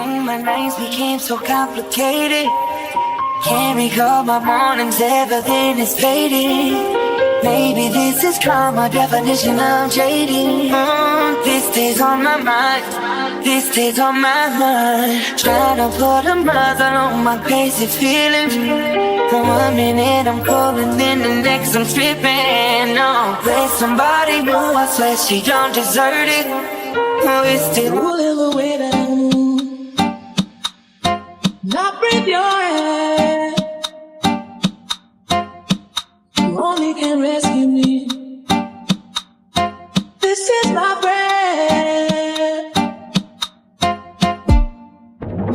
My nights became so complicated. Can't recall my mornings, everything is fading. Maybe this is karma, definition of jading. This stays on my mind, this stays on my mind. Trying to put a muzzle on my crazy feelings. For 1 minute I'm calling, then the next I'm stripping. No, let somebody know, I swear she don't deserve it. Oh, it's still Ruling the way that I move. Not breathe your air. You only can rescue me. This is my breath.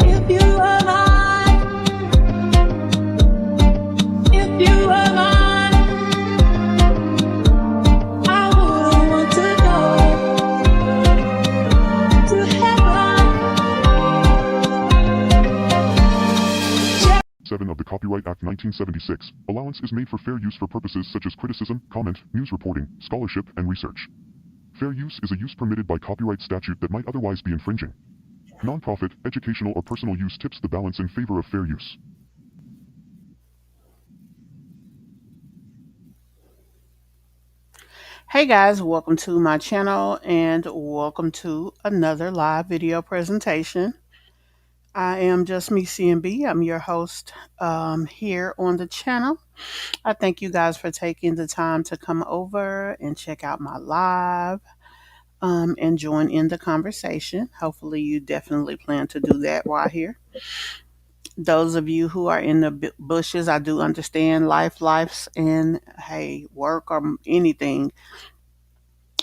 If you were mine, if you were mine, I wouldn't want to go to heaven. 7 of the Copyright Act 1976. Allowance is made for fair use for purposes such as criticism, comment, news reporting, scholarship, and research. Fair use is a use permitted by copyright statute that might otherwise be infringing. Non-profit, educational, or personal use tips the balance in favor of fair use. Hey guys, welcome to my channel and welcome to another live video presentation. I am Justmecmb. I'm your host here on the channel. I thank you guys for taking the time to come over and check out my live and join in the conversation. Hopefully you definitely plan to do that while here. Those of you who are in the bushes, I do understand lives, and hey, work or anything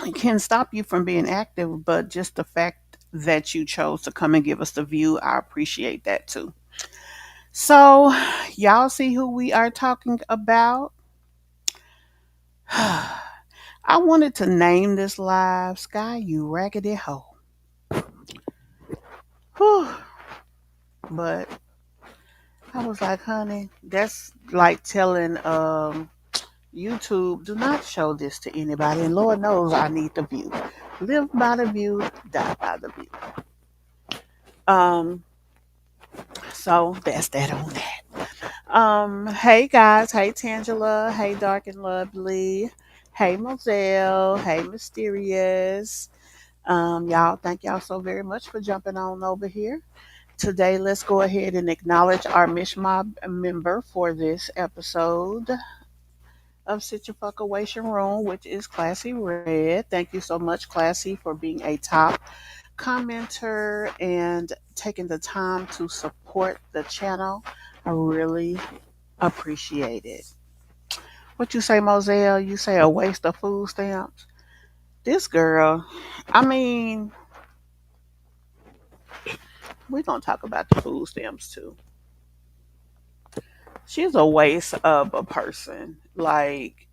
it can stop you from being active, but just the fact that you chose to come and give us the view, I appreciate that too. So, y'all see who we are talking about? I wanted to name this live Skye, you raggedy hoe. Whew. But I was like, honey, that's like telling YouTube, do not show this to anybody. And Lord knows I need the view. Live by the view, die by the view. So that's that on that. Hey guys, hey Tangela, hey Dark and Lovely, hey Moselle, hey Mysterious. Y'all, thank y'all so very much for jumping on over here. Today, let's go ahead and acknowledge our Mish MObb member for this episode of Situation Room, which is Classy Red. Thank you so much, Classy, for being a top commenter and taking the time to support the channel. I really appreciate it. What you say, Moselle? You say a waste of food stamps? This girl, I mean, we're going to talk about the food stamps too. She's a waste of a person. Like,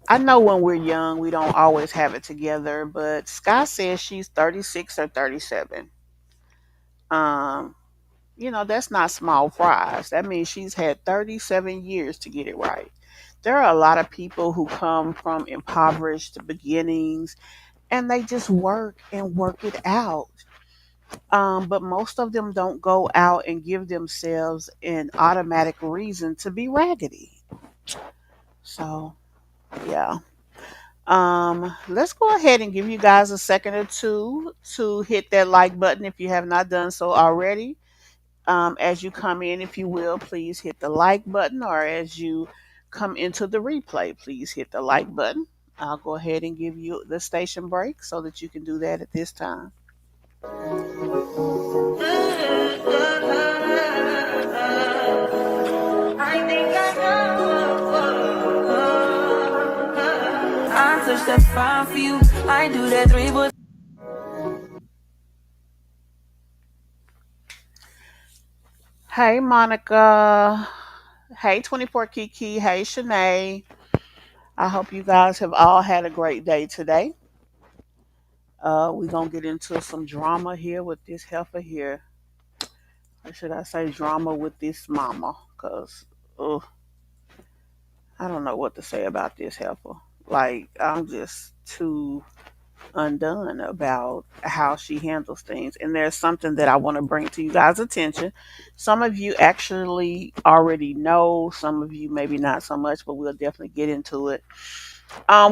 I know when we're young, we don't always have it together, but Skye says she's 36 or 37. That's not small fries. That means she's had 37 years to get it right. There are a lot of people who come from impoverished beginnings and they just work and work it out. But most of them don't go out and give themselves an automatic reason to be raggedy. So, yeah. Let's go ahead and give you guys a second or two to hit that like button if you have not done so already. As you come in, if you will, please hit the like button, or as you come into the replay, please hit the like button. I'll go ahead and give you the station break so that you can do that at this time. I touch that fire for you. I do that 3 but Hey, Monica. Hey, 24 Kiki. Hey, Shanae. I hope you guys have all had a great day today. We're going to get into some drama here with this heifer here. Or should I say drama with this mama? Because, I don't know what to say about this heifer. Like, I'm just too undone about how she handles things. And there's something that I want to bring to you guys' attention. Some of you actually already know, some of you maybe not so much, but we'll definitely get into it.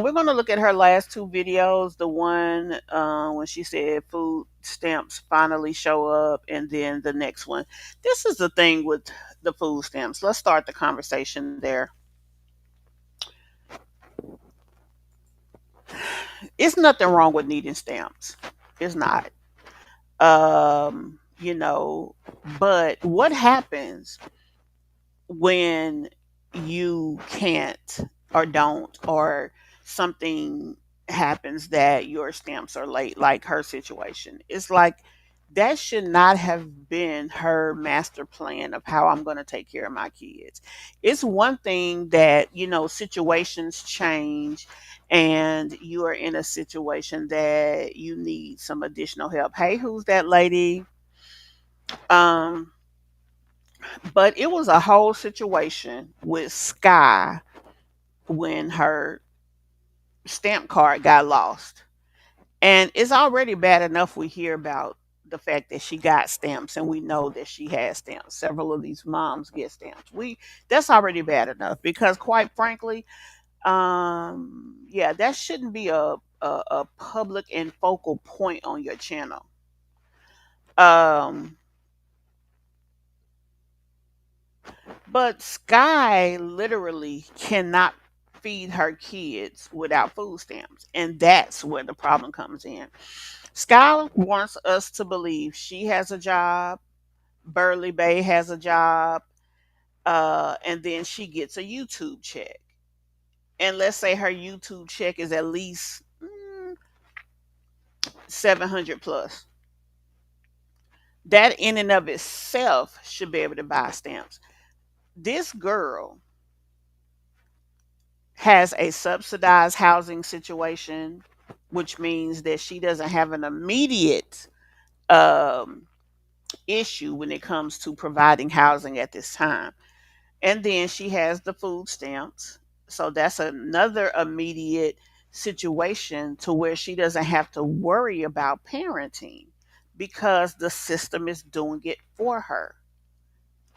We're going to look at her last two videos. The one when she said food stamps finally show up, and then the next one. This is the thing with the food stamps. Let's start the conversation there. It's nothing wrong with needing stamps. It's not. You know, but what happens when you can't or don't, or something happens that your stamps are late, like her situation? It's like that should not have been her master plan of how I'm going to take care of my kids. It's one thing that, you know, situations change and you are in a situation that you need some additional help. Hey, who's that lady? Um, but it was a whole situation with Skye when her stamp card got lost. And it's already bad enough we hear about the fact that she got stamps and we know that she has stamps. Several of these moms get stamps. We That's already bad enough because quite frankly, yeah, that shouldn't be a public and focal point on your channel. Um But Skye literally cannot feed her kids without food stamps. And that's where the problem comes in. Skye wants us to believe she has a job, Burley Bay has a job, and then she gets a YouTube check. And let's say her YouTube check is at least 700 plus. That in and of itself should be able to buy stamps. This girl has a subsidized housing situation, which means that she doesn't have an immediate um, issue when it comes to providing housing at this time. And then she has the food stamps. So that's another immediate situation to where she doesn't have to worry about parenting because the system is doing it for her.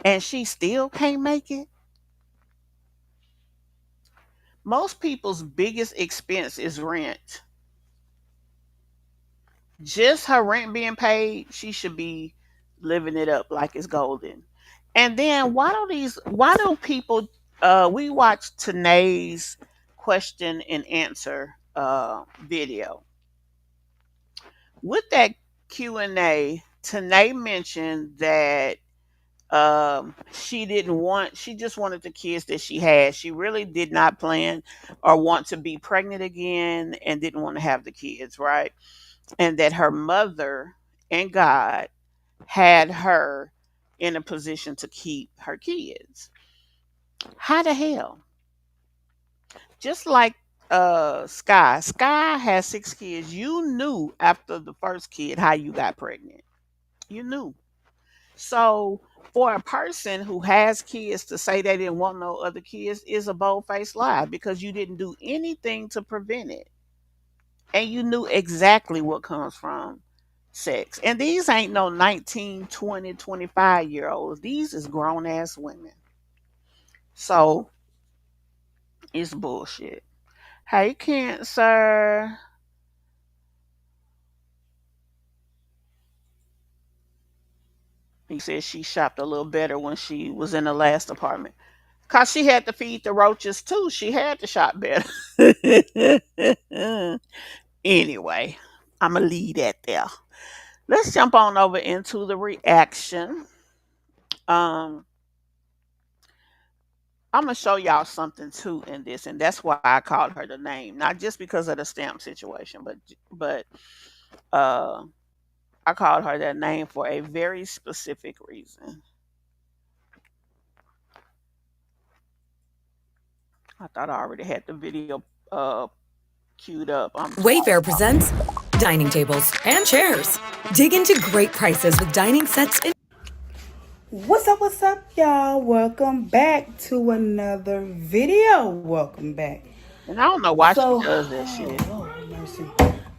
And she still can't make it. Most people's biggest expense is rent. Just her rent being paid, she should be living it up like it's golden. And then why don't people we watched Tanae's question and answer video. With that Q&A, Tanae mentioned that she just wanted the kids that she had. She really did not plan or want to be pregnant again and didn't want to have the kids, right? And that her mother and God had her in a position to keep her kids. How the hell? Just like Skye has 6 kids. You knew after the first kid how you got pregnant. You knew. So for a person who has kids to say they didn't want no other kids is a bold-faced lie because you didn't do anything to prevent it. And you knew exactly what comes from sex. And these ain't no 19, 20, 25-year olds. These is grown ass women. So it's bullshit. Hey, Cancer. He said she shopped a little better when she was in the last apartment. Cause she had to feed the roaches too. She had to shop better. Anyway, I'ma leave that there. Let's jump on over into the reaction. Um, I'm gonna show y'all something too in this, and that's why I called her the name, not just because of the stamp situation, but uh, I called her that name for a very specific reason. I thought I already had the video queued up. I'm sorry. Wayfair presents dining tables and chairs. Dig into great prices with dining sets in. What's up, y'all? Welcome back to another video. Welcome back. And I don't know why she So, does that shit. oh, Lord have mercy.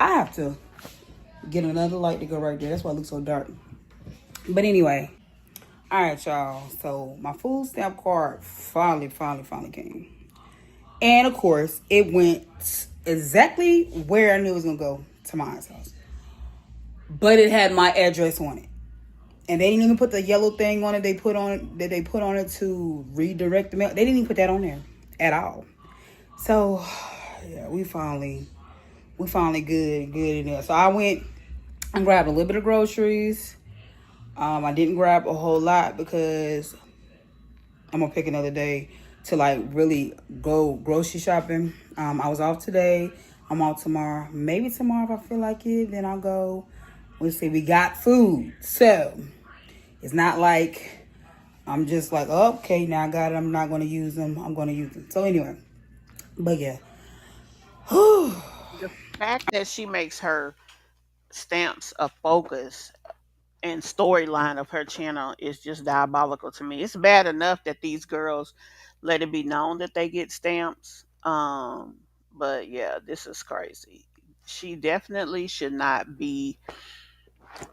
I have to get another light to go right there. That's why it looks so dark. But anyway, all right, y'all. So my food stamp card finally came. And of course, it went exactly where I knew it was gonna go, to my house. But it had my address on it. And they didn't even put the yellow thing on it they put on it to redirect the mail. They didn't even put that on there at all. So yeah, we finally good in there. So I went and grabbed a little bit of groceries. I didn't grab a whole lot because I'm gonna pick another day to like really go grocery shopping. I was off today. I'm off tomorrow. Maybe tomorrow if I feel like it, then I'll go. We'll see. We got food, so it's not like I'm just like, oh, okay, now I got it. I'm not gonna use them. I'm gonna use them. So anyway, but yeah. The fact that she makes her stamps a focus and storyline of her channel is just diabolical to me. It's bad enough that these girls let it be known that they get stamps. But yeah, this is crazy. She definitely should not be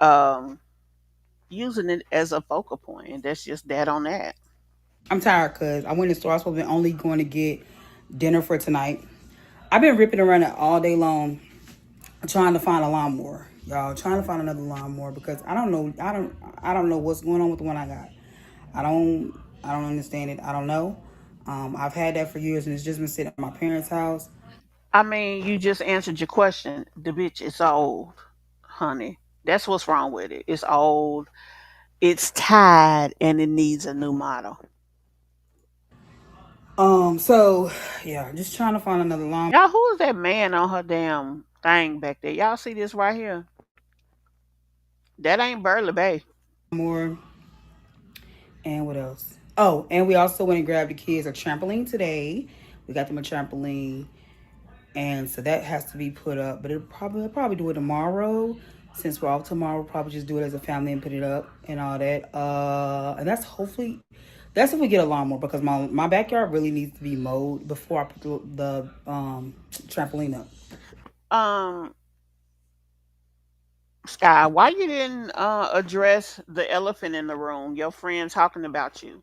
um using it as a focal point. And that's just that on that. I'm tired because I went to the store. I was supposed to be only going to get dinner for tonight. I've been ripping around it all day long trying to find a lawnmower. Y'all trying to find another lawnmower because I don't know. I don't know what's going on with the one I got. I don't understand it. I don't know. I've had that for years and it's just been sitting at my parents' house. I mean, you just answered your question. The bitch is old, honey. That's what's wrong with it. It's old, it's tired, and it needs a new model. So yeah, just trying to find another Y'all, who is that man on her damn thing back there? Y'all see this right here? That ain't Burley Bay. lawnmower. And what else? Oh, and we also went and grabbed the kids a trampoline today. We got them a trampoline, and so that has to be put up. But I'll probably do it tomorrow. Since we're off tomorrow, we'll probably just do it as a family and put it up and all that. And that's if we get a lawnmower because my backyard really needs to be mowed before I put the trampoline up. Um, Sky, why you didn't address the elephant in the room? Your friend talking about you.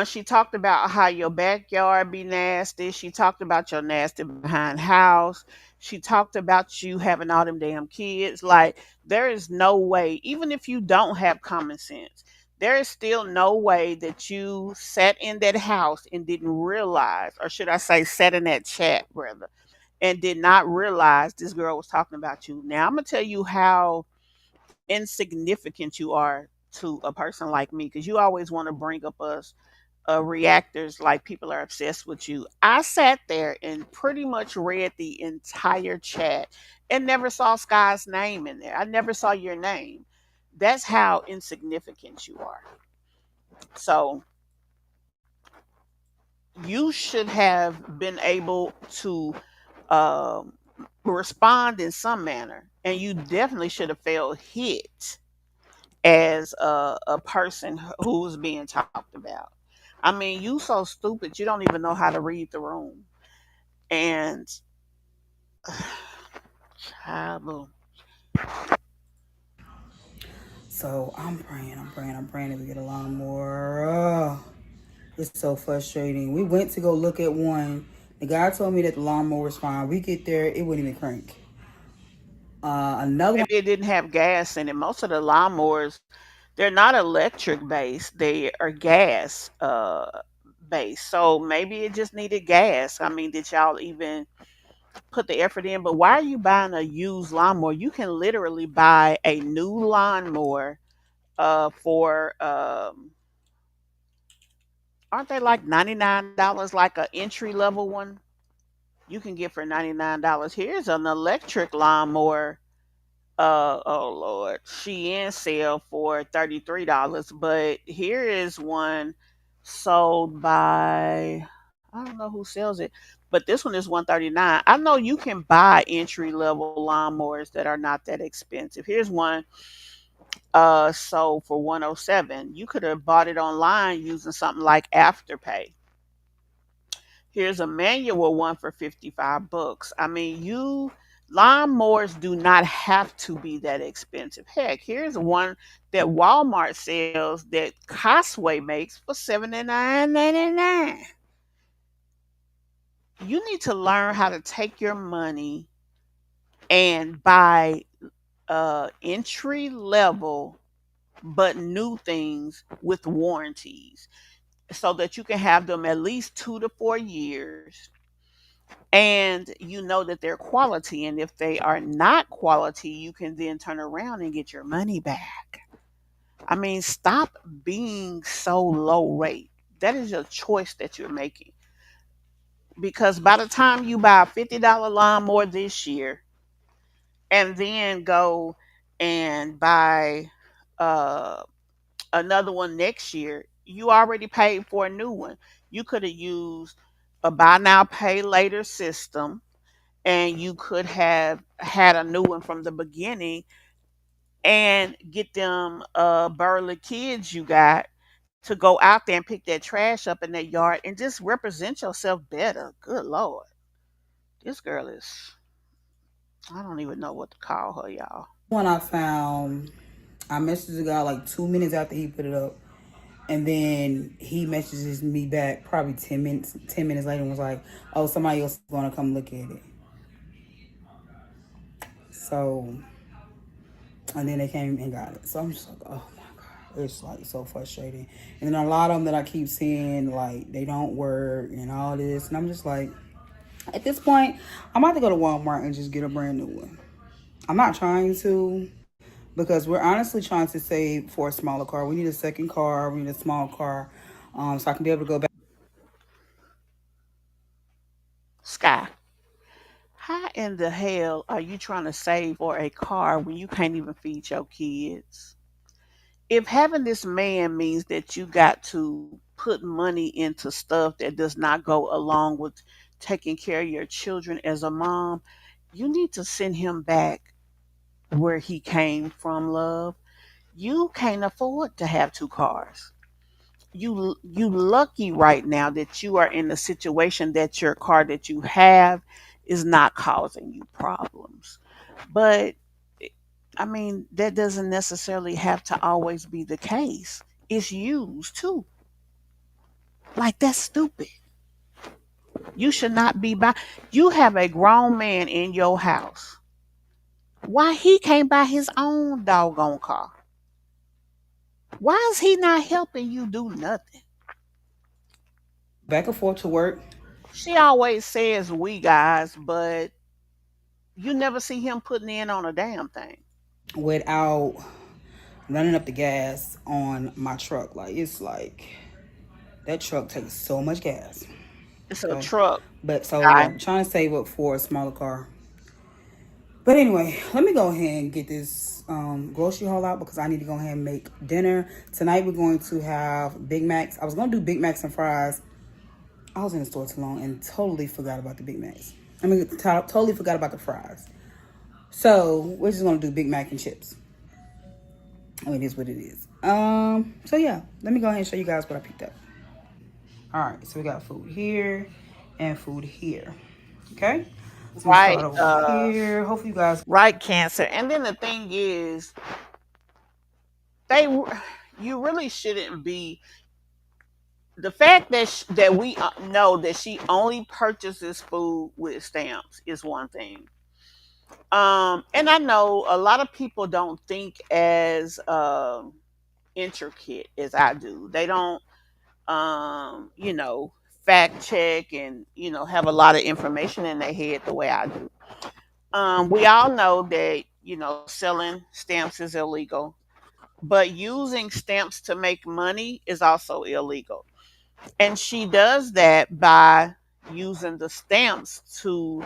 She talked about how your backyard be nasty. She talked about your nasty behind house. She talked about you having all them damn kids. Like, there is no way, even if you don't have common sense, there is still no way that you sat in that house and didn't realize, or should I say, sat in that chat rather, and did not realize this girl was talking about you. Now, I'm going to tell you how insignificant you are to a person like me because you always want to bring up us reactors like people are obsessed with you. I sat there and pretty much read the entire chat and never saw Sky's name in there. I never saw your name. That's how insignificant you are. So you should have been able to um, respond in some manner, and you definitely should have felt hit as a person who's being talked about. I mean, you so stupid you don't even know how to read the room. And child, So I'm praying that we get a lawnmower. Ugh. It's so frustrating. We went to go look at one. The guy told me that the lawnmower was fine. We get there, it wouldn't even crank. Another one. maybe it didn't have gas in it. Most of the lawnmowers, they're not electric based; they are gas based. So maybe it just needed gas. I mean, did y'all even put the effort in? But why are you buying a used lawnmower? You can literally buy a new lawnmower for aren't they like $99, like a entry level one you can get for $99. Here's an electric lawnmower. Oh Lord, Shein sale for $33. But here is one sold by, I don't know who sells it, but this one is 139. I know you can buy entry level lawnmowers that are not that expensive. Here's one sold for 107. You could have bought it online using something like Afterpay. Here's a manual one for 55 bucks. I mean, you Lawnmowers do not have to be that expensive. Heck, here's one that Walmart sells that Costway makes for $79.99. You need to learn how to take your money and buy entry level but new things with warranties so that you can have them at least 2 to 4 years, and you know that they're quality. And if they are not quality, you can then turn around and get your money back. I mean, stop being so low rate. That is a choice that you're making, because by the time you buy a $50 lawnmower this year and then go and buy uh, another one next year, you already paid for a new one. You could have used a buy now, pay later system, and you could have had a new one from the beginning and get them burly kids you got to go out there and pick that trash up in their yard and just represent yourself better. Good Lord. This girl is, I don't even know what to call her, y'all. One I found, I messaged the guy like 2 minutes after he put it up. And then he messages me back probably 10 minutes later and was like, oh, somebody else is going to come look at it. So, and then they came and got it. So I'm just like, oh my God. It's like so frustrating. And then a lot of them that I keep seeing, like, they don't work and all this. And I'm just like, at this point, I'm about to go to Walmart and just get a brand new one. I'm not trying to, because we're honestly trying to save for a smaller car. We need a second car. We need a small car, so I can be able to go back. Skye, how in the hell are you trying to save for a car when you can't even feed your kids? If having this man means that you got to put money into stuff that does not go along with taking care of your children as a mom, you need to send him back where he came from, love. You can't afford to have two cars. You lucky right now that you are in a situation that your car that you have is not causing you problems. But I mean, that doesn't necessarily have to always be the case. It's used too. Like, that's stupid. You should not be buy. You have a grown man in your house. Why he can't buy his own doggone car? Why is he not helping you do nothing? Back and forth to work She always says we guys, but you never see him putting in on a damn thing. without running up the gas on my truck. Like, it's like that truck takes so much gas. It's a Okay. truck But so yeah, guy. I'm trying to save up for a smaller car. But anyway, let me go ahead and get this grocery haul out because I need to go ahead and make dinner. Tonight we're going to have Big Macs. I was going to do Big Macs and fries. I was in the store too long and totally forgot about the Big Macs. I mean, totally forgot about the fries. So we're just going to do Big Mac and chips. Oh, it is what it is. So yeah, let me go ahead and show you guys what I picked up. All right, so we got food here and food here. Okay, so we start Right, over here. Hopefully, you guys. right, cancer. And then the thing is, they you really shouldn't be. The fact that that we know that she only purchases food with stamps is one thing. And I know a lot of people don't think as intricate as I do. They don't, you know, fact check and have a lot of information in their head the way I do. We all know that selling stamps is illegal, but using stamps to make money is also illegal. And she does that by using the stamps to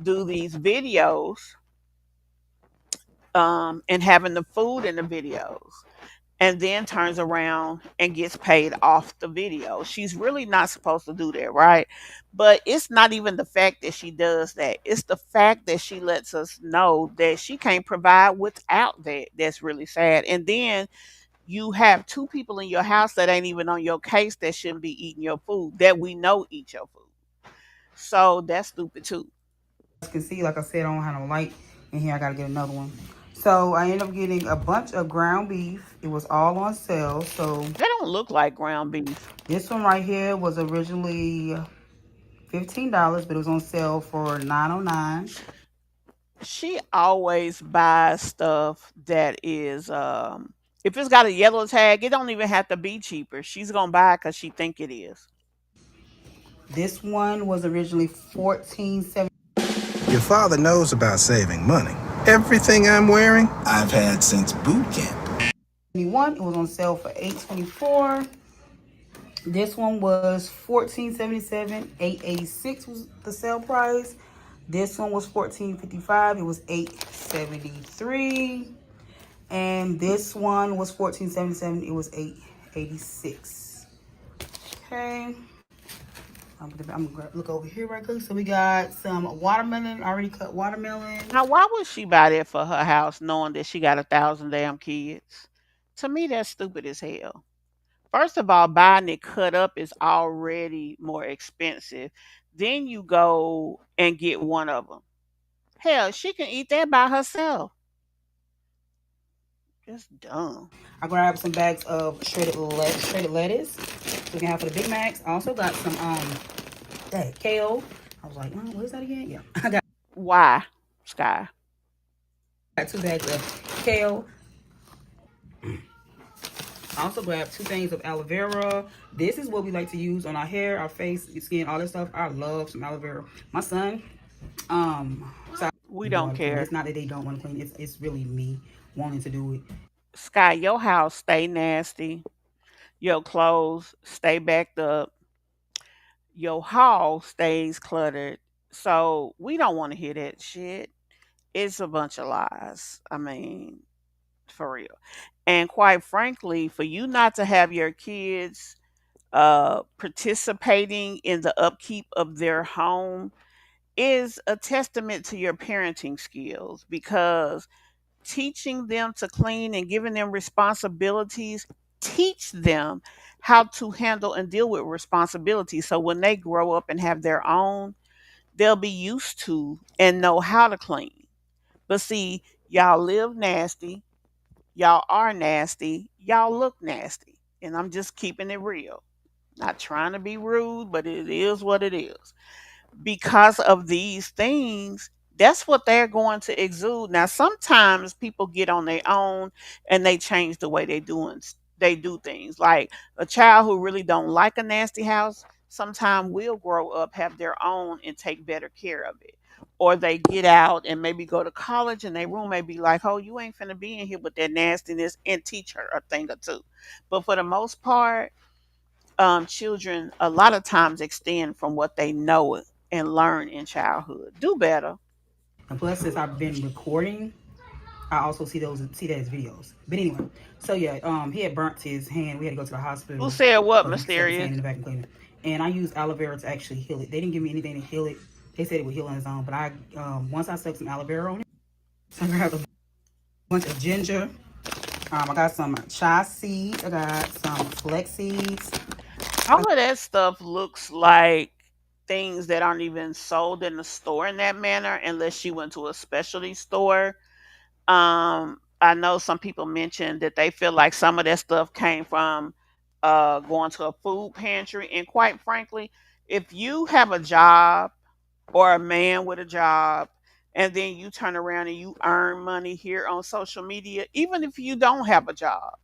do these videos, and having the food in the videos, and then turns around and gets paid off the video. She's really not supposed to do that, right? But it's not even the fact that she does that. It's the fact that she lets us know that she can't provide without that. That's really sad. And then you have two people in your house that ain't even on your case that shouldn't be eating your food, that we know eat your food. So that's stupid too. You can see, like I said, I don't have no light in here. I gotta get another one. So I ended up getting a bunch of ground beef. It was all on sale. So That don't look like ground beef. this one right here was originally $15, but it was on sale for $9.09. She always buys stuff that is if it's got a yellow tag, it don't even have to be cheaper. She's gonna buy it because she think it is. This one was originally $14.70. Your father knows about saving money. Everything I'm wearing, I've had since boot camp. It was on sale for $8.24. This one was $14.77. $8.86 was the sale price. This one was $14.55. It was $8.73. And this one was $14.77. It was $8.86. Okay. I'm gonna look over here right quick. So we got some watermelon, already cut watermelon. Now, why would she buy that for her house knowing that she got 1,000 damn kids? To me, that's stupid as hell. First of all, buying it cut up is already more expensive. Then you go and get one of them. Hell, she can eat that by herself. Just dumb. I grabbed some bags of shredded lettuce. We can have for the Big Macs. I also got some that kale. I was like, what is that again? Yeah. I got Why, Skye? 2 bags of kale. I also grabbed 2 things of aloe vera. This is what we like to use on our hair, our face, skin, all this stuff. I love some aloe vera. My son, so We don't care. it's not that they don't want to clean. It's really me wanting to do it. Skye, your house stay nasty. Your clothes stay backed up. Your hall stays cluttered. So we don't want to hear that shit. It's a bunch of lies. I mean, for real. And quite frankly, for you not to have your kids participating in the upkeep of their home is a testament to your parenting skills, because teaching them to clean and giving them responsibilities teach them how to handle and deal with responsibilities. So when they grow up and have their own, they'll be used to and know how to clean. But see, y'all live nasty, y'all are nasty, y'all look nasty. And I'm just keeping it real. Not trying to be rude, but it is what it is. Because of these things, that's what they're going to exude. Now, sometimes people get on their own and they change the way they do things. Like a child who really don't like a nasty house, sometimes will grow up, have their own, and take better care of it. Or they get out and maybe go to college and their roommate be like, "Oh, you ain't finna be in here with that nastiness," and teach her a thing or two. But for the most part, children a lot of times extend from what they know and learn in childhood. Do better. And plus, since I've been recording, I also see that as videos. But anyway, so yeah, he had burnt his hand. We had to go to the Who hospital. said what, He stuck his hand mysterious? in the vacuum cleaner, and I used aloe vera to actually heal it. They didn't give me anything to heal it. They said it would heal on its own, but I once I stuck some aloe vera on it, so I grabbed a bunch of ginger. I got some chia seeds. I got some flex seeds. All of that stuff looks like things that aren't even sold in the store in that manner unless you went to a specialty store. I know some people mentioned that they feel like some of that stuff came from going to a food pantry. And quite frankly, if you have a job or a man with a job and then you turn around and you earn money here on social media, even if you don't have a job,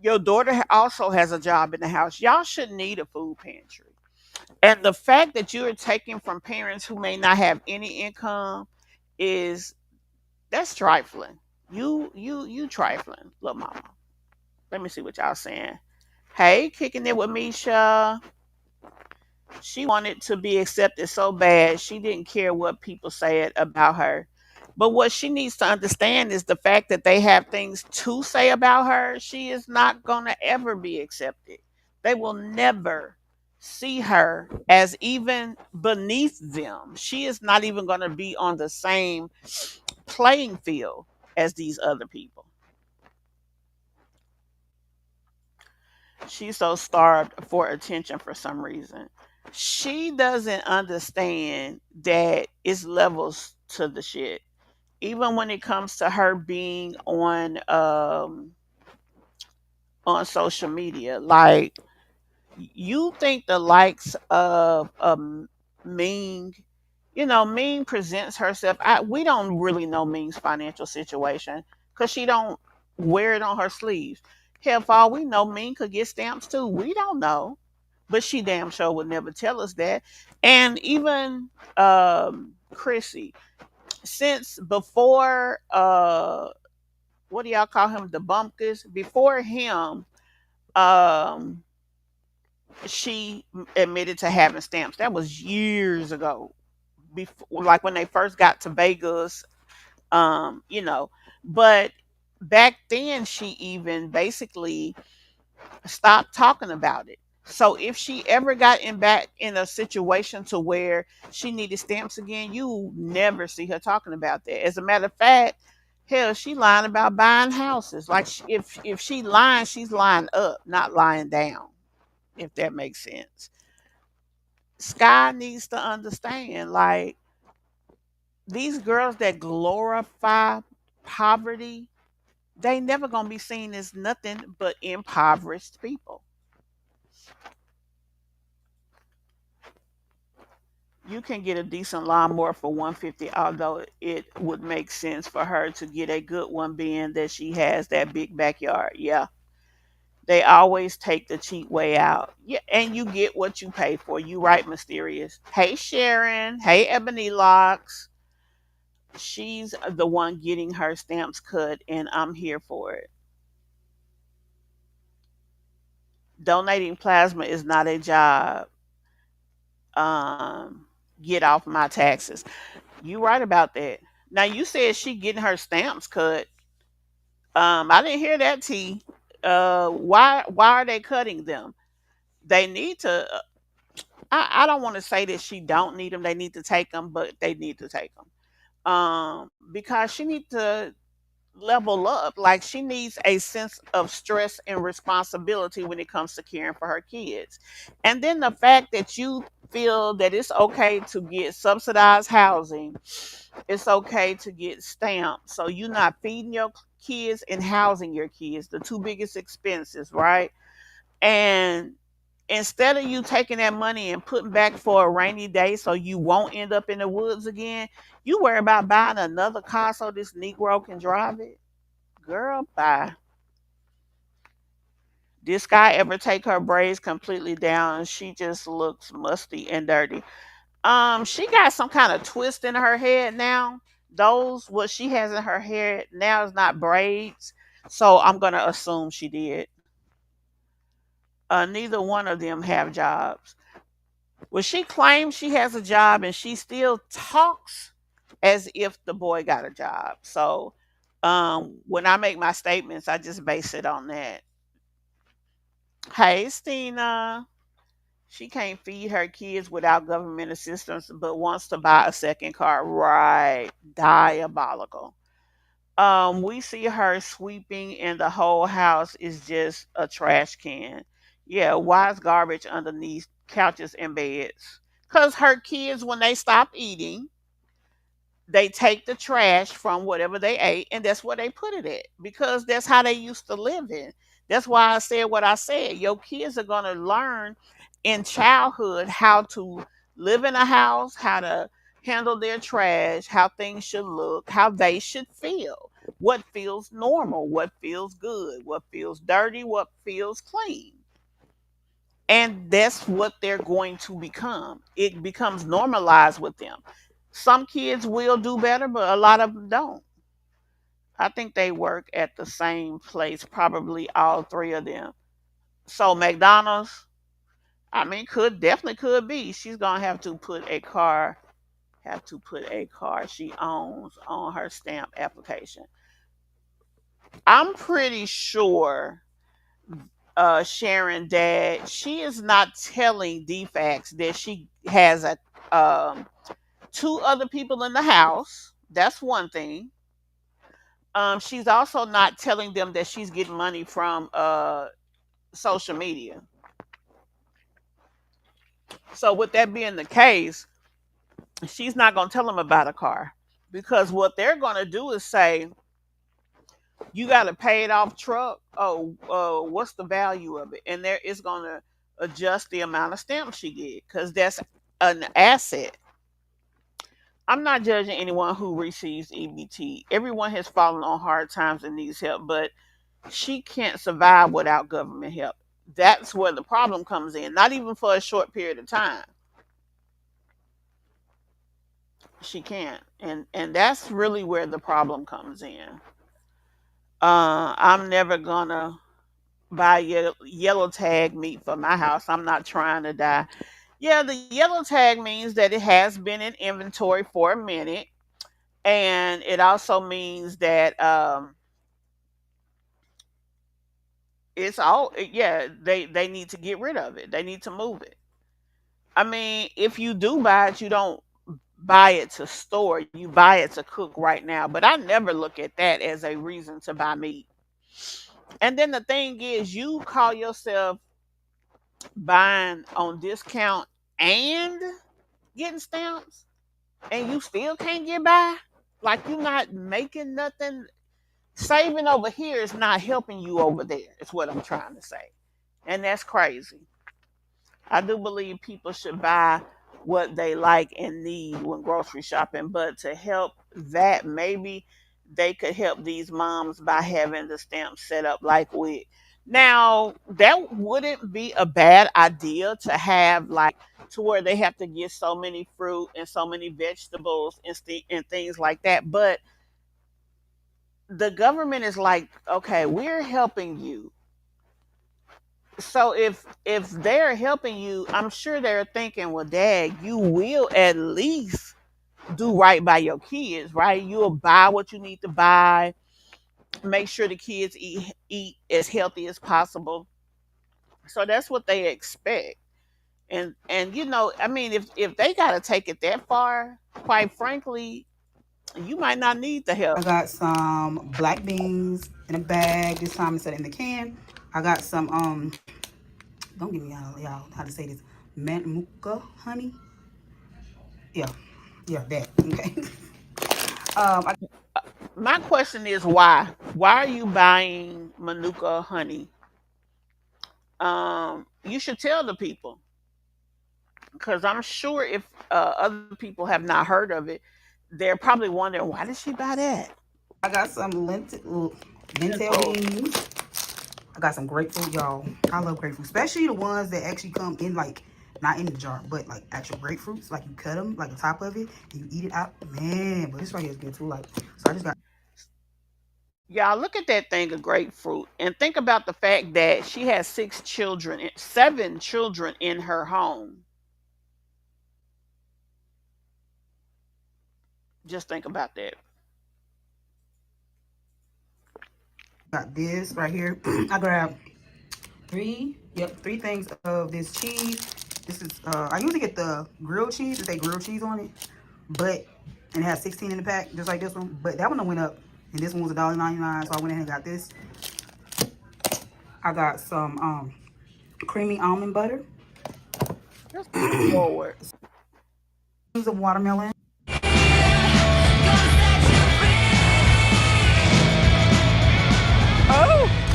your daughter also has a job in the house. Y'all shouldn't need a food pantry. And the fact that you're taking from parents who may not have any income is that's trifling. You trifling, little mama. Let me see what y'all saying. Hey, kicking it with Misha. She wanted to be accepted so bad she didn't care what people said about her. But what she needs to understand is the fact that they have things to say about her, she is not going to ever be accepted. They will never see her as even beneath them. She is not even going to be on the same playing field as these other people. She's so starved for attention for some reason. She doesn't understand that it's levels to the shit. Even when it comes to her being on social media, like you think the likes of Ming, Ming presents herself. We don't really know Ming's financial situation because she don't wear it on her sleeves. Hell, for all we know, Ming could get stamps too. We don't know, but she damn sure would never tell us that. And even Chrissy, since before what do y'all call him, the bumpkins? Before him, um she admitted to having stamps. That was years ago, before, like when they first got to Vegas. um you know but back then she even basically stopped talking about it. So if she ever got back in a situation to where she needed stamps again, you never see her talking about that. As a matter of fact, hell, she lying about buying houses. Like if she lying, she's lying up, not lying down, if that makes sense. Skye needs to understand, like, these girls that glorify poverty, they never gonna be seen as nothing but impoverished people. You can get a decent lawnmower for 150, although it would make sense for her to get a good one, being that she has that big backyard. Yeah. They always take the cheap way out. Yeah, and you get what you pay for. You right, Mysterious. Hey Sharon. Hey Ebony Locks. She's the one getting her stamps cut, and I'm here for it. Donating plasma is not a job. Um, get off my taxes. You right about that. Now you said she getting her stamps cut. I didn't hear that, T. Why are they cutting them? They need to. I don't want to say that she don't need them. They need to take them, but they need to take them. Because she need to level up. Like, she needs a sense of stress and responsibility when it comes to caring for her kids. And then the fact that you feel that it's okay to get subsidized housing, it's okay to get stamps. So you're not feeding your kids and housing your kids, the two biggest expenses, right? And instead of you taking that money and putting back for a rainy day so you won't end up in the woods again, you worry about buying another car so this Negro can drive it. Girl, bye. This guy ever take her braids completely down? She just looks musty and dirty. She got some kind of twist in her head now. Those what she has in her hair now is not braids. So I'm gonna assume she did. Neither one of them have jobs. Well, she claims she has a job and she still talks as if the boy got a job. So when I make my statements, I just base it on that. Hey, Stina. She can't feed her kids without government assistance, but wants to buy a second car. Right. Diabolical. We see her sweeping and the whole house is just a trash can. Yeah, why is garbage underneath couches and beds? Because her kids, when they stop eating, they take the trash from whatever they ate and that's where they put it at, because that's how they used to live in. That's why I said what I said. Your kids are going to learn in childhood how to live in a house, how to handle their trash, how things should look, how they should feel, what feels normal, what feels good, what feels dirty, what feels clean. And that's what they're going to become. It becomes normalized with them. Some kids will do better, but a lot of them don't. I think they work at the same place, probably all three of them. So McDonald's, I mean, could be. She's gonna have to put a car she owns on her stamp application. I'm pretty sure Sharon dad, she is not telling DFAX that she has a two other people in the house. That's one thing. She's also not telling them that she's getting money from social media. So with that being the case, she's not going to tell them about a car, because what they're going to do is say, you got a paid off truck. Oh, what's the value of it? And there is going to adjust the amount of stamps she get, because that's an asset. I'm not judging anyone who receives EBT. Everyone has fallen on hard times and needs help, but she can't survive without government help. That's where the problem comes in. Not even for a short period of time. She can't. And that's really where the problem comes in. I'm never gonna buy yellow tag meat for my house. I'm not trying to die. Yeah, the yellow tag means that it has been in inventory for a minute, and it also means that it's all, yeah, they need to get rid of it. They need to move it. I mean, if you do buy it, you don't buy it to store. You buy it to cook right now. But I never look at that as a reason to buy meat. And then the thing is, you call yourself buying on discount and getting stamps, and you still can't get by. Like, you're not making nothing. Saving over here is not helping you over there. Is what I'm trying to say, and that's crazy. I do believe people should buy what they like and need when grocery shopping, but to help that, maybe they could help these moms by having the stamp set up like we. Now, that wouldn't be a bad idea to have, like, to where they have to get so many fruit and so many vegetables and things like that. But the government is like, okay, we're helping you. So if they're helping you, I'm sure they're thinking, well, Dad, you will at least do right by your kids, right? You'll buy what you need to buy, make sure the kids eat as healthy as possible. So that's what they expect. And I mean, if they gotta take it that far, quite frankly, you might not need the I help. got some black beans in a bag. This time instead of in the can. I got some don't get me y'all how to say this. Manuka honey. Yeah. Yeah, that. Okay. I My question is why? Why are you buying Manuka honey? You should tell the people, because I'm sure if other people have not heard of it, they're probably wondering, why did she buy that? got some lentil Mental. beans. I got some grapefruit, y'all. I love grapefruit, especially the ones that actually come in like not in the jar, but like actual grapefruits. Like you cut them, like the top of it, and you eat it out. Man, but this right here is good too. Like, so I just got. Y'all look at that thing of grapefruit and think about the fact that she has 6 children, 7 children in her home. Just think about that. Got this right here. I grabbed three things of this cheese. This is I usually get the grilled cheese if they grilled cheese on it, but and it has 16 in the pack, just like this one. But that one went up, and this one was $1.99, so I went ahead and got this. I got some creamy almond butter, Let's move forward. of watermelon. Oh,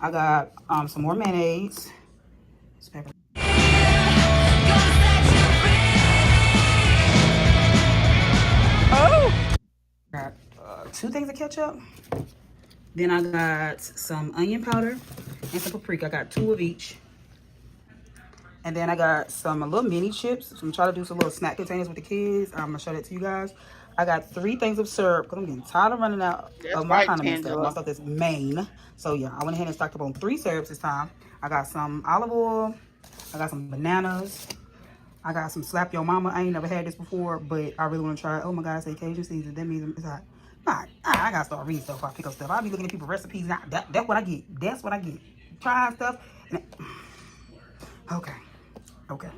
I got some more mayonnaise. oh. Got 2 things of ketchup. Then I got some onion powder and some paprika. I got 2 of each. And then I got some little mini chips. So I'm trying to do some little snack containers with the kids. I'm gonna show that to you guys. I got 3 things of syrup because I'm getting tired of running out That's of my right, condiment stuff. My Tangela. stuff is main. So yeah, I went ahead and stocked up on 3 syrups this time. I got some olive oil. I got some bananas. I got some slap your mama. I ain't never had this before, but I really want to try it. Oh my God, it's Cajun season. That means it's hot. Nah, I gotta start reading stuff before I pick up stuff. I'll be looking at people's recipes. That's what I get. That's what I get. Try stuff. Okay. Okay.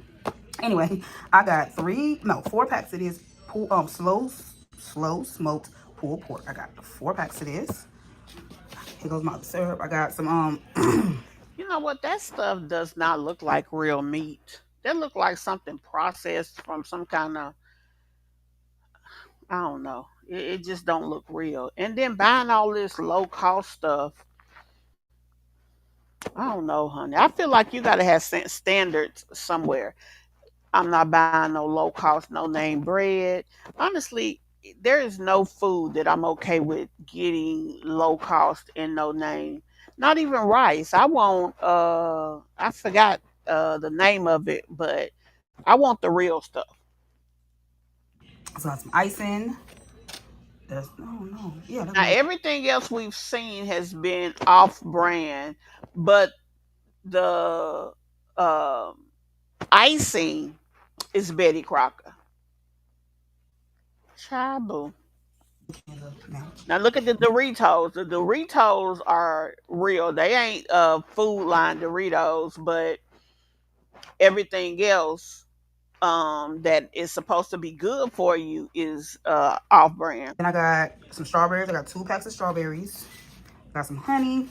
Anyway, I got 4 packs of this slow smoked pulled pork. I got 4 packs of this. Here goes my syrup. I got some You know what? That stuff does not look like real meat. That look like something processed from some kind of, I don't know. It just don't look real. And then buying all this low cost stuff, I don't know, honey. I feel like you got to have standards somewhere. I'm not buying no low cost, no name bread. Honestly, there is no food that I'm okay with getting low cost and no name. Not even rice. I want I forgot the name of it, but I want the real stuff. So that's some icing. That's oh no, yeah, that's Now my everything else we've seen has been off brand, but the um icing is Betty Crocker. Chabu. match. Now look at the Doritos. The Doritos are real. They ain't food line Doritos, but everything else that is supposed to be good for you is off brand. Then I got some strawberries. I got 2 packs of strawberries. Got some honey.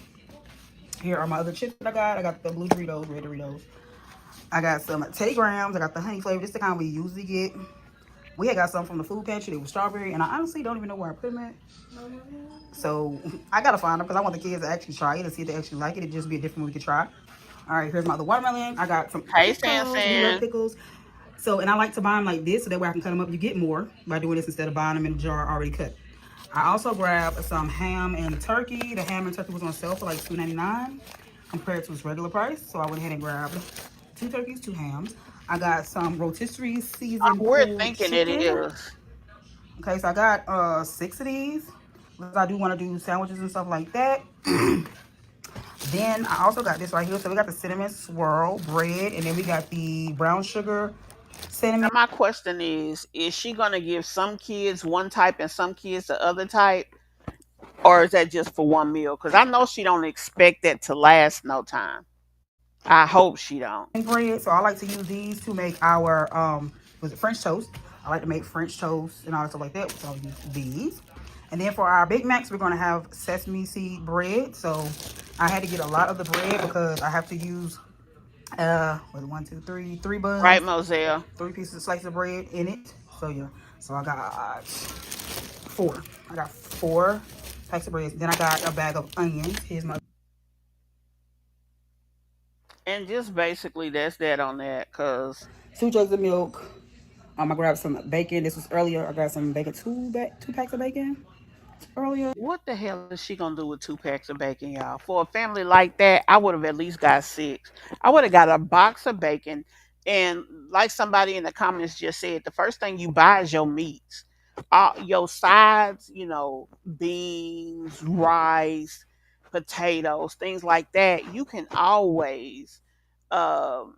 Here are my other chips that I got. I got the blue Doritos, red Doritos. I got some Teddy Grahams. I got the honey flavor. This is the kind we usually get. We had got some from the food pantry. They were strawberry, and I honestly don't even know where I put them at. So I gotta find them because I want the kids to actually try it and see if they actually like it. It'd just be a different one we could try. All right, here's my other watermelon. I got some Hey, San pickles. We love San. pickles. So, and I like to buy them like this so that way I can cut them up. You get more by doing this instead of buying them in a jar already cut. I also grabbed some ham and turkey. The ham and turkey was on sale for like $2.99 compared to its regular price. So I went ahead and grabbed 2 turkeys, 2 hams. I got some rotisserie seasoned We're pulled thinking it chicken. is. Okay, so I got 6 of these because I do want to do sandwiches and stuff like that. Then I also got this right here. So we got the cinnamon swirl bread, and then we got the brown sugar Now cinnamon. my question is she gonna give some kids one type and some kids the other type? Or is that just for one meal? Because I know she don't expect that to last no time. I hope she don't. Bread. So I like to use these to make our was it French toast. I like to make French toast and all that stuff like that. So I'll use these. And then for our Big Macs, we're gonna have sesame seed bread. So I had to get a lot of the bread because I have to use what, 1, 2, 3, 3 buns, Right, Moselle? 3 pieces of slice of bread in it. So yeah. So I got 4. I got 4 packs of bread. Then I got a bag of onions. Here's my And just basically that's that on that. Cause 2 jugs of milk. I grabbed some bacon. This was earlier. I got some bacon, 2 packs of bacon earlier. what the hell is she gonna do with 2 packs of bacon, y'all? For a family like that, I would have at least got six. I would have got a box of bacon, and like somebody in the comments just said, the first thing you buy is your meats, your sides. You know, beans, rice, potatoes, things like that. You can always, um,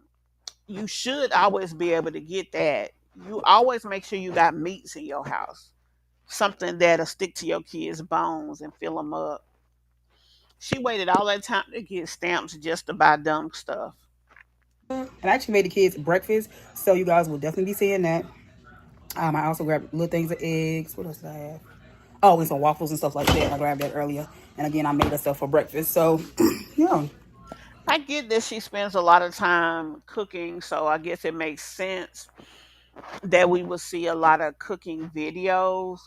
you should always be able to get that. You always make sure you got meats in your house, something that'll stick to your kids' bones and fill them up. She waited all that time to get stamps just to buy dumb stuff. And I actually made the kids breakfast. So you guys will definitely be seeing that. I also grabbed little things of eggs. What else did I have? Oh, and some waffles and stuff like that. I grabbed that earlier. And again, I made that stuff for breakfast. So, yeah. I get that she spends a lot of time cooking, so I guess it makes sense that we will see a lot of cooking videos.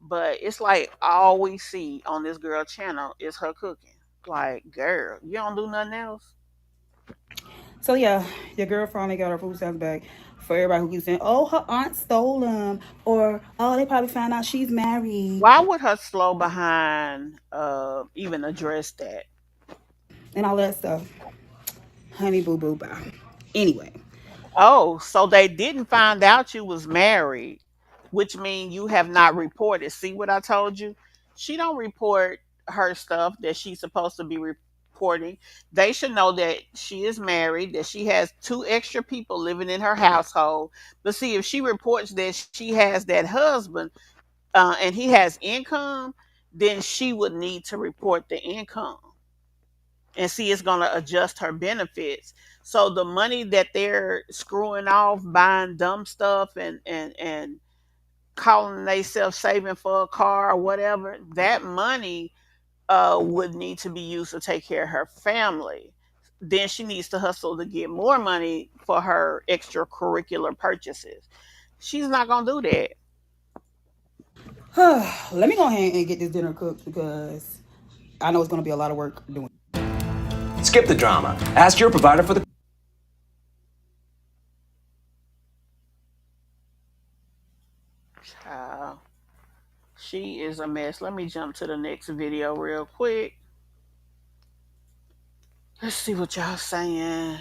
But it's like all we see on this girl channel is her cooking. Like, girl, you don't do nothing else. So, yeah, your girl finally got her food stamps back. For everybody who keeps saying, oh, her aunt stole them. Or, oh, they probably found out she's married. Why would her slow behind even address that? And all that stuff. Honey, boo, boo, bye. Anyway. Oh, so they didn't find out you was married, which means you have not reported. See what I told you? She don't report her stuff that she's supposed to be reporting. They should know that she is married, that she has 2 extra people living in her household. But see, if she reports that she has that husband and he has income, then she would need to report the income and see it's going to adjust her benefits. So the money that they're screwing off buying dumb stuff and calling themselves saving for a car or whatever, that money would need to be used to take care of her family. then she needs to hustle to get more money for her extracurricular purchases. She's not gonna do that. Let me go ahead and get this dinner cooked because I know it's going to be a lot of work doing. Skip the drama. Ask your provider for the Child, she is a mess. Let me jump to the next video real quick. Let's see what y'all saying.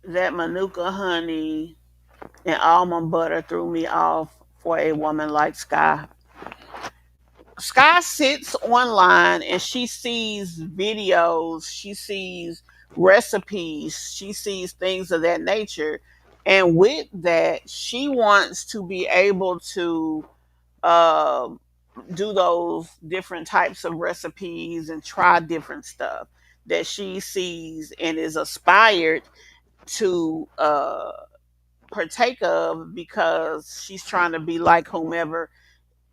That Manuka honey and almond butter threw me off for a woman like Skye. Skye sits online and she sees videos, she sees recipes, she sees things of that nature. And with that, she wants to be able to uh, do those different types of recipes and try different stuff that she sees and is aspired to partake of because she's trying to be like whomever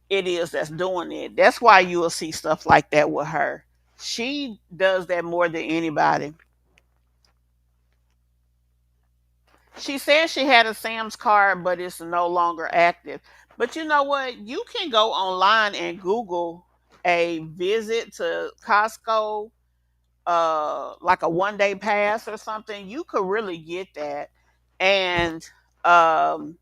it is that's doing it. That's why you will see stuff like that with her. She does that more than anybody. She says she had a Sam's card, but it's no longer active. But you know what? You can go online and Google a visit to Costco, like a 1 day pass or something. You could really get that. And um,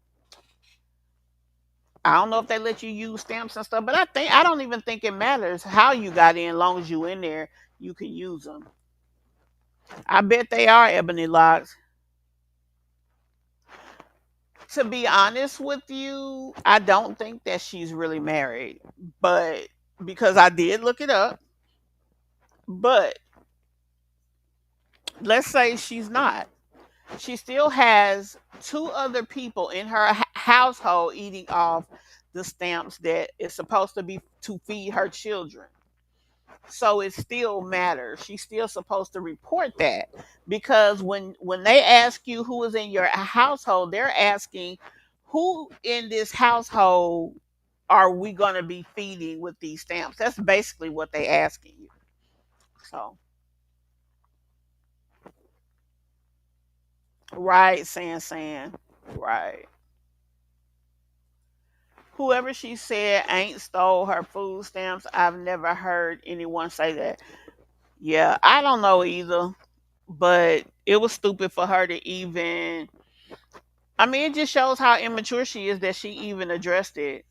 I don't know if they let you use stamps and stuff, but I don't even think it matters how you got in, long as you in there, you can use them. I bet they are ebony locks. To be honest with you, I don't think that she's really married, but because I did look it up, but let's say she's not. She still has two other people in her household eating off the stamps that is supposed to be to feed her children. So it still matters. She's still supposed to report that because when they ask you who is in your household, they're asking who in this household are we going to be feeding with these stamps. That's basically what they asking you. So right, San, right. Whoever she said ain't stole her food stamps. I've never heard anyone say that. Yeah, I don't know either, but it was stupid for her to even. I mean, it just shows how immature she is that she even addressed it.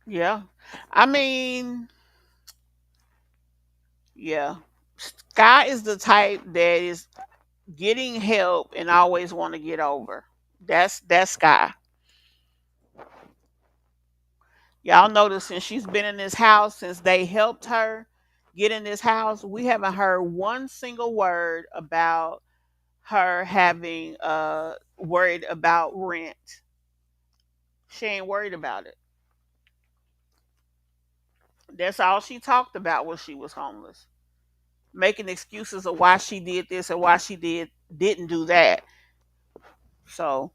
Yeah. I mean, yeah. Skye is the type that is getting help and always want to get over. That's Skye. Y'all notice since she's been in this house, since they helped her get in this house, we haven't heard one single word about her having worried about rent. She ain't worried about it. That's all she talked about when she was homeless. Making excuses of why she did this and why she didn't do that. So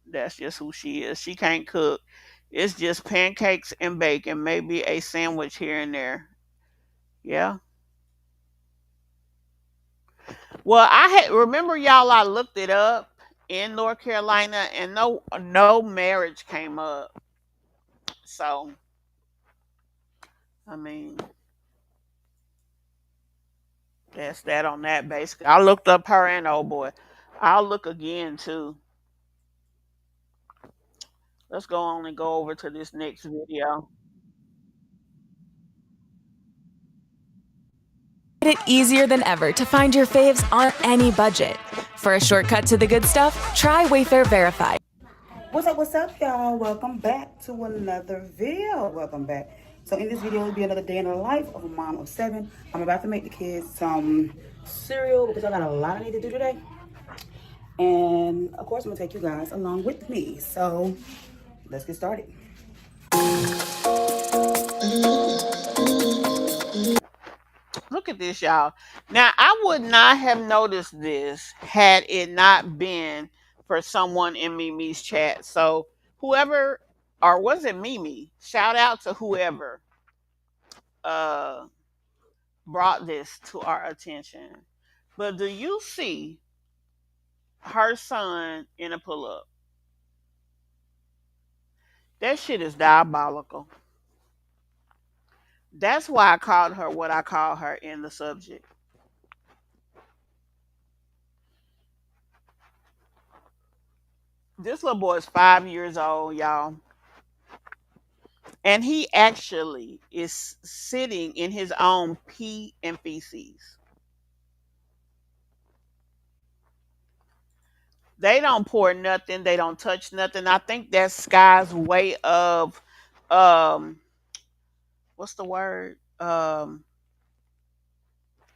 that's just who she is. She can't cook. It's just pancakes and bacon, maybe a sandwich here and there. Yeah. Well, I had remember y'all. I looked it up in North Carolina, and no marriage came up. So I mean, that's that on that. Basically, I looked up her and oh boy, I'll look again too. Let's go on and go over to this next video. Made it easier than ever to find your faves on any budget. For a shortcut to the good stuff, try Wayfair Verify. What's up, y'all? Welcome back to another video. Welcome back. So in this video, it'll be another day in the life of a mom of 7. I'm about to make the kids some cereal because I got a lot I need to do today. And of course, I'm gonna take you guys along with me. So let's get started. Look at this, y'all. Now, I would not have noticed this had it not been for someone in Mimi's chat. So, whoever or was it Mimi? Shout out to whoever uh brought this to our attention. But do you see her son in a pull up? That shit is diabolical. That's why I called her what I called her in the subject. This little boy is 5 years old, y'all. And he actually is sitting in his own pee and feces. They don't pour nothing, they don't touch nothing. I think that's Skye's way of um what's the word?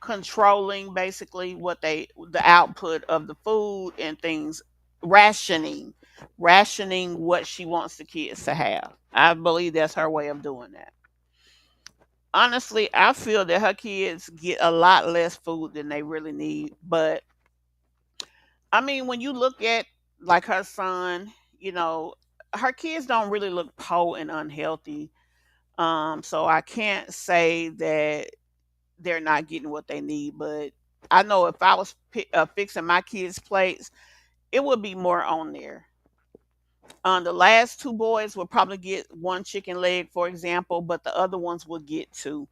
Controlling basically what the output of the food and things, rationing what she wants the kids to have. I believe that's her way of doing that. Honestly, I feel that her kids get a lot less food than they really need. But I mean, when you look at like her son, her kids don't really look poor and unhealthy. So I can't say that they're not getting what they need. But I know if I was fixing my kids' plates, it would be more on there. The last two boys would probably get one chicken leg, for example, but the other ones would get two,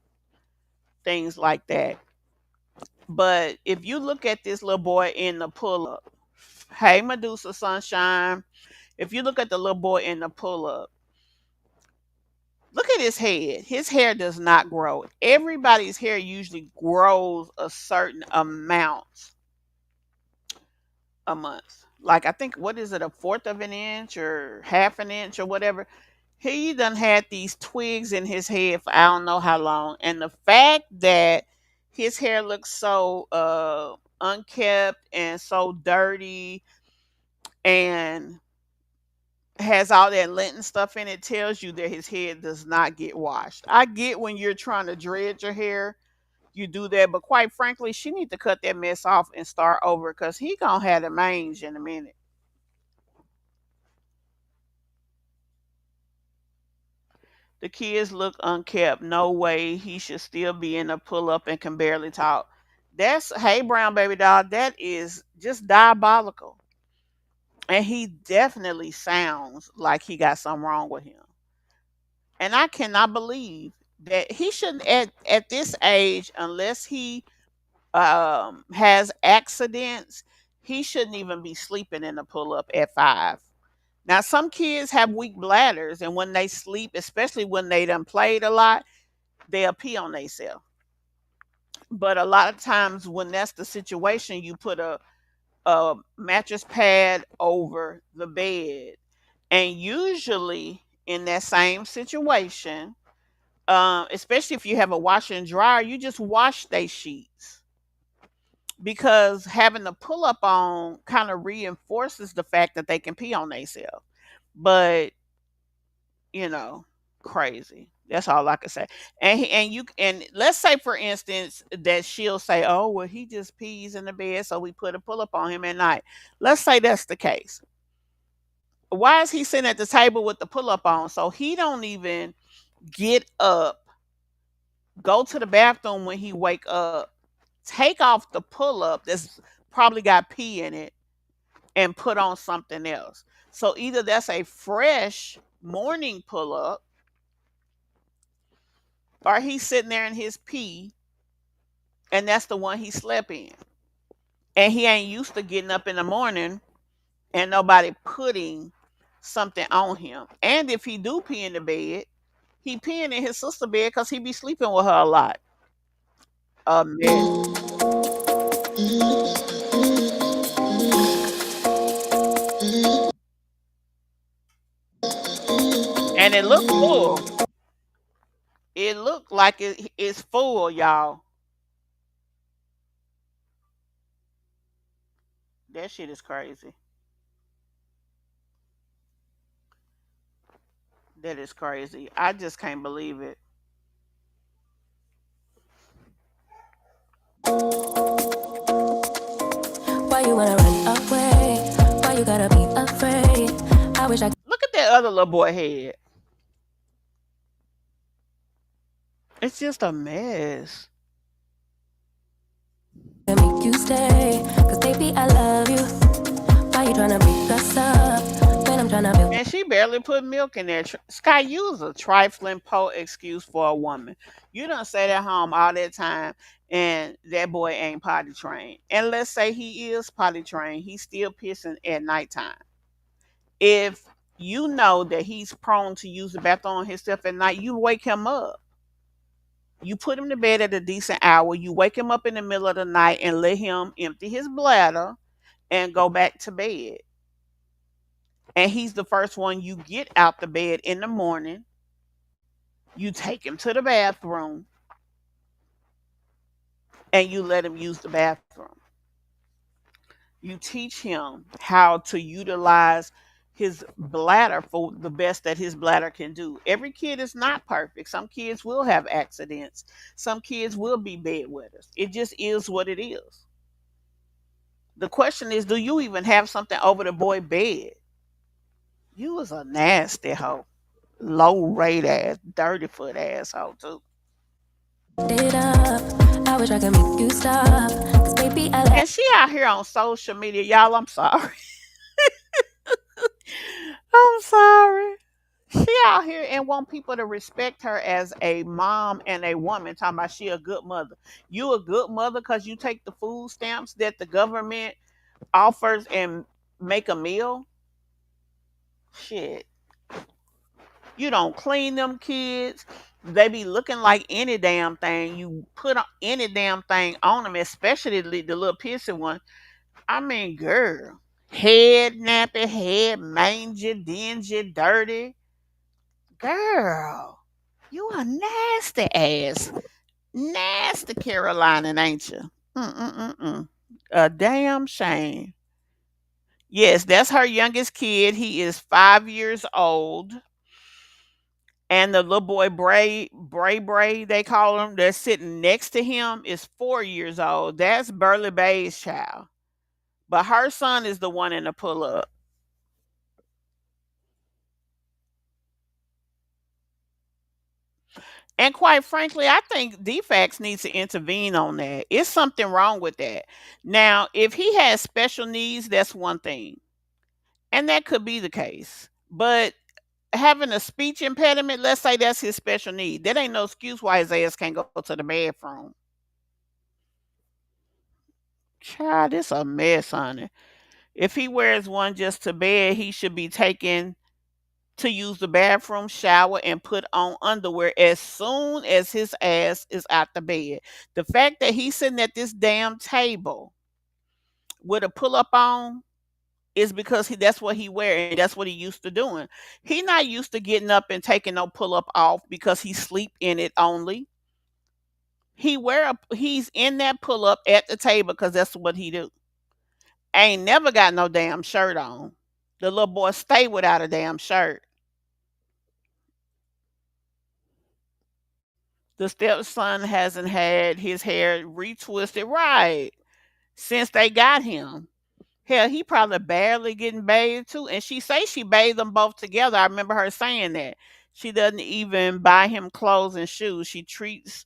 things like that. But if you look at this little boy in the pull up, hey, Medusa Sunshine, if you look at the little boy in the pull up, look at his head. His hair does not grow. Everybody's hair usually grows a certain amount a month. Like, I think, what is it, a fourth of an inch or half an inch or whatever? He done had these twigs in his head for I don't know how long. And the fact that his hair looks so unkept and so dirty and has all that lint and stuff in it tells you that his head does not get washed. I get when you're trying to dread your hair, you do that, but quite frankly, she need to cut that mess off and start over because he gonna have the mange in a minute. The kids look unkept. No way he should still be in a pull up and can barely talk. That's, hey, brown baby doll, that is just diabolical. And he definitely sounds like he got something wrong with him. And I cannot believe that he shouldn't at this age, unless he has accidents, he shouldn't even be sleeping in a pull up at 5. Now, some kids have weak bladders, and when they sleep, especially when they done played a lot, they'll pee on themselves. But a lot of times, when that's the situation, you put a mattress pad over the bed. And usually, in that same situation, especially if you have a washer and dryer, you just wash they sheets because having the pull up on kind of reinforces the fact that they can pee on themselves. But you know, crazy. That's all I can say. And let's say for instance that she'll say, "Oh, well, he just pees in the bed, so we put a pull up on him at night." Let's say that's the case. Why is he sitting at the table with the pull up on? So he don't even get up, go to the bathroom when he wake up, take off the pull up that's probably got pee in it, and put on something else. So either that's a fresh morning pull up, or he's sitting there in his pee, and that's the one he slept in. And he ain't used to getting up in the morning and nobody putting something on him. And if he do pee in the bed, he peeing in his sister bed because he be sleeping with her a lot. A mess. And it looked full. It looked like it's full, y'all. That shit is crazy. That is crazy. I just can't believe it. Why you wanna run away? Why you gotta be afraid? I wish I Look at that other little boy head. It's just a mess. Make you stay, cause baby, I love you. Why you tryna break us up when I'm tryna build? And she barely put milk in there. Skye, use a trifling excuse for a woman. You done stayed at home all that time and that boy ain't potty trained. And let's say he is potty trained, he's still pissing at nighttime. If you know that he's prone to use the bathroom on himself at night, you wake him up. You put him to bed at a decent hour. You wake him up in the middle of the night and let him empty his bladder and go back to bed. And he's the first one you get out the bed in the morning. You take him to the bathroom and you let him use the bathroom. You teach him how to utilize his bladder for the best that his bladder can do. Every kid is not perfect. Some kids will have accidents. Some kids will be bedwetters. It just is what it is. The question is, do you even have something over the boy bed? You was a nasty hoe. Low rate ass, dirty foot asshole too. It up. I wish I could make you stop. Cause baby, I And she out here on social media, y'all. I'm sorry. I'm sorry. She out here and want people to respect her as a mom and a woman, talking about she a good mother. You a good mother because you take the food stamps that the government offers and make a meal? Shit. You don't clean them kids. They be looking like any damn thing. You put any damn thing on them, especially the little pissy one. I mean, girl. Head nappy, head mangy, dingy, dirty. Girl, you a nasty ass. Nasty Carolina, ain't you? Mm-mm-mm-mm. A damn shame. Yes, that's her youngest kid. He is 5 years old. And the little boy Bray, they call him, that's sitting next to him is 4 years old. That's Burley Bay's child. But her son is the one in the pull up. And quite frankly, I think DFAX needs to intervene on that. It's something wrong with that. Now, if he has special needs, that's one thing. And that could be the case. But having a speech impediment, let's say that's his special need. That ain't no excuse why his ass can't go to the bathroom. Child, it's a mess, honey. If he wears one just to bed, he should be taken to use the bathroom, shower, and put on underwear as soon as his ass is out the bed. The fact that he's sitting at this damn table with a pull up on is because that's what he wear and that's what he used to doing. He not used to getting up and taking no pull up off because he sleep in it only. He's in that pull up at the table because that's what he do. Ain't never got no damn shirt on. The little boy stay without a damn shirt. The stepson hasn't had his hair retwisted right since they got him. Hell, he probably barely getting bathed too. And she say she bathed them both together. I remember her saying that. She doesn't even buy him clothes and shoes. She treats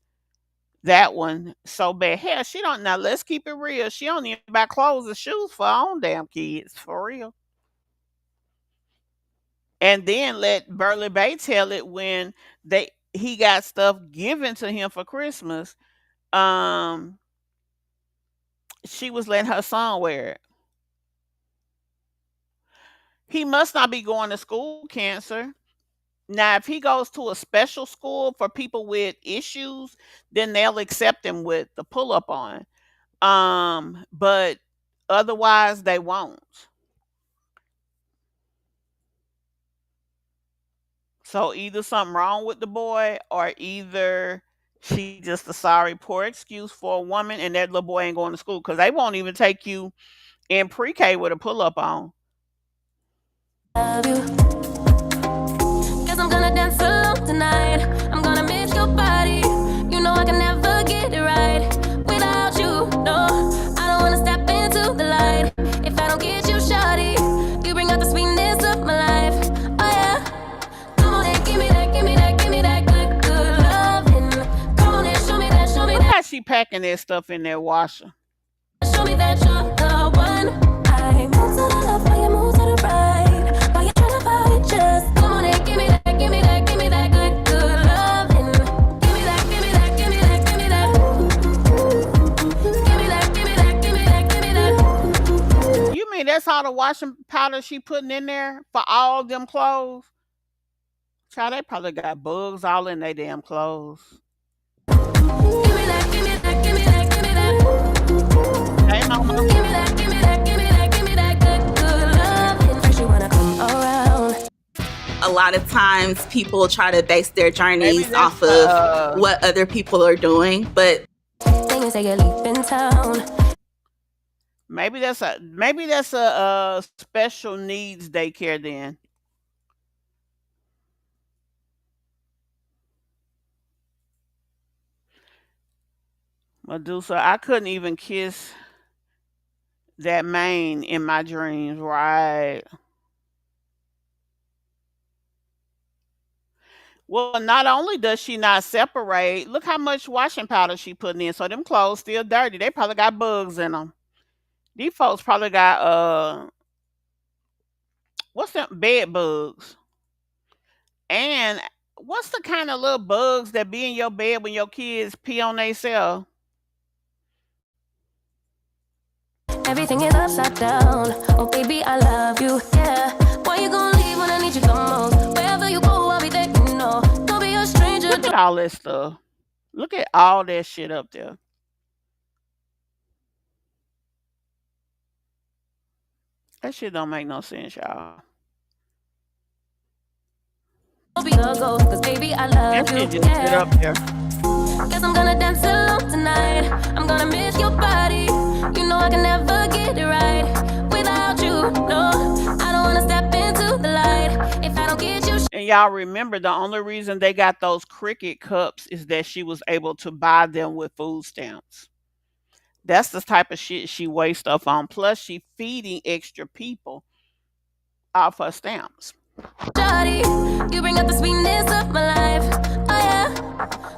that one so bad. Hell, she don't now. Let's keep it real. She don't even buy clothes and shoes for her own damn kids. For real. And then let Burley Bay tell it when he got stuff given to him for Christmas. Um, she was letting her son wear it. He must not be going to school cancer. Now, if he goes to a special school for people with issues, then they'll accept him with the pull up on. But otherwise they won't. So either something wrong with the boy or either she just a sorry poor excuse for a woman and that little boy ain't going to school because they won't even take you in pre-K with a pull up on. love you. Cause I'm gonna dance alone tonight. I'm gonna miss your body. You know I can never get it right without you. No, I don't wanna step into the light if I don't get you, shawty. You bring out the sweetness of my life. Oh yeah. Come on and give me that, give me that, give me that good, good loving. packing that stuff in that washer. Show me that you're the one. I move to the left while you move to the right. While you tryna fight, just come on and give me that, give me that, give me that good, good loving. Give me that, give me that, give me that, give me that. Give me that, give me that, give me that, give me that. You mean that's all the washing powder she putting in there for all them clothes? Child, they probably got bugs all in their damn clothes. Give me that, give me that, give me that, give me that. Hey, mama. Give me that, give me that, give me that, give me that good, good loving. First you wanna come around. A lot of times people try to base their journeys that's off of what other people are doing, but Then you say you're leaving town. maybe that's a special needs daycare then. Medusa, I couldn't even kiss that mane in my dreams, right? Well, not only does she not separate, look how much washing powder she putting in. So them clothes still dirty. They probably got bugs in them. These folks probably got what's them bed bugs? And what's the kind of little bugs that be in your bed when your kids pee on themselves? Everything is upside down. Oh, baby, I love you, yeah. Why you gonna leave when I need you the most? Wherever you go, I'll be there, you know. Don't be a stranger. Look at all that stuff. Look at all that shit up there. That shit don't make no sense, y'all. Don't be a ghost, cause baby, I love That you, shit just sit yeah. up there. Guess I'm gonna dance alone tonight. I'm gonna miss your body. You know I can never get it right without you. No, I don't wanna step into the light if I don't get you. And y'all remember the only reason they got those cricket cups is that she was able to buy them with food stamps. That's the type of shit she wastes stuff on. Plus, she feeding extra people off her stamps. Shawty, you bring out the sweetness of my life. Oh yeah,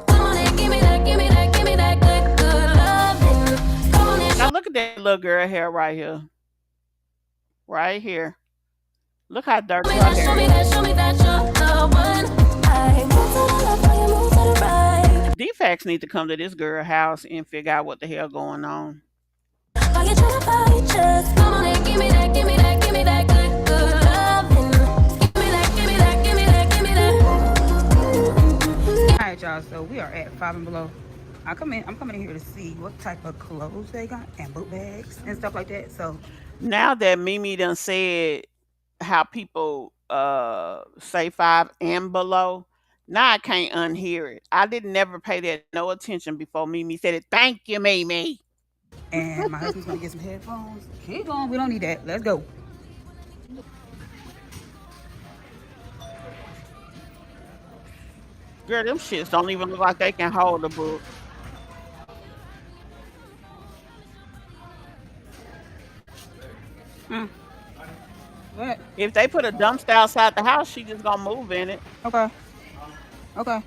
come on and give me that, give me that, give me that good, good loving. Come on and Now look at that little girl hair right here. Right here. Look how dirty her show me hair that, is. show me that you're the one. I move to the left while you move to the right. Defects need to come to this girl house and figure out what the hell going on. While you tryna fight, just come on and give me that, give me that, give me that good, good loving. Give me that, give me that, give me that, give me that. All right, y'all. So we are at Five and Below. I'm coming in here to see what type of clothes they got and boot bags and stuff like that. So Now that Mimi done said how people say 5 and below, now I can't unhear it. I didn't never pay that no attention before Mimi said it. Thank you, Mimi. and my husband's gonna get some headphones. Keep going. We don't need that. Let's go. Girl, them shits don't even look like they can hold a book. What? If they put a dumpster outside the house, she just gonna move in it. Okay. Okay.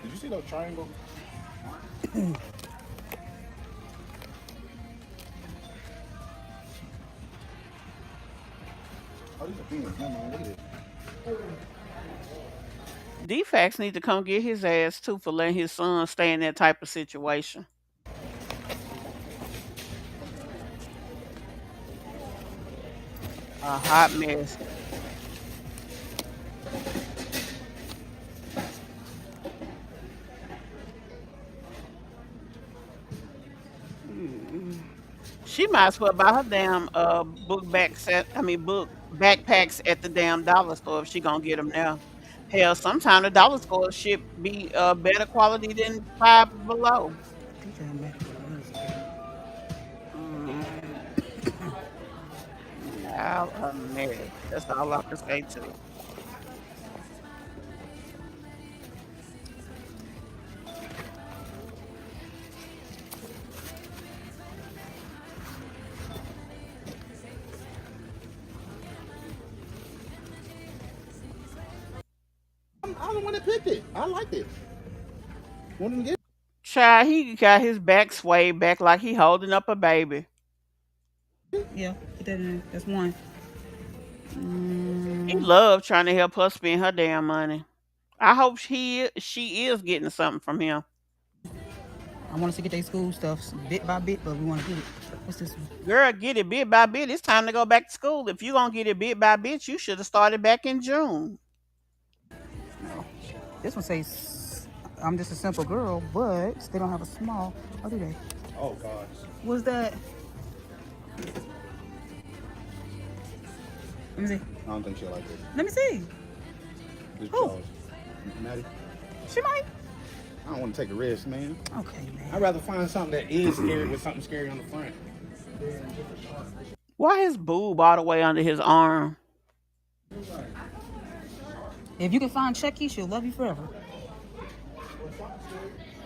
Did you see those triangles? Oh, these are peanuts. Never mind. Look at this. Defects need to come get his ass too for letting his son stay in that type of situation. A hot mess. She might as well buy her damn book backpacks at the damn dollar store if she gonna get them now. Hell, sometimes the dollar store ship be better quality than 5 below. Now a mess. That's all I can say to it. I'm the one that picked it. I liked it. Want them to get Child, he got his back swayed back like he holding up a baby. Yeah, put that in there. That's one. He love trying to help her spend her damn money. I hope she is getting something from him. I want us to get their school stuff bit by bit, but we want to get it. What's this one? Girl, get it bit by bit. It's time to go back to school. If you gonna get it bit by bit, you should have started back in June. No. This one says, I'm just a simple girl, but they don't have a small. What do they? Oh gosh. What's that? Let me see. I don't think she'll like this. Let me see. This Who? Jaws. Maddie. She might. I don't want to take a risk, man. Okay, man. I'd rather find something that is scary with something scary on the front. Why his boob all the way under his arm? If you can find Chucky, she'll love you forever.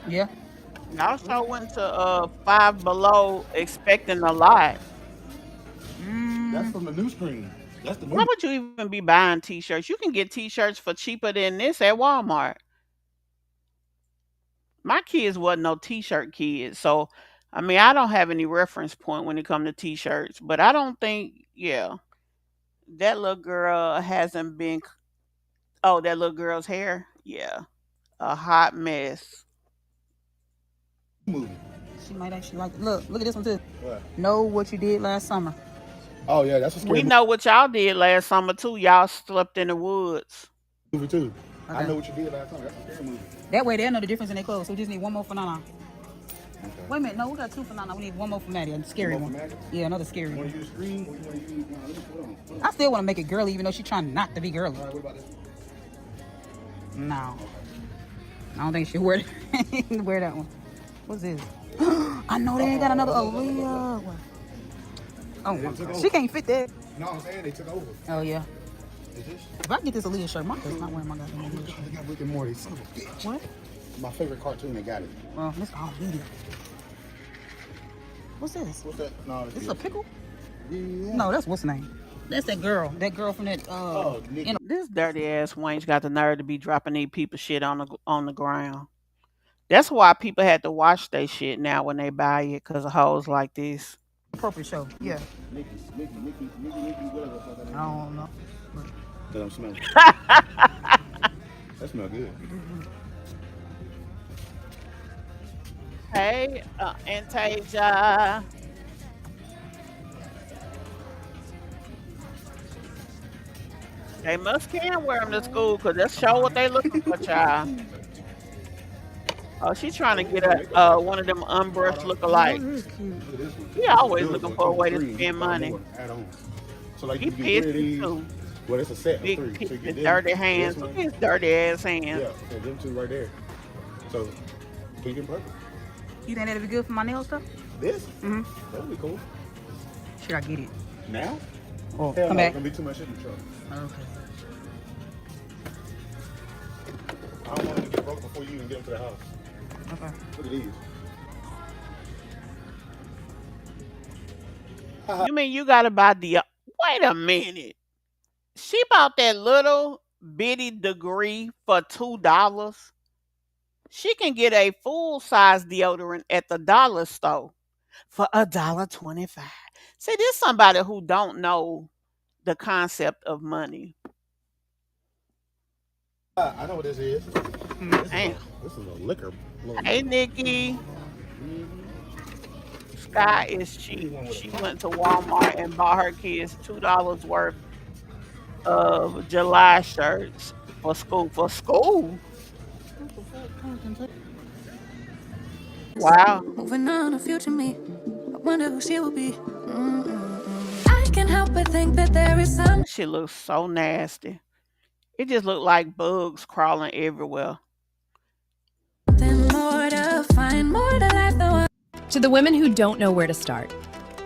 Yeah. I also went to Five Below expecting a lot. That's from the new screen. That's the new. Why would you even be buying t-shirts? You can get t-shirts for cheaper than this at Walmart. My kids wasn't no t-shirt kids, so I mean I don't have any reference point when it comes to t-shirts. But I don't think, that little girl hasn't been. Oh, that little girl's hair, a hot mess. movie. She might actually like it. Look at this one too. What? Know what you did last summer. Oh yeah, that's a scary We know what y'all did last summer too. Y'all slept in the woods. movie too. Okay. I know what you did last time. That's a scary movie. That way they'll know the difference in their clothes. So we just need one more for Nana. Okay. Wait a minute, no, we got two for Nana. We need one more for Maddie, a scary One one. more for Maddie? Yeah, another scary You want one. to use screen or you want to use? No, let me put it on. I still want to make it girly, even though she's trying not to be girly. All right, what about this? No, I don't think she'll wear wear that one. What's this? I know they ain't got another Aaliyah one. Oh my God, she can't fit that. No, I'm saying they took over. Oh yeah. Is this? If I get this Aaliyah shirt, Martha's not wearing my goddamn Aaliyah They shirt. got Rick and Morty. Son of a bitch. What? My favorite cartoon. They got it. Well, this I'll eat it. What's this? What's that? No, This is a pickle? Yeah. No, that's what's name. That's that girl. That girl from that. Oh, Nikki. This dirty ass Wayne's got the nerve to be dropping these people shit on the ground. That's why people had to wash their shit now when they buy it, because of hoes like this. Appropriate show. Yeah. Nikki, whatever. I don't know. That I'm smelling. That smell good. Hey, Antasia. They must can wear them to school, because that's show what they looking for, child. Oh, she trying to get one of them unbrushed lookalikes. Look at this one. He always This is looking good for a one. way to Three, spend money. add on. So like He you can get pissed rid of these. too. Well, it's a set of Big three. So you pissed get this, dirty hands. this Look one. at his dirty ass hands. Yeah, so them two right there. So we can perfect. You think that'd be good for my nail stuff? This? Mm-hmm. That would be cool. Should I get it? Now? Oh, Hell come no, back. it's gonna be too much in the truck. Okay. I don't want them to get broke before you even get them to the house. Okay. Look at these. You mean you gotta buy the? Wait a minute. She bought that little bitty degree for $2. She can get a full size deodorant at the dollar store for $1.25. See, this somebody who don't know the concept of money. I know what this is. Damn. This is a liquor. Hey, Nikki. Skye is cheap. She went to Walmart and bought her kids $2 worth of July shirts for school. For school? Wow. Moving on to future me. I wonder who she will be. I can't help but think that there is some. She looks so nasty. It just looked like bugs crawling everywhere. Something more to find, more to life than what. To the women who don't know where to start.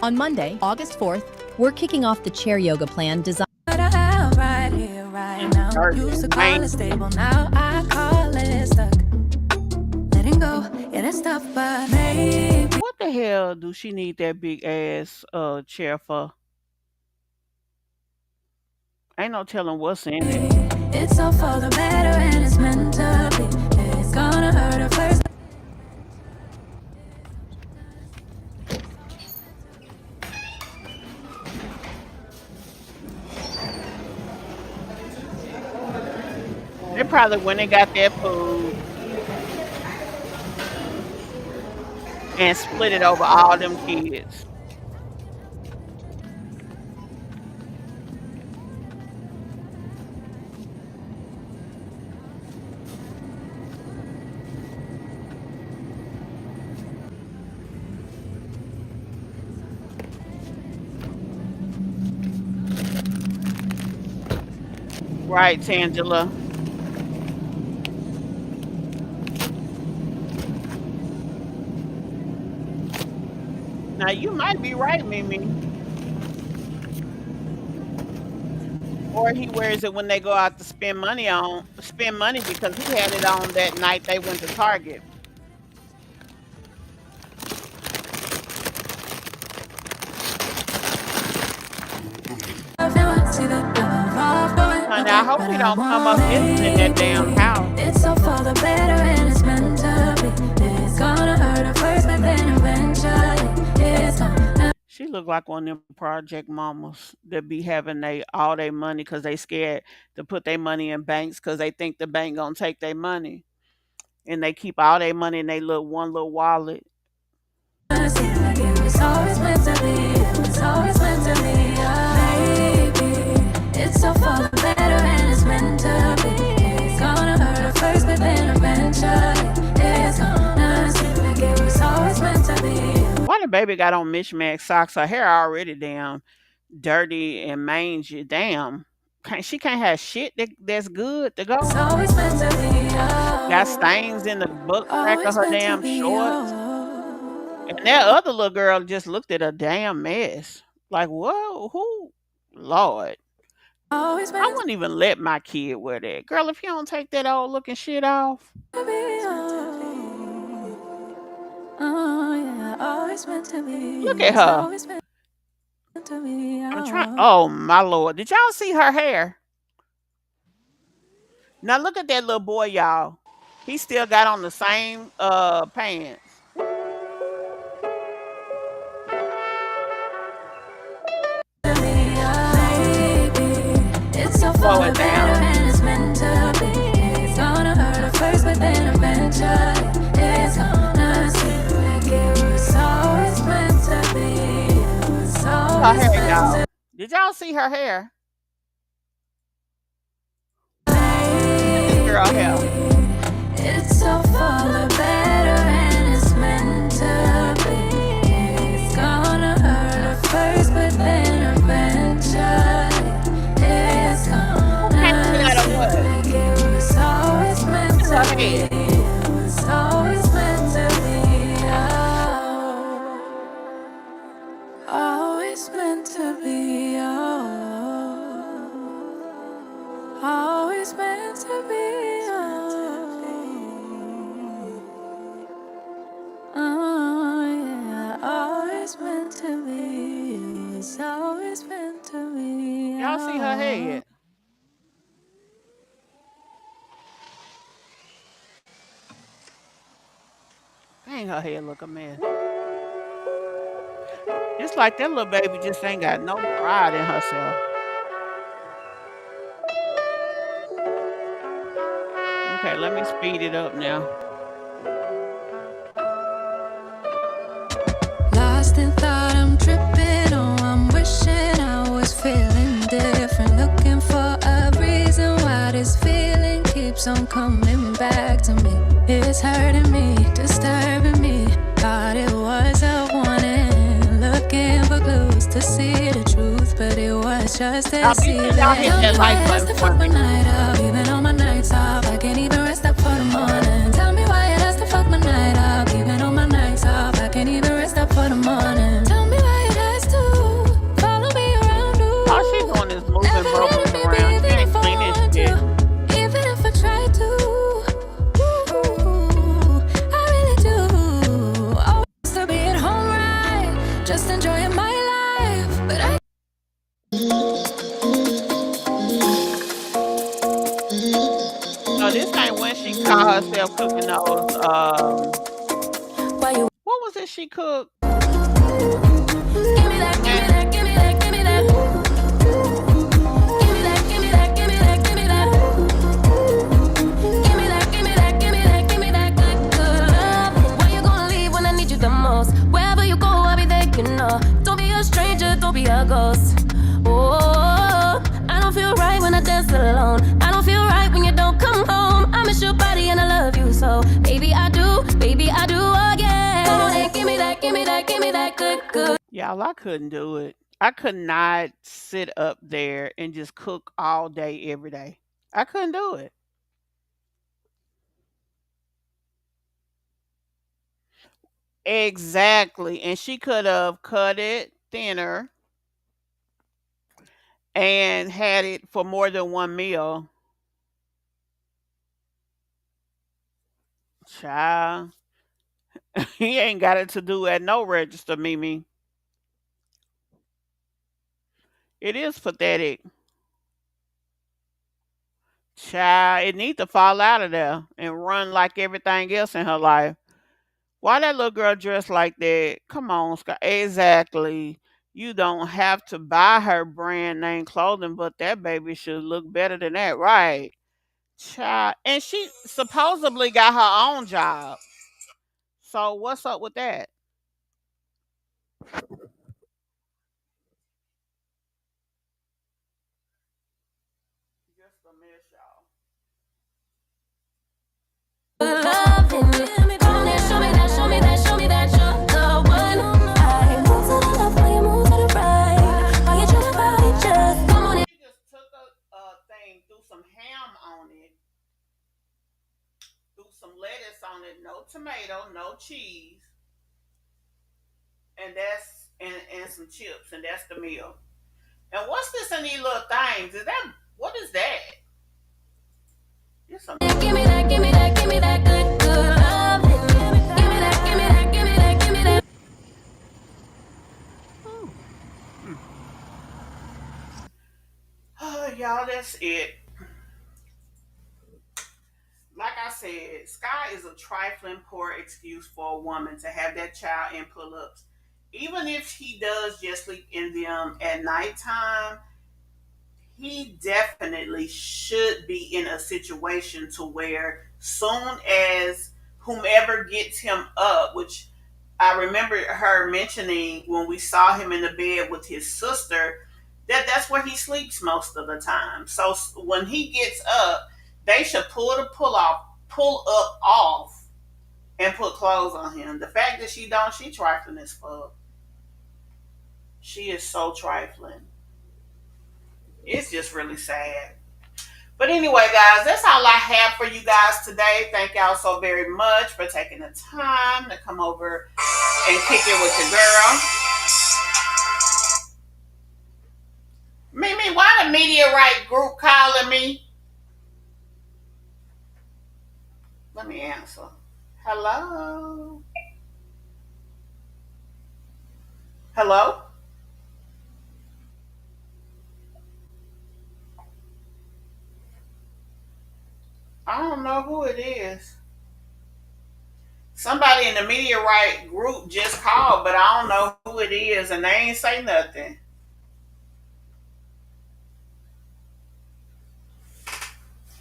On Monday, August 4th, we're kicking off the chair yoga plan designed I have right here, right now. Used to call it stable, now I call it stuck. Letting go, yeah, that's tough, but maybe. What the hell do she need that big ass chair for? Ain't no telling what's in it. It's all for the better and it's meant to be. It's gonna hurt at first. probably went and got that food and split it over all them kids. Right, Tangela. Now you might be right, Mimi. Or he wears it when they go out to spend money because he had it on that night they went to Target. Honey, I hope he don't come up missing in that damn house. It's all for the better and it's meant to be. It's gonna hurt at first, but then eventually it's gonna. She look like one of them project mamas that be having all their money because they scared to put their money in banks because they think the bank gonna take their money, and they keep all their money in their one little wallet. It was always meant to be. It was always meant to be. Baby, it's all for the better and it's meant to be. It's gonna hurt at first, but then eventually it's gonna seem like it was always meant to be. Why the baby got on Mish MObb socks? Her hair already damn dirty and mangy. Damn, she can't have shit that's good to go. It's always meant to be. Got stains in the butt crack of her damn shorts. And that other little girl just looked at a damn mess. Like, whoa, who? Lord. I wouldn't even let my kid wear that. Girl, if you don't take that old looking shit off. Look at her. I'm trying. Oh, my Lord. Did y'all see her hair? Now look at that little boy, y'all. He still got on the same pants. Slow it down. It's gonna hurt at first, but then eventually it's gonna seem like it was always meant to be. It was always Her hair, meant y'all. to Did y'all see her hair? Look at this girl hair. It's all for the better and it's meant to be. It's gonna hurt at first, but then eventually it's gonna seem like it was always meant to be. It was always meant to be. Always meant to be. Always meant to be. Oh yeah, always meant to be. It's always meant to be. Y'all see her head? Dang, her head look a mess. It's like that little baby just ain't got no pride in herself. Okay, let me speed it up now. Lost in thought, I'm tripping. Oh, I'm wishing I was feeling different. Looking for a reason why this feeling keeps on coming back to me. It's hurting me, disturbing me. Thought it was a warning. Looking for clues to see the truth, but it was just deceiving. Y'all hit that like button for me. Even on my nights off, I can't even rest up for the morning. Tell me why it has to fuck my night up. Even on my nights off, I can't even rest up for the morning. Tell me why it has to follow me around. All she's doing is moving bubbles around. She ain't cleaning shit. Even if I try to, I really do. Always to be at home, right? Just enjoying my life, but I. No, this ain't when she caught herself cooking those. What was it she cooked? Give me that, give me that, give me that, give me that. Give me that, give me that, give me that, give me that. Y'all, I couldn't do it. I could not sit up there and just cook all day, every day. I couldn't do it. Exactly. And she could have cut it thinner and had it for more than one meal. Child, he ain't got it to do at no register, Mimi. It is pathetic. Child, it need to fall out of there and run like everything else in her life. Why that little girl dressed like that? Come on, Scott. Exactly. You don't have to buy her brand name clothing, but that baby should look better than that, right? Child. And she supposedly got her own job. So what's up with that? Just a mess, y'all. She just took a thing, threw some ham on it, threw some lettuce on it, no tomato, no cheese, and some chips, and that's the meal. And what's this in these little things? Is that what is that? It's some oh, y'all, that's it. Like I said, Skye is a trifling poor excuse for a woman to have that child in pull-ups. Even if he does just sleep in them at nighttime, he definitely should be in a situation to where soon as whomever gets him up, which I remember her mentioning when we saw him in the bed with his sister, that's where he sleeps most of the time. So when he gets up, they should pull up off, and put clothes on him. The fact that she don't, she trifling as fuck. She is so trifling. It's just really sad. But anyway, guys, that's all I have for you guys today. Thank y'all so very much for taking the time to come over and kick it with your girl. Mimi, why the Meteorite group calling me? Let me answer. Hello? Hello? I don't know who it is. Somebody in the Meteorite group just called, but I don't know who it is, and they ain't say nothing.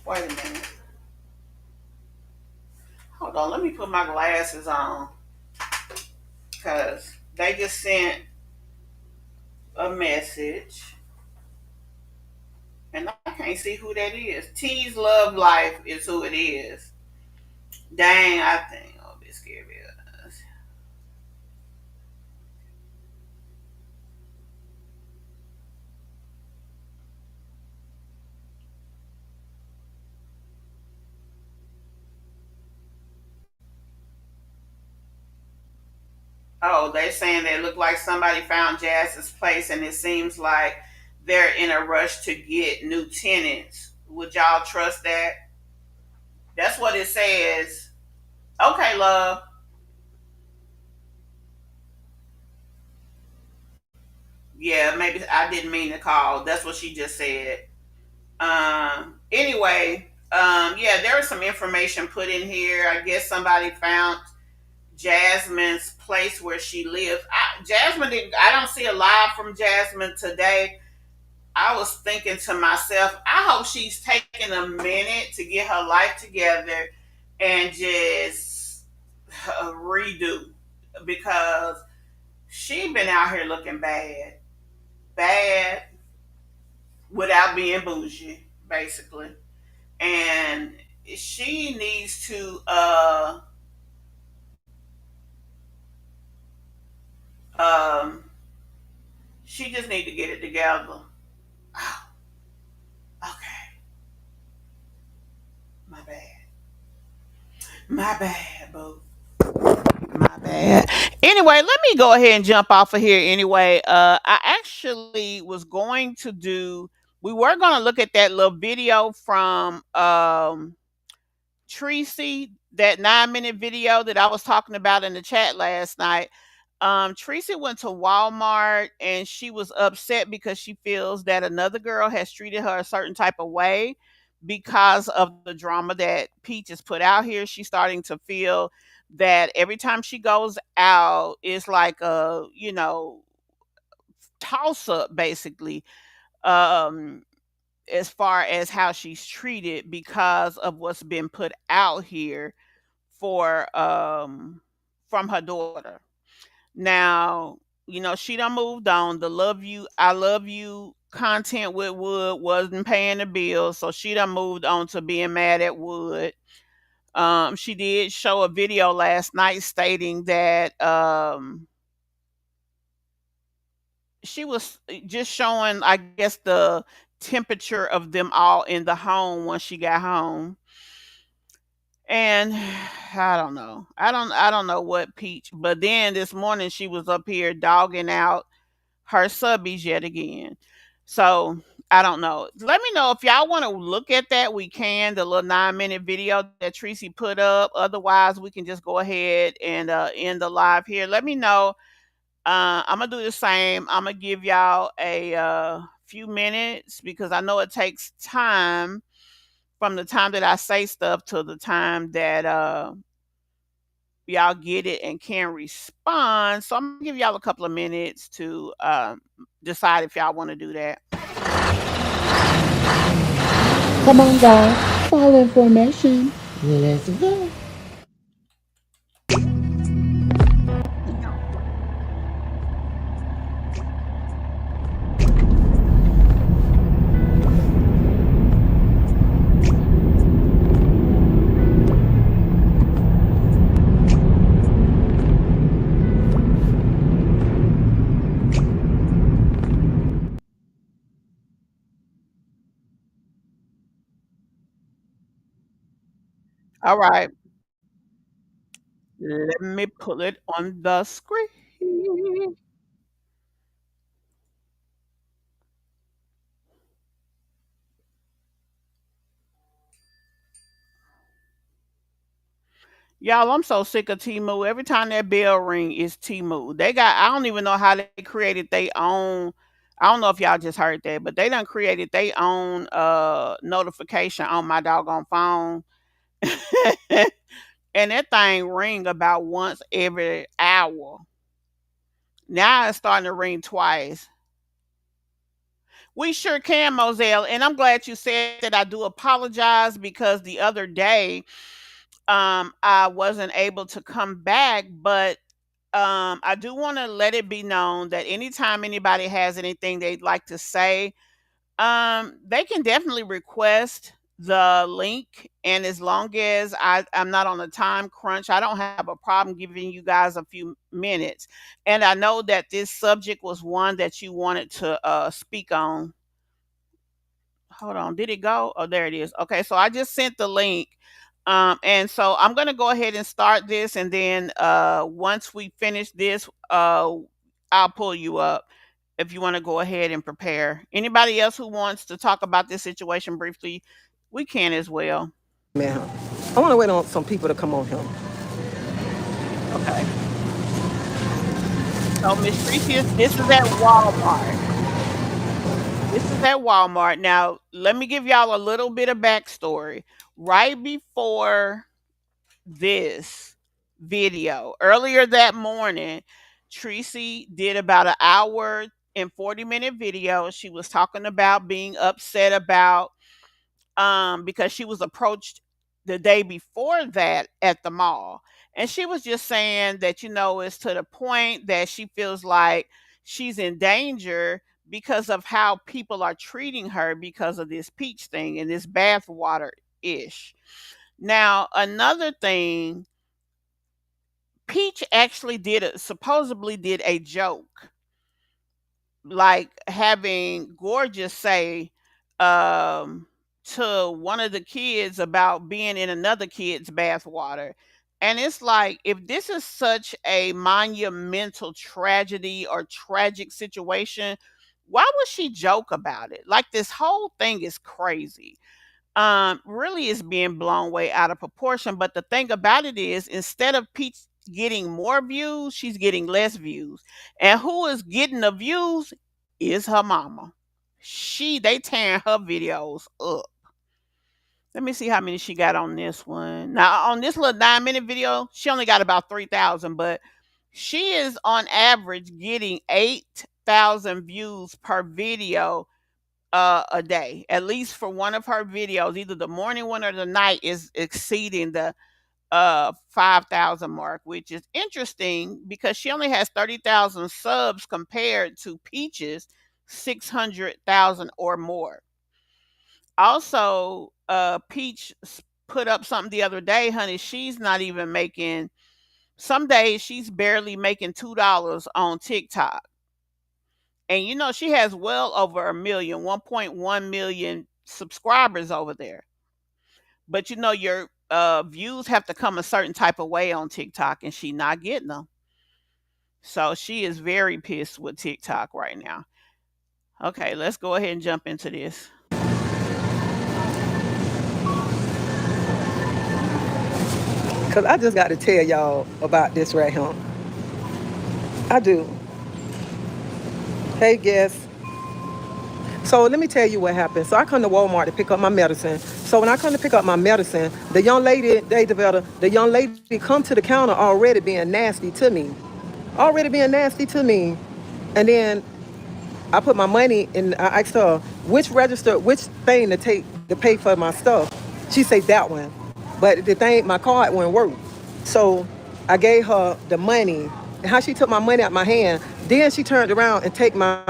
Wait a minute. Hold on, let me put my glasses on. Because they just sent a message. And I can't see who that is. T's Love Life is who it is. Dang, I think. Oh, be scary. Oh, they're saying they look like somebody found Jazz's place, and it seems like they're in a rush to get new tenants. Would y'all trust that? That's what it says. Okay, love. Yeah, maybe I didn't mean to call. That's what she just said. Anyway, yeah, there was some information put in here. I guess somebody found Jasmine's place where she lives. Jasmine didn't, I don't see a live from Jasmine today. I was thinking to myself, I hope she's taking a minute to get her life together and just redo, because she been out here looking bad, bad without being bougie, basically. And she needs to She just need to get it together. Okay, my bad. My bad, boo. My bad. Anyway, let me go ahead and jump off of here anyway. I actually was going to do we were gonna look at that little video from Tracy, that 9-minute video that I was talking about in the chat last night. Tracy went to Walmart and she was upset because she feels that another girl has treated her a certain type of way because of the drama that Peach has put out here. She's starting to feel that every time she goes out, it's like a, toss up basically. Um, as far as how she's treated because of what's been put out here for from her daughter. Now, she done moved on. The love you, I love you content with Wood wasn't paying the bills, so she done moved on to being mad at Wood. She did show a video last night stating that she was just showing, I guess, the temperature of them all in the home once she got home. And I don't know. I don't know what Peach. But then this morning she was up here dogging out her subbies yet again. So I don't know. Let me know if y'all want to look at that. We can, the little 9-minute video that Tracy put up. Otherwise, we can just go ahead and end the live here. Let me know. I'm gonna do the same. I'm gonna give y'all a few minutes because I know it takes time from the time that I say stuff to the time that y'all get it and can respond. So I'm gonna give y'all a couple of minutes to decide if y'all want to do that. Come on, guys. Follow information. Let's go. All right, let me pull it on the screen. Y'all, I'm so sick of Timu. Every time that bell ring is Timu. I don't even know how they created their own. I don't know if y'all just heard that, but they done created their own notification on my doggone phone. And that thing ring about once every hour. Now it's starting to ring twice. We sure can, Moselle. And I'm glad you said that. I do apologize because the other day I wasn't able to come back, but I do want to let it be known that anytime anybody has anything they'd like to say, they can definitely request the link. And as long as I'm not on a time crunch, I don't have a problem giving you guys a few minutes. And I know that this subject was one that you wanted to speak on. Hold on, did it go? Oh, there it is. Okay, so I just sent the link. And so I'm gonna go ahead and start this, and then once we finish this, I'll pull you up if you want to go ahead and prepare. Anybody else who wants to talk about this situation briefly, we can as well. Man, I want to wait on some people to come on here. Okay. So Miss Tracy, this is at Walmart. This is at Walmart. Now, let me give y'all a little bit of backstory. Right before this video, earlier that morning, Tracy did about an hour and 40-minute video. She was talking about being upset about because she was approached the day before that at the mall. And she was just saying that, it's to the point that she feels like she's in danger because of how people are treating her because of this peach thing and this bathwater ish. Now, another thing, Peach actually supposedly did a joke like having Gorgeous say um to one of the kids about being in another kid's bathwater. And it's like, if this is such a monumental tragedy or tragic situation, why would she joke about it? Like, this whole thing is crazy. Really is being blown way out of proportion. But the thing about it is, instead of Peach getting more views, she's getting less views. And who is getting the views is her mama. They tearing her videos up. Let me see how many she got on this one. Now, on this little 9-minute video, she only got about 3,000, but she is on average getting 8,000 views per video a day. At least for one of her videos, either the morning one or the night, is exceeding the 5,000 mark, which is interesting because she only has 30,000 subs compared to Peach's 600,000 or more. Also, Peach put up something the other day, honey. She's not even making, some days she's barely making $2 on TikTok. And you know, she has well over a million, 1.1 million subscribers over there. But you know, your views have to come a certain type of way on TikTok, and she not getting them. So she is very pissed with TikTok right now. Okay, let's go ahead and jump into this. Cause I just got to tell y'all about this right here. I do. Hey, guests. So let me tell you what happened. So I come to Walmart to pick up my medicine. So when I come to pick up my medicine, the young lady, the young lady come to the counter already being nasty to me. Already being nasty to me. And then I put my money in, I asked her which thing to pay for my stuff. She said that one. But the thing, my card wouldn't work. So I gave her the money. And how she took my money out my hand, then she turned around and take my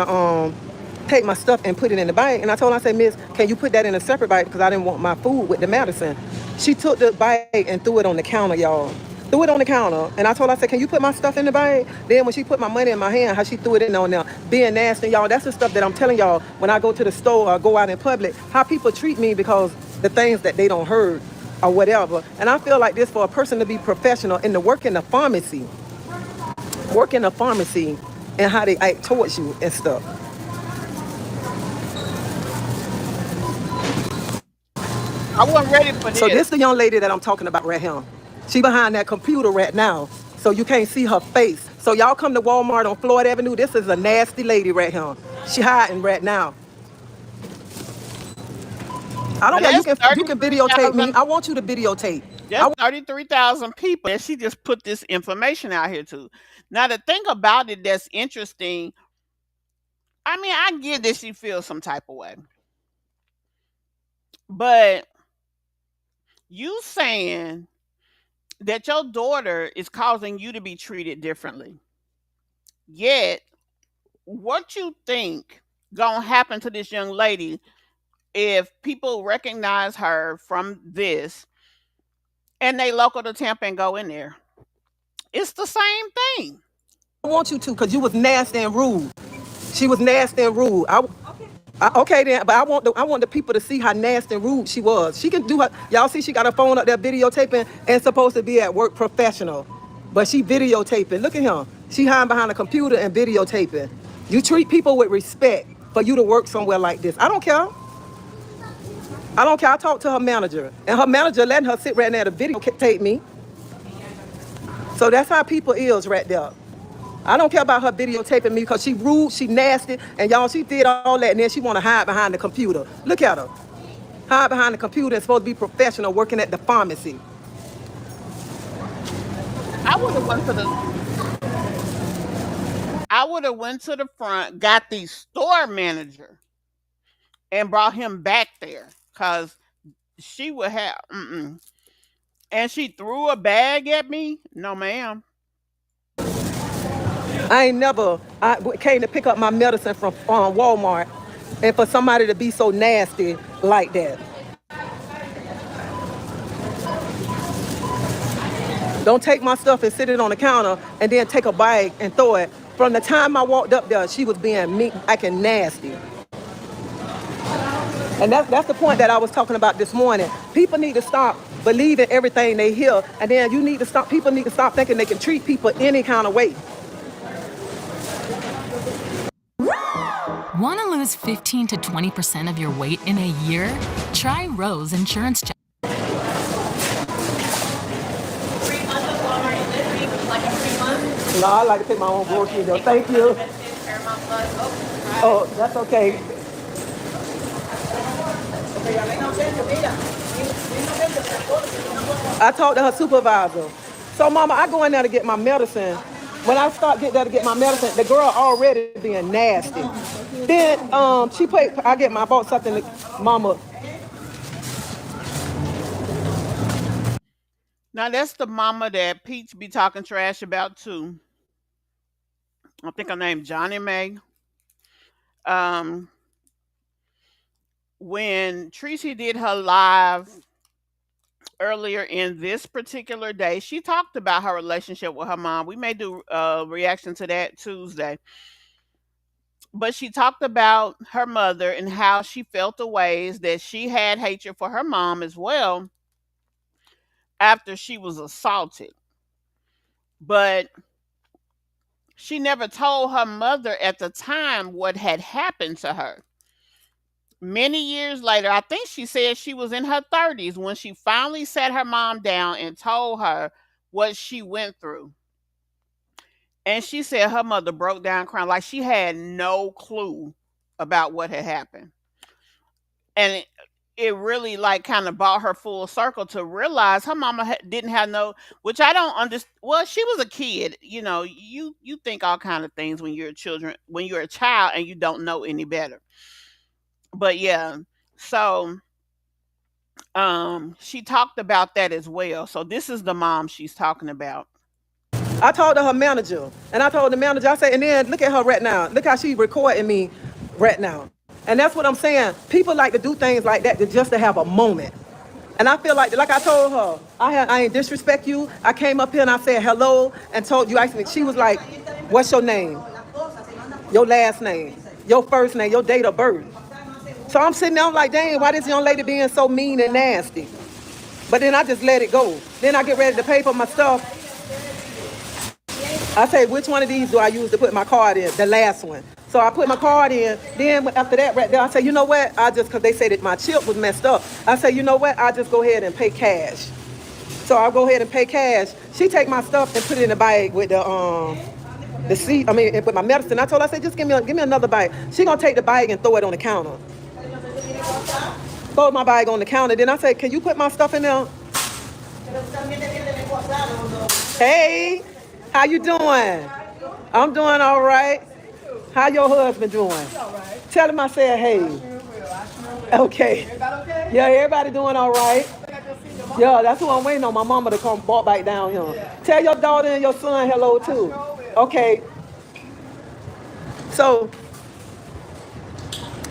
stuff and put it in the bag. And I told her, I said, Miss, can you put that in a separate bag because I didn't want my food with the medicine. She took the bag and threw it on the counter, y'all. Threw it on the counter. And I told her, I said, can you put my stuff in the bag? Then when she put my money in my hand, how she threw it in on there, being nasty, y'all. That's the stuff that I'm telling y'all when I go to the store or go out in public, how people treat me because the things that they don't heard or whatever. And I feel like this, for a person to be professional and to work in the pharmacy, and how they act towards you and stuff. I wasn't ready for this. So this the young lady that I'm talking about right here. She behind that computer right now, so you can't see her face. So y'all come to Walmart on Floyd Avenue. This is a nasty lady right here. She hiding right now. I don't care. You can videotape me. I want you to videotape. That's 33,000 people that she just put this information out here to. Now, the thing about it that's interesting, I mean, I get that she feels some type of way. But you saying that your daughter is causing you to be treated differently. Yet, what you think gonna happen to this young lady if people recognize her from this and they local to Tampa and go in there? It's the same thing. I want you to, because you was nasty and rude. She was nasty and rude. Okay then, but I want the people to see how nasty and rude she was. She can do her. Y'all see she got her phone up there videotaping and supposed to be at work professional. But she videotaping. Look at him. She hiding behind a computer and videotaping. You treat people with respect for you to work somewhere like this. I don't care. I talked to her manager, and her manager letting her sit right there to videotape me. So that's how people is right there. I don't care about her videotaping me because she rude, she nasty, and y'all, she did all that, and then she want to hide behind the computer. Look at her. Hide behind the computer and supposed to be professional working at the pharmacy. I would have went to the front, got the store manager, and brought him back there, because she would have, And she threw a bag at me? No, ma'am. I came to pick up my medicine from Walmart, and for somebody to be so nasty like that. Don't take my stuff and sit it on the counter and then take a bag and throw it From the time I walked up there, she was being mean, acting nasty. And that's the point that I was talking about this morning. People need to stop believing everything they hear, and then people need to stop thinking they can treat people any kind of way. Want to lose 15 to 20% of your weight in a year? Try Rose Insurance Check. No, I like to pick my own groceries though. Thank you. Oh, that's okay. I talked to her supervisor. So, Mama, I go in there to get my medicine. When I start getting there to get my medicine, the girl already being nasty. Then I bought something to Mama. Now that's the mama that Peach be talking trash about too. I think her name Johnny May. When Tracy did her live earlier in this particular day, she talked about her relationship with her mom. We may do a reaction to that Tuesday. But she talked about her mother and how she felt the ways that she had hatred for her mom as well after she was assaulted. But she never told her mother at the time what had happened to her. Many years later, I think she said she was in her 30s when she finally sat her mom down and told her what she went through. And she said her mother broke down crying like she had no clue about what had happened. And it really like kind of brought her full circle to realize her mama didn't have no, which I don't understand. Well, she was a kid, you know, you think all kind of things when you're a child and you don't know any better. But yeah, so she talked about that as well. So this is the mom she's talking about. I talked to her manager, and I told the manager, I said, and then look at her right now. Look how she recording me right now. And that's what I'm saying. People like to do things like that just to have a moment. And I feel like I told her, I ain't disrespect you. I came up here and I said hello and told you, asked me, she was like, what's your name? Your last name, your first name, your date of birth. So I'm sitting there, I'm like, dang, why this young lady being so mean and nasty? But then I just let it go. Then I get ready to pay for my stuff. I say, which one of these do I use to put my card in? The last one. So I put my card in. Then after that right there, I say, you know what? Because they say that my chip was messed up. I say, you know what? I just go ahead and pay cash. So I'll go ahead and pay cash. She take my stuff and put it in the bag with the seat. And put my medicine. I told her, I said, just give me another bag. She gonna take the bag and throw it on the counter. Throw my bag on the counter. Then I said, can you put my stuff in there? Hey, how you doing? I'm doing all right. How your husband doing? Tell him I said hey. Okay. Yeah, everybody doing all right. Yeah, that's who I'm waiting on, my mama to come walk back down here. Tell your daughter and your son hello too. Okay. So,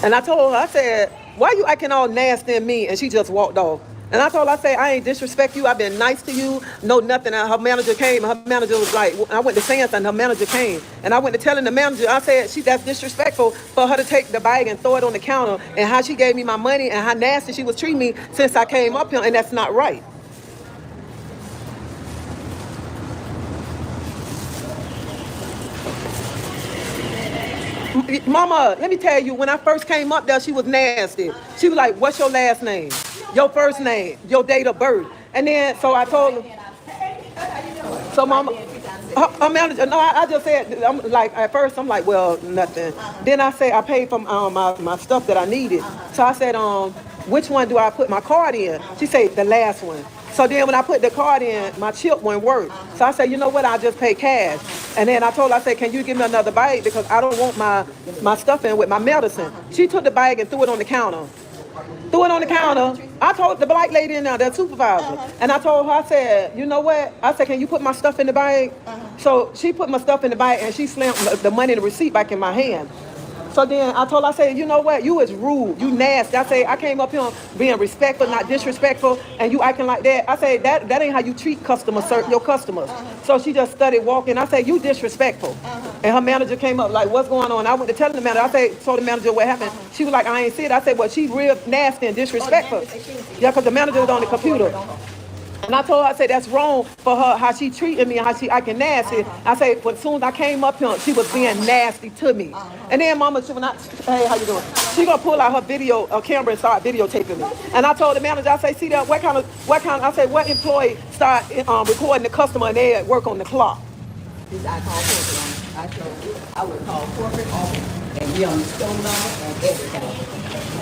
and I told her, I said, why you acting all nasty and mean? And she just walked off. And I told her, I said, I ain't disrespect you. I've been nice to you. No, nothing. And her manager came. Her manager was like, I went to saying something. Her manager came. And I went to telling the manager, I said, that's disrespectful for her to take the bag and throw it on the counter. And how she gave me my money and how nasty she was treating me since I came up here. And that's not right. Mama, let me tell you, when I first came up there, she was nasty. She was like, what's your last name? Your first name, your date of birth. And then, so I told her, so Mama, her manager, no, I just said, I'm like, at first, I'm like, well, nothing. Then I say, I paid for my stuff that I needed. So I said, which one do I put my card in? She said, the last one. So then when I put the card in, my chip wouldn't work. So I said, you know what, I'll just pay cash. And then I told her, I said, can you give me another bag? Because I don't want my stuff in with my medicine. She took the bag and threw it on the counter. Threw it on the counter. I told the black lady in there, the supervisor. And I told her, I said, you know what? I said, can you put my stuff in the bag? So she put my stuff in the bag and she slammed the money and the receipt back in my hand. So then I told her, I said, you know what? You is rude. You nasty. I say, I came up here being respectful, not disrespectful, and you acting like that. I say, that ain't how you treat customers, sir, your customers. So she just started walking. I said, you disrespectful. And her manager came up like, what's going on? I went to tell the manager. I said, told the manager what happened. She was like, I ain't see it. I said, well, she's real nasty and disrespectful. Yeah, because the manager was on the computer. And I told her, I said, that's wrong for her, how she treated me and how she acting nasty. I said, but as soon as I came up here, she was being nasty to me. And then mama, she was not, hey, how you doing? She gonna pull out her video, camera and start videotaping me. And I told the manager, I say, see that, I said, what employee start recording the customer and they at work on the clock? I call corporate on it. I told you, I would call corporate office and be on the stone off and everything.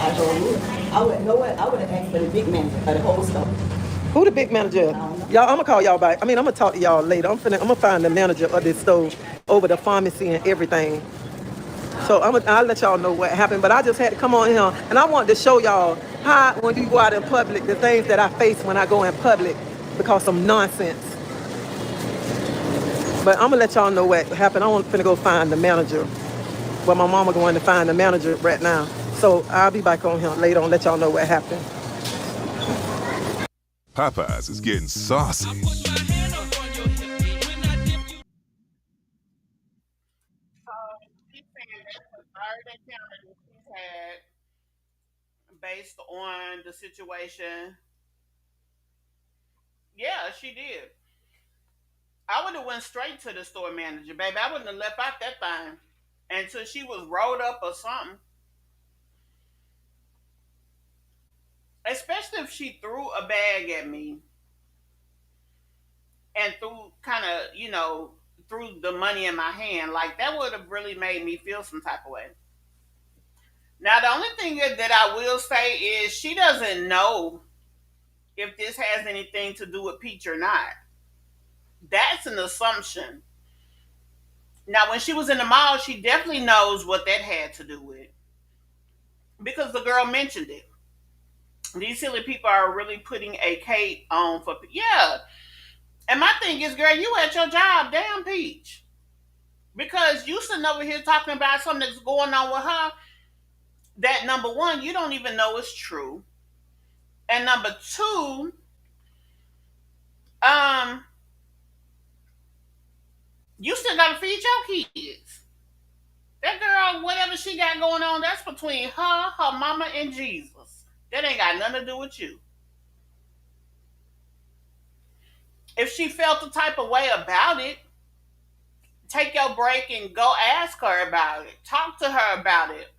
I told you, I would know what, I would have asked for the big manager for the whole store. Who the big manager? Y'all, I'm gonna call y'all back. I'm gonna talk to y'all later. I'm gonna find the manager of this store over the pharmacy and everything. So I'll let y'all know what happened. But I just had to come on here and I wanted to show y'all how, when you go out in public, the things that I face when I go in public because of nonsense. But I'm gonna let y'all know what happened. I'm finna go find the manager. Well, my mama going to find the manager right now. So I'll be back on here later on, let y'all know what happened. Popeyes is getting saucy. Based on the situation. Yeah, she did. I would have went straight to the store manager, baby. I wouldn't have left out that thing until she was rolled up or something. Especially if she threw a bag at me and threw kind of, threw the money in my hand. Like that would have really made me feel some type of way. Now, the only thing that I will say is she doesn't know if this has anything to do with Peach or not. That's an assumption. Now, when she was in the mall, she definitely knows what that had to do with because the girl mentioned it. These silly people are really putting a cape on for, yeah. And my thing is, girl, you at your job, damn Peach. Because you sitting over here talking about something that's going on with her that, number one, you don't even know is true. And number two, you still gotta feed your kids. That girl, whatever she got going on, that's between her mama, and Jesus. That ain't got nothing to do with you. If she felt the type of way about it, take your break and go ask her about it. Talk to her about it.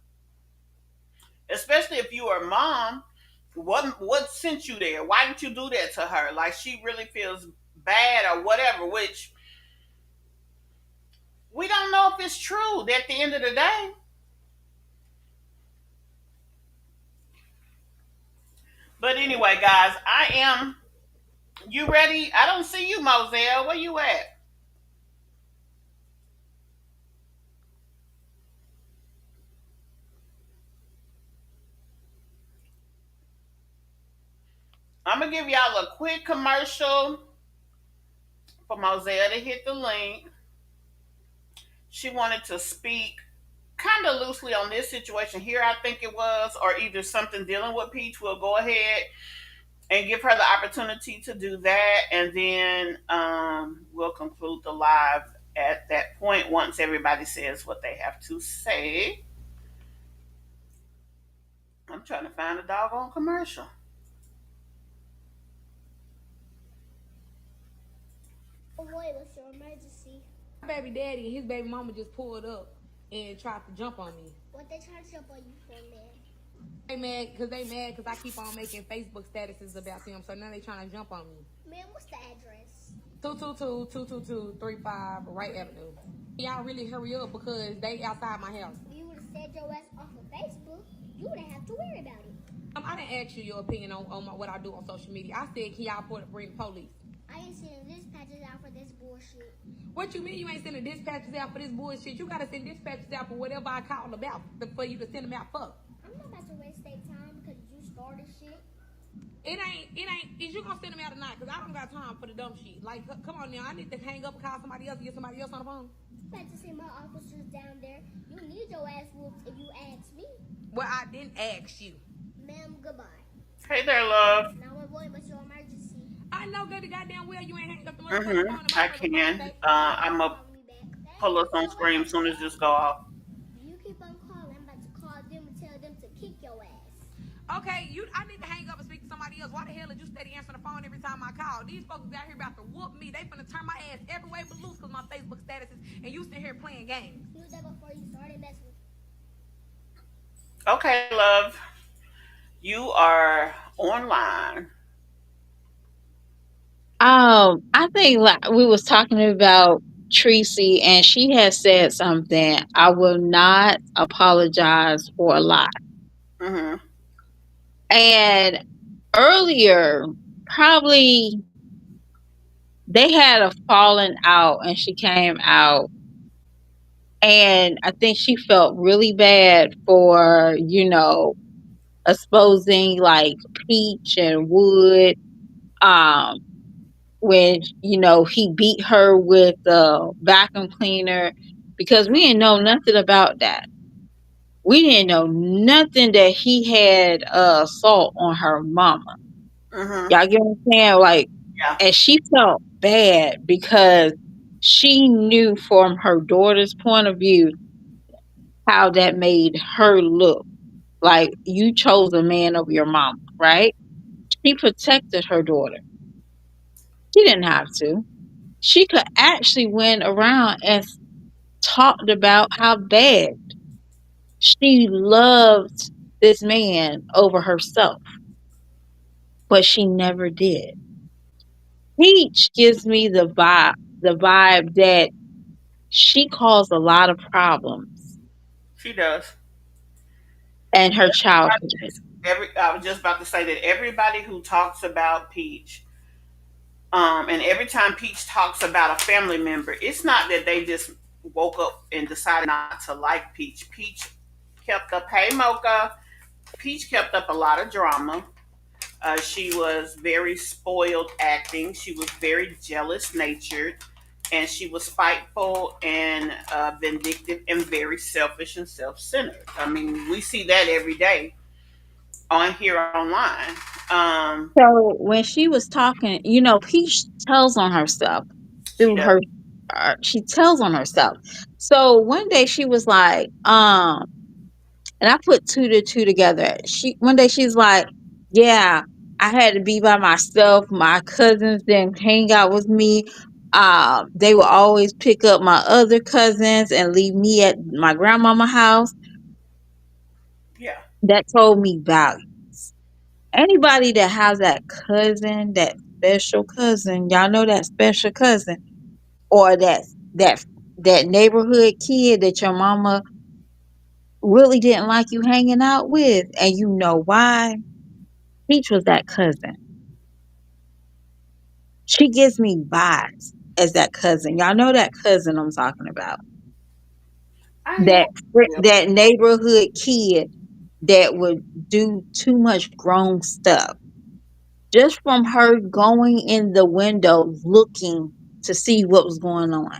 Especially if you are a mom, what sent you there? Why didn't you do that to her? Like she really feels bad or whatever, which we don't know if it's true at the end of the day. But anyway, guys, you ready? I don't see you, Moselle. Where you at? I'm going to give y'all a quick commercial for Moselle to hit the link. She wanted to speak kind of loosely on this situation here, I think it was, or either something dealing with Peach. We'll go ahead and give her the opportunity to do that, and then we'll conclude the live at that point once everybody says what they have to say. I'm trying to find a doggone commercial. Oh, wait, what's your emergency? My baby daddy and his baby mama just pulled up and tried to jump on me. What they trying to jump on you for, man? They mad because I keep on making Facebook statuses about them, so now they trying to jump on me. Man, what's the address? 222-222-35 Wright Avenue. Y'all really hurry up because they outside my house. If you would have said your ass off of Facebook, you wouldn't have to worry about it. I didn't ask you your opinion on what I do on social media. I said, can y'all bring police? I ain't sending dispatches out for this bullshit. What you mean you ain't sending dispatches out for this bullshit? You gotta send dispatches out for whatever I call about for you to send them out for. I'm not about to waste their time because you started shit. It ain't, is you gonna send them out or not? Because I don't got time for the dumb shit. Like, come on now, I need to hang up and call somebody else and get somebody else on the phone. Better see my officers down there. You need your ass whooped if you ask me. Well, I didn't ask you. Ma'am, goodbye. Hey there, love. 911, what's your emergency? I know good the goddamn well you ain't hanging up the motherfucking phone and I motherfucking phone can. back. I'm going to pull us on screen as soon as this go off. You keep on calling, I'm about to call them and tell them to kick your ass. Okay, I need to hang up and speak to somebody else. Why the hell did you steady answering the phone every time I call? These folks out here about to whoop me. They finna turn my ass every way but loose because my Facebook statuses and you sitting here playing games. You was there before you started messing. Okay, love. You are online. I think like we was talking about Tracy, and she has said something. I will not apologize for a lie. Mm-hmm. And earlier, probably they had a falling out, and she came out, and I think she felt really bad for exposing like Peach and Wood. When he beat her with the vacuum cleaner, because we didn't know nothing about that. We didn't know nothing that he had assault on her mama. Mm-hmm. Y'all get what I'm saying? Like, Yeah. and she felt bad because she knew from her daughter's point of view how that made her look. Like, you chose a man over your mama, right? She protected her daughter. She didn't have to. She could actually went around and talked about how bad she loved this man over herself, but she never did. Peach gives me the vibe that she caused a lot of problems She does. in her childhood. I was just about to say that everybody who talks about Peach, and every time Peach talks about a family member, it's not that they just woke up and decided not to like Peach. Peach kept up, hey Mocha, Peach kept up a lot of drama. She was very spoiled acting. She was very jealous natured. And she was spiteful and vindictive and very selfish and self centered. I mean, we see that every day on here online. So when she was talking, Peach tells on herself She through does. her. She tells on herself. So one day she was like, and I put two to two together. One day she's like, "Yeah, I had to be by myself. My cousins didn't hang out with me. They would always pick up my other cousins and leave me at my grandmama house." Yeah. That told me value. Anybody that has that cousin, that special cousin, y'all know that special cousin, or that that neighborhood kid that your mama really didn't like you hanging out with, and you know why? Peach was that cousin. She gives me vibes as that cousin. Y'all know that cousin I'm talking about. I know. That that neighborhood kid that would do too much grown stuff. Just from her going in the window looking to see what was going on.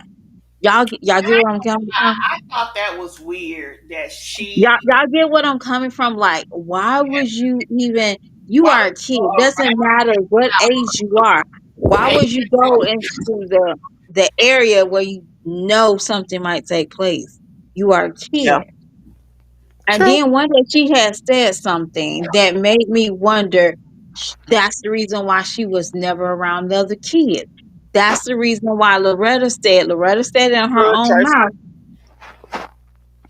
Y'all get where I'm coming from? I thought that was weird that she. Y'all get what I'm coming from? Like, why would you even? You Why are would a you kid. go Doesn't matter what age you are. Why around? would you go into the area where you know something might take place? You are a Yeah. kid. And True. then one day she had said something that made me wonder. That's the reason why she was never around the other kids. That's the reason why Loretta said it in her True, own Tracy. mouth.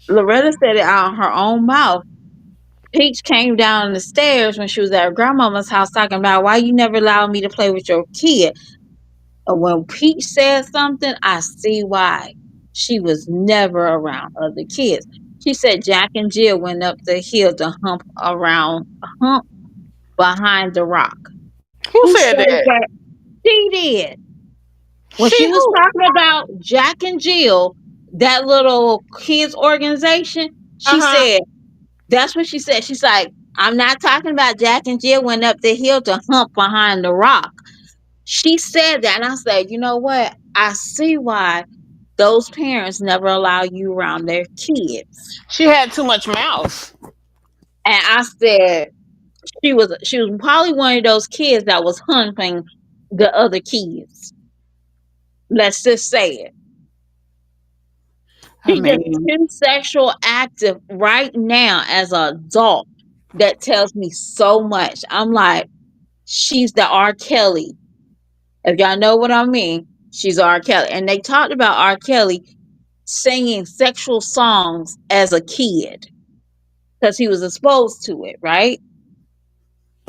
Loretta said it out of her own mouth. Peach came down the stairs when she was at her grandmama's house talking about why you never allowed me to play with your kid. And when Peach said something, I see why. She was never around other kids. She said Jack and Jill went up the hill to hump behind the rock. Who Who said said that? that? She did. When She she was who? talking about Jack and Jill, that little kids organization, Uh she huh. said, that's what she said. She's like, I'm not talking about Jack and Jill went up the hill to hump behind the rock. She said that. And I said, you know what? I see why those parents never allow you around their kids. She had too much mouth. And I said she was probably one of those kids that was hunting the other kids. Let's just say it. I She just mean, too sexual active right now as an adult. That tells me so much. I'm like, she's the R. Kelly. If y'all know what I mean, she's R. Kelly. And they talked about R. Kelly singing sexual songs as a kid because he was exposed to it, right?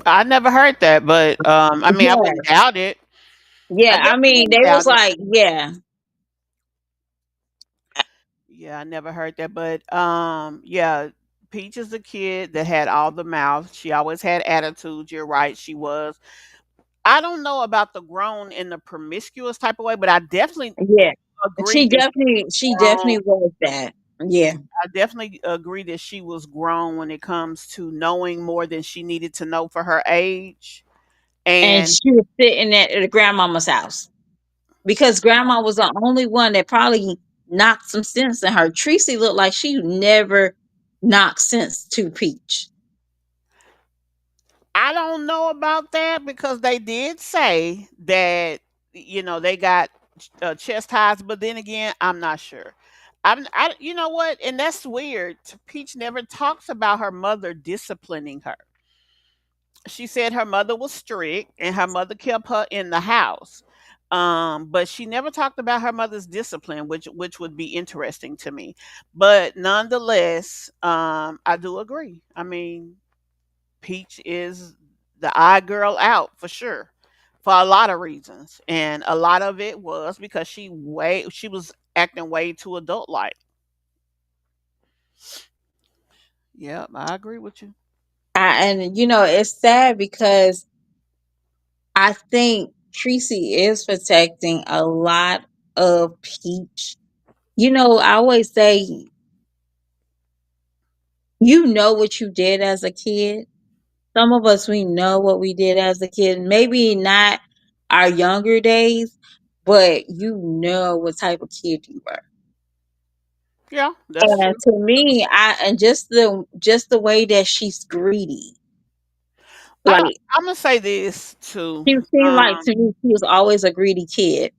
I never heard that, but I mean, I Yeah. wouldn't doubt it. I Yeah. I definitely mean, wouldn't they was doubt it. like, yeah. Yeah, I never heard that, but yeah, Peach is the kid that had all the mouth. She always had attitude. You're right, she was. I don't know about the grown in the promiscuous type of way, but I definitely Yeah. agree that she She was grown. definitely was that. Yeah. I definitely agree that she was grown when it comes to knowing more than she needed to know for her age. And And she was sitting at the grandmama's house because grandma was the only one that probably knocked some sense in her. Tracy looked like she never knocked sense to Peach. I don't know about that because they did say that they got chest highs, but then again, I'm not sure. You know what, and that's weird. Peach never talks about her mother disciplining her. She said her mother was strict and her mother kept her in the house. But she never talked about her mother's discipline, which would be interesting to me. But nonetheless, I do agree. I mean, Peach is the odd girl out for sure, for a lot of reasons, and a lot of it was because she was acting way too adult like. Yep, I agree with you. And it's sad because I think Tracy is protecting a lot of Peach. I always say, what you did as a kid. Some of us, we know what we did as a kid. Maybe not our younger days, but what type of kid you were. Yeah, that's And true. to me, and just the way that she's greedy. Like I'm gonna say this too. she seemed like Um, to me, she was always a greedy kid.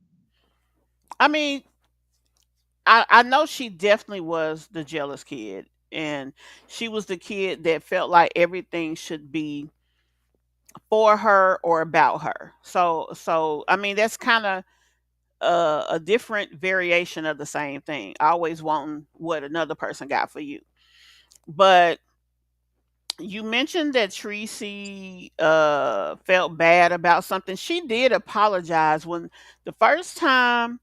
I mean, I know she definitely was the jealous kid, and she was the kid that felt like everything should be for her or about her. So I mean, that's kind of a different variation of the same thing. Always wanting what another person got for you. But you mentioned that Tracy felt bad about something. She did apologize when the first time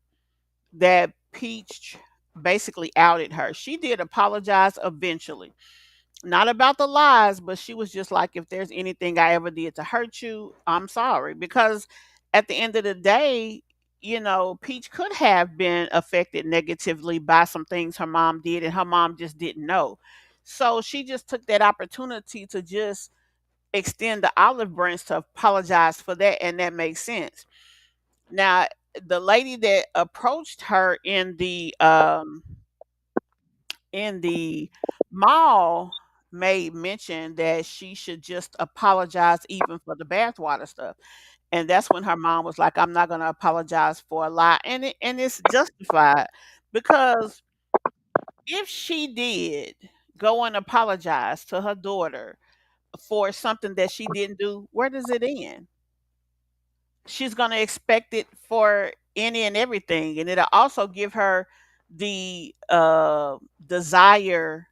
that Peach basically outed her. She did apologize eventually. Not about the lies, but she was just like, if there's anything I ever did to hurt you, I'm sorry. Because at the end of the day, Peach could have been affected negatively by some things her mom did, and her mom just didn't know. So she just took that opportunity to just extend the olive branch to apologize for that, and that makes sense. Now, the lady that approached her in the mall made mention that she should just apologize even for the bathwater stuff. And that's when her mom was like, I'm not going to apologize for a lie. And it's justified because if she did go and apologize to her daughter for something that she didn't do, where does it end? She's going to expect it for any and everything. And it'll also give her the desire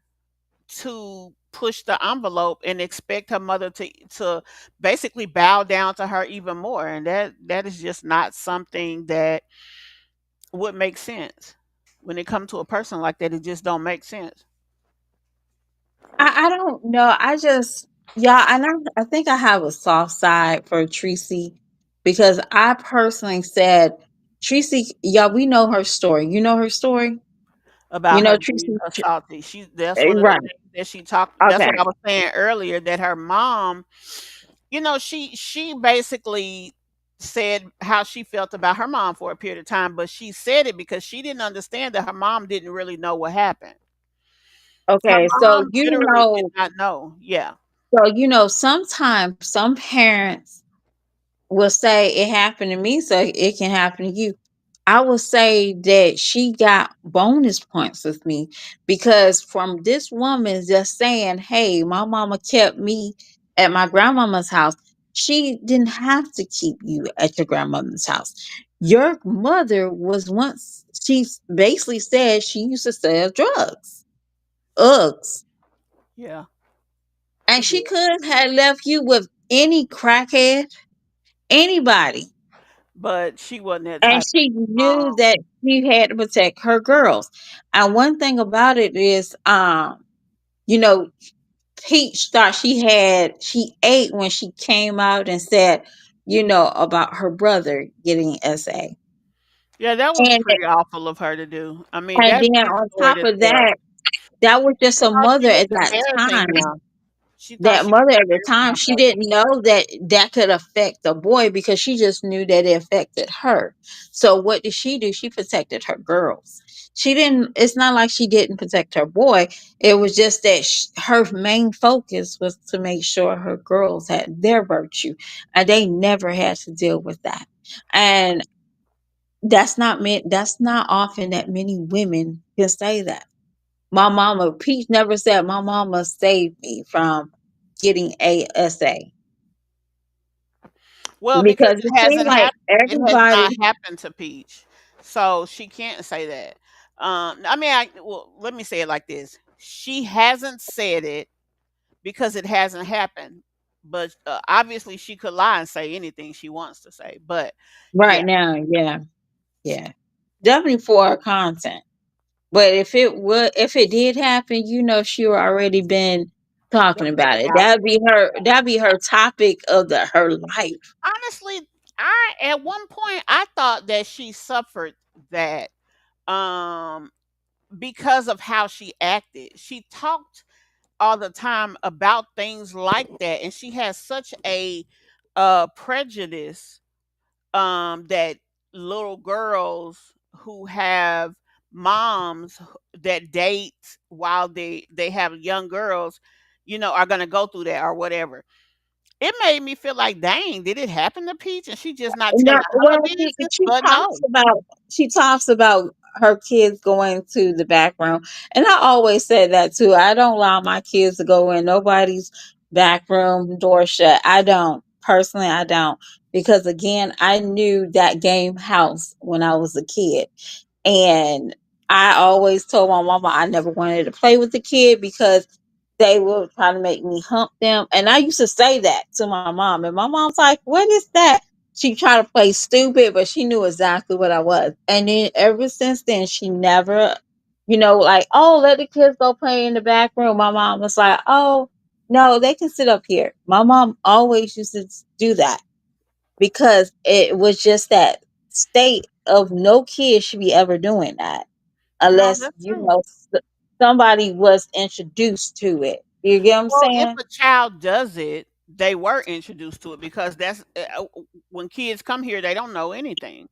to push the envelope and expect her mother to basically bow down to her even more, and that is just not something that would make sense. When it comes to a person like that, it just don't make sense. I don't know. Yeah, and I think I have a soft side for Tracy because I personally said, Tracy, yeah, we know her story. You know her story? About her being Tracy, assaulted, that's one of the right. things that she talked. That's Okay. what I was saying earlier, that her mom, she basically said how she felt about her mom for a period of time, but she said it because she didn't understand that her mom didn't really know what happened. Her Okay, so mom literally did not know. Yeah. sometimes some parents will say it happened to me, so it can happen to you. I would say that she got bonus points with me because from this woman just saying, "Hey, my mama kept me at my grandmama's house." She didn't have to keep you at your grandmother's house. Your mother was once, she basically said she used to sell drugs, Uggs, Yeah. and She did. she could have left you with any crackhead, anybody. But she wasn't that And type she of knew mom. that she had to protect her girls. And one thing about it is, you know, Peach thought she ate when she came out and said, about her brother getting SA. Yeah, that was And pretty awful of her to do. I mean, and that then on top destroyed of herself. that, that was just She a thought she mother was at that embarrassing time. him. She thought That she was mother at the embarrassing time, her she brother. didn't know that that could affect the boy because she just knew that it affected her. So what did she do? She protected her girls. She didn't, it's not like she didn't protect her boy. It was just that her main focus was to make sure her girls had their virtue and they never had to deal with that. And that's not often that many women can say that. My mama, Peach never said my mama saved me from getting ASA Well, because because it it seemed hasn't like happened. It has not everybody, happened to Peach, so she can't say that. I mean, well, let me say it like this: she hasn't said it because it hasn't happened. But obviously, she could lie and say anything she wants to say. But yeah, right now, yeah, yeah, definitely for her content. But if it did happen, she would already been that talking would have about been it. out. That'd be her topic of her life. Honestly, I at one point I thought that she suffered that um because of how she acted. She talked all the time about things like that, and she has such a prejudice that little girls who have moms that date while they have young girls, are going to go through that or whatever. It made me feel like, dang, did it happen to Peach and she just not No, telling well, her business? she But talks no. about her kids going to the back room, and I always said that too. I don't allow my kids to go in nobody's back room door shut. I don't personally. I don't because again, I knew that game house when I was a kid, and I always told my mama I never wanted to play with the kid because they were trying to make me hump them. And I used to say that to my mom. And my mom's like, "What is that?" She tried to play stupid, but she knew exactly what I was. And then ever since then, she never, like, "Oh, let the kids go play in the back room." My mom was like, "Oh, no, they can sit up here." My mom always used to do that because it was just that state of no kid should be ever doing that No, unless, that's true. somebody was introduced to it. You get what I'm Well, if saying? a child does it, they were introduced to it because that's when kids come here, they don't know anything.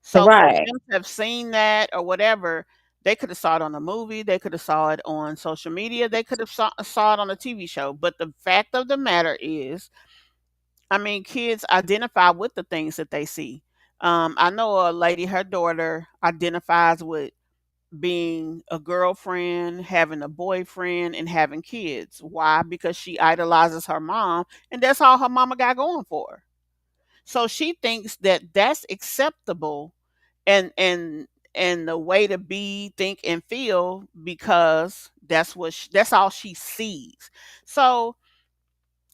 So for Right. them to have seen that or whatever, they could have saw it on a movie, they could have saw it on social media, they could have saw it on a TV show. But the fact of the matter is, I mean, kids identify with the things that they see. I know a lady, her daughter identifies with being a girlfriend, having a boyfriend, and having kids. Why? Because she idolizes her mom, and that's all her mama got going for her. So she thinks that that's acceptable and the way to be, think, and feel because that's all she sees. So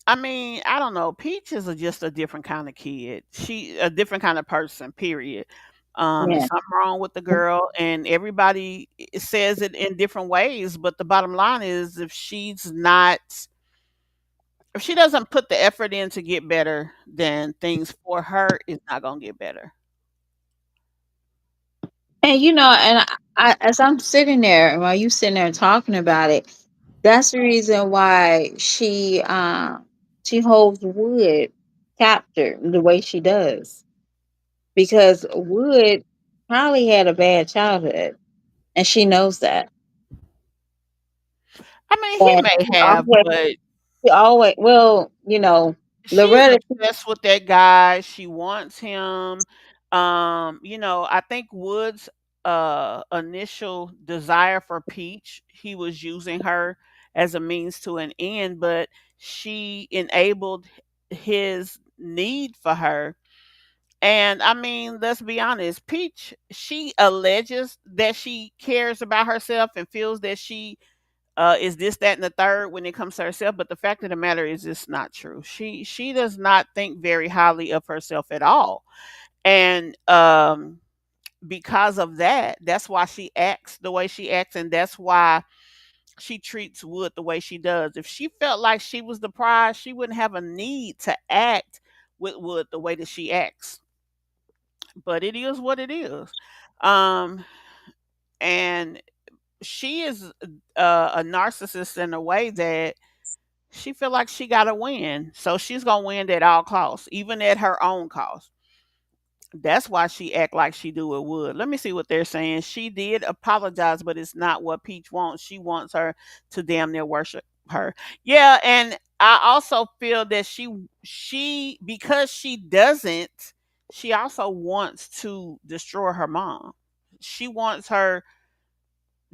I mean, I don't know. Peach is just a different kind of kid. She a different kind of person. Period. There's Yeah. something wrong with the girl, and everybody says it in different ways. But the bottom line is, if she doesn't put the effort in to get better, then things for her is not gonna get better. And as I'm sitting there, while you sitting there talking about it, that's the reason why she holds wood captured the way she does. because Wood probably had a bad childhood, and she knows that. I mean, he And may have, but she always, well, she's Loretta. obsessed with that guy. She wants him. I think Wood's initial desire for Peach, he was using her as a means to an end, but she enabled his need for her. And I mean, let's be honest, Peach, she alleges that she cares about herself and feels that she is this, that, and the third when it comes to herself. But the fact of the matter is, it's not true. She does not think very highly of herself at all, and because of that, that's why she acts the way she acts, and that's why she treats Wood the way she does. If she felt like she was the prize, she wouldn't have a need to act with Wood the way that she acts. But it is what it is. Um, and she is a narcissist in a way that she feel like she gotta win. So she's gonna win at all costs, even at her own cost. That's why she act like she do it would. Let me see what they're saying. She did apologize, but it's not what Peach wants. She wants her to damn near worship her. Yeah, and I also feel that she because she doesn't, she also wants to destroy her mom. She wants her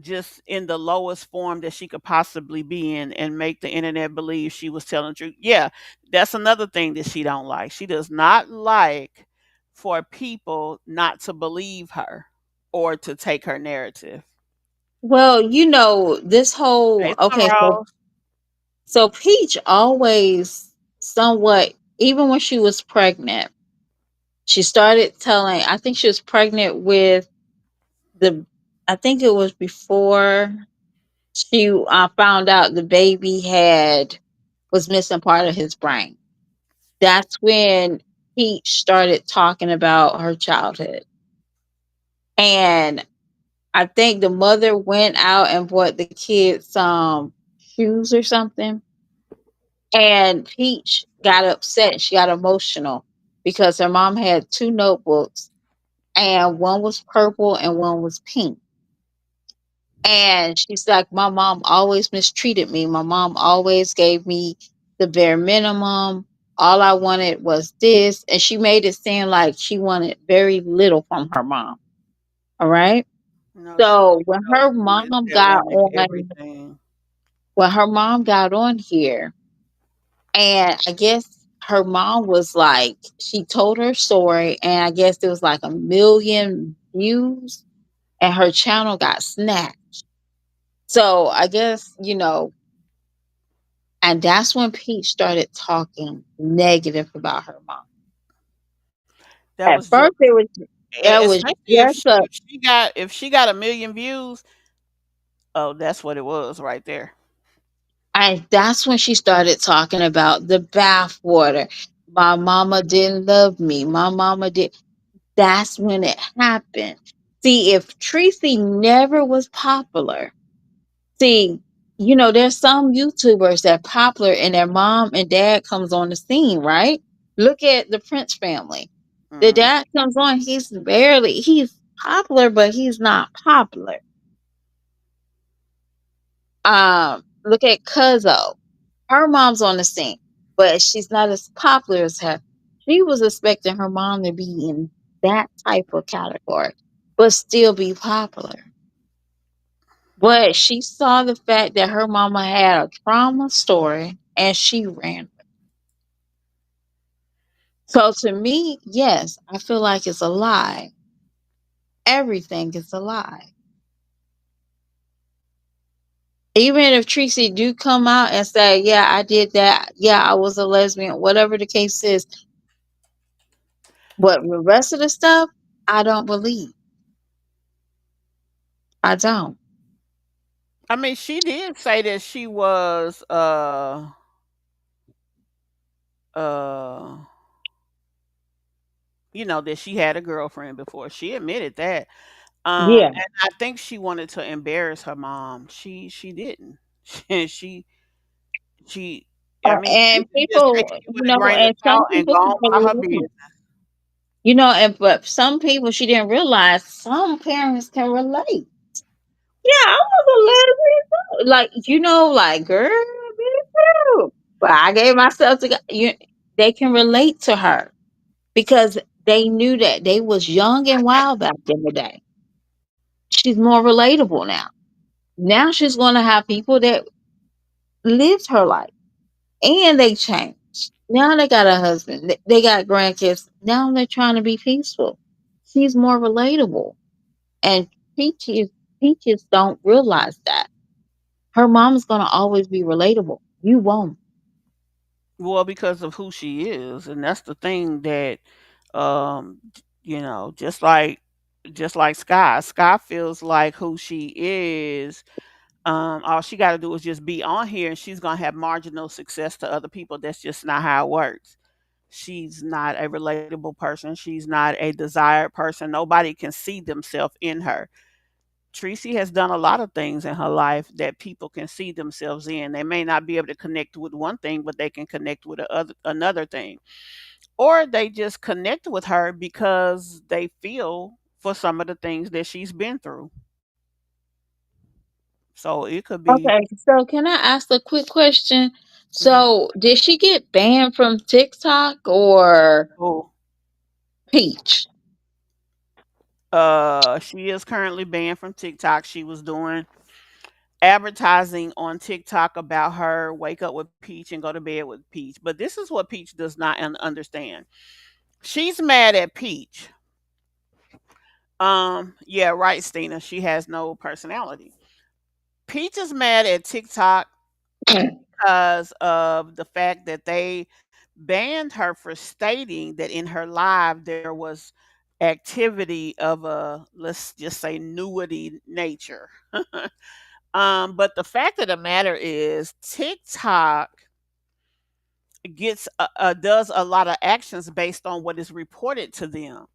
just in the lowest form that she could possibly be in and make the internet believe she was telling the truth. Yeah, that's another thing that she don't like. She does not like for people not to believe her or to take her narrative. Well, this whole Hey, okay, so Rose. Peach always somewhat, even when she was pregnant, she started telling. I think she was pregnant with the. I think it was before she found out the baby had was missing part of his brain. That's when Peach started talking about her childhood. And I think the mother went out and bought the kids some shoes or something. And Peach got upset. She got emotional because her mom had two notebooks, and one was purple and one was pink. And she's like, my mom always mistreated me. My mom always gave me the bare minimum. All I wanted was this. And she made it seem like she wanted very little from her mom. All right. No, she So those kids that wanted everything. when her mom got on here, and I guess her mom was like, she told her story, and I guess there was like 1 million views, and her channel got snapped. So I guess, and that's when Pete started talking negative about her mom. That At was just first, that was especially just a, if she got 1 million views. Oh, that's what it was right there. and that's when she started talking about the bath water. My mama didn't love me. My mama did. That's when it happened. See, if Tracy never was popular, see, there's some YouTubers that popular and their mom and dad comes on the scene, right? Look at the Prince family. The Mhm. dad comes on, he's popular, but he's not popular. Look at Cuzzo. Her mom's on the scene, but she's not as popular as her. She was expecting her mom to be in that type of category, but still be popular. But she saw the fact that her mama had a trauma story and she ran. So to me, yes, I feel like it's a lie. Everything is a lie. Even if Tracy do come out and say, yeah, I did that. Yeah, I was a lesbian, whatever the case is. But the rest of the stuff, I don't believe. I don't. I mean, she did say that she was uh that she had a girlfriend before. She admitted that. Yeah. And I think she wanted to embarrass her mom. She didn't. she she I mean, she And could just take people, it with a grain of and some salt and go people can on about her believe. business. And but some people she didn't realize some parents can relate. Yeah, I was a lesbian. Like, girl, me too. But I gave myself to God. They can relate to her because they knew that they was young and wild back in the day. She's more relatable now. Now she's going to have people that lived her life and they changed. Now they got a husband. They got grandkids. Now they're trying to be peaceful. She's more relatable. And peaches, peaches don't realize that. Her mom's gonna always be relatable. You won't. Well, because of who she is, and that's the thing that, just like Skye. Skye feels like who she is. All she got to do is just be on here, and she's gonna have marginal success to other people. That's just not how it works. She's not a relatable person. She's not a desired person. Nobody can see themselves in her. Tracy has done a lot of things in her life that people can see themselves in. They may not be able to connect with one thing, but they can connect with another thing. Or they just connect with her because they feel for some of the things that she's been through. So it could be. Okay, so can I ask a quick question? Mhm. So did she get banned from TikTok or Oh, Peach? she is currently banned from TikTok. She was doing advertising on TikTok about her wake up with Peach and go to bed with Peach. But this is what Peach does not understand. She's mad at Peach. Yeah, right, Stina. She has no personality. Peach is mad at TikTok because of the fact that they banned her for stating that in her live there was activity of a, let's just say, nudity nature. But the fact of the matter is TikTok does a lot of actions based on what is reported to them.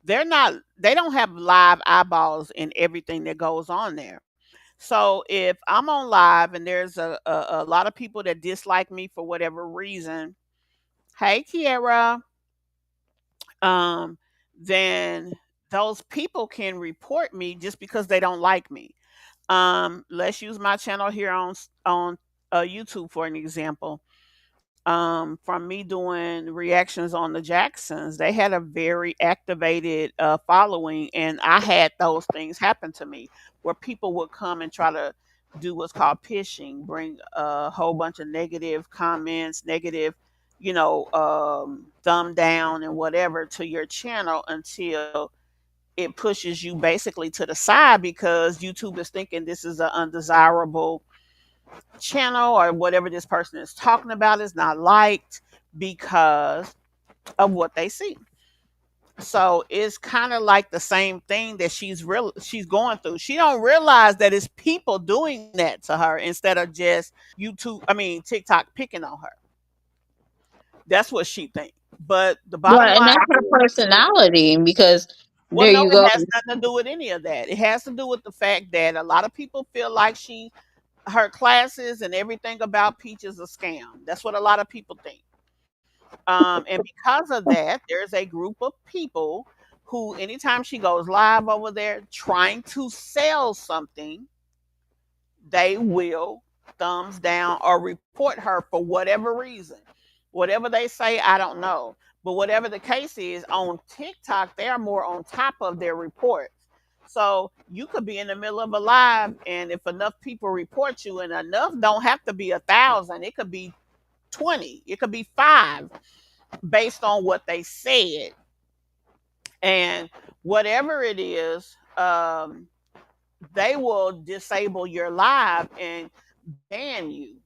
They don't have live eyeballs in everything that goes on there. So if I'm on live and there's a lot of people that dislike me for whatever reason, hey Kiera, um, then those people can report me just because they don't like me. Let's use my channel here on YouTube for an example. From me doing reactions on the Jacksons, they had a very activated following, and I had those things happen to me where people would come and try to do what's called phishing, bring a whole bunch of negative comments, negative, thumb down and whatever to your channel until it pushes you basically to the side because YouTube is thinking this is an undesirable channel or whatever this person is talking about is not liked because of what they see. So it's kind of like the same thing that she's going through. She don't realize that it's people doing that to her instead of just TikTok picking on her. That's what she thinks. But the bottom Well, and line that's her is, personality because well, there no, you it go. has nothing to do with any of that. It has to do with the fact that a lot of people feel like her classes and everything about Peach is a scam. That's what a lot of people think. And because of that, there's a group of people who, anytime she goes live over there trying to sell something, they will thumbs down or report her for whatever reason. Whatever they say, I don't know. But whatever the case is, on TikTok, they are more on top of their reports. So you could be in the middle of a live, and if enough people report you, and enough don't have to be 1,000, it could be 20, it could be 5, based on what they said. And whatever it is, they will disable your live and ban you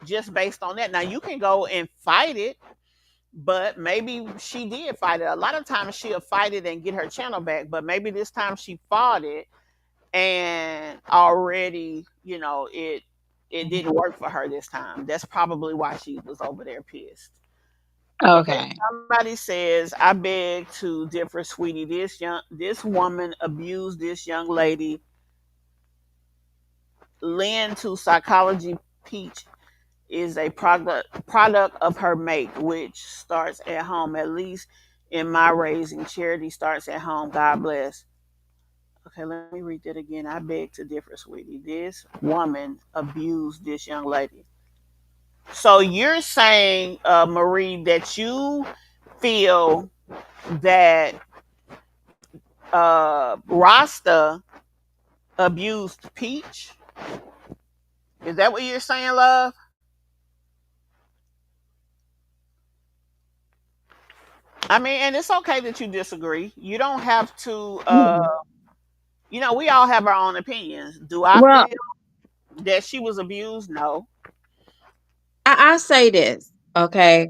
just based on that. Now you can go and fight it, but maybe she did fight it. A lot of times she'll fight it and get her channel back, but maybe this time she fought it and already, it didn't work for her this time. That's probably why she was over there pissed. Okay, Okay. somebody says, I beg to differ, sweetie. This woman abused this young lady. Lend to psychology. Peach is a product of her make, which starts at home. At least in my raising. Charity starts at home. God bless. Okay, let me read that again. I beg to differ, sweetie. This woman abused this young lady. So you're saying, Marie, that you feel that Rasta abused Peach? Is that what you're saying, love? I mean, and it's okay that you disagree. You don't have to. We all have our own opinions. Do I Well, feel that she was abused? No. I say this, okay?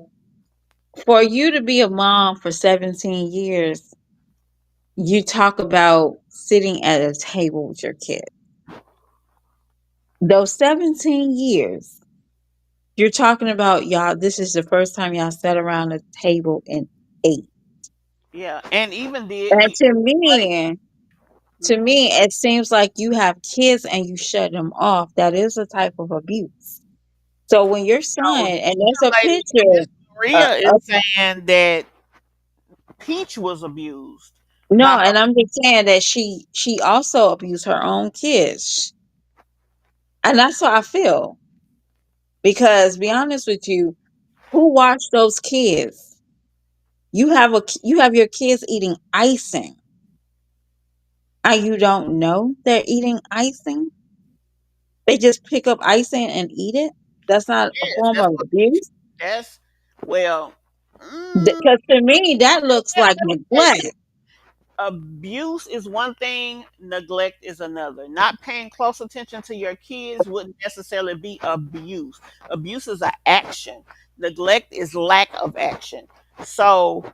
For you to be a mom for 17 years, you talk about sitting at a table with your kid. Those 17 years, you're talking about y'all, this is the first time y'all sat around a table and ate. Yeah, and even did And eat to plate. me, to Hmm. me, it seems like you have kids and you shut them off. That is a type of abuse. So when your son, So and this there's a young lady, picture, Miss Maria, uh, is saying that Peach was abused by no, her. and I'm just saying that she also abused her own kids, and that's how I feel. Because be honest with you, who watched those kids? You have your kids eating icing, and you don't know they're eating icing. They just pick up icing and eat it. That's not a Yes, form that's of what Peach. abuse. That's well. Because to me, that looks Let like me say neglect. this. Abuse is one thing, neglect is another. Not paying close attention to your kids wouldn't necessarily be abuse. Abuse is an action. Neglect is lack of action. So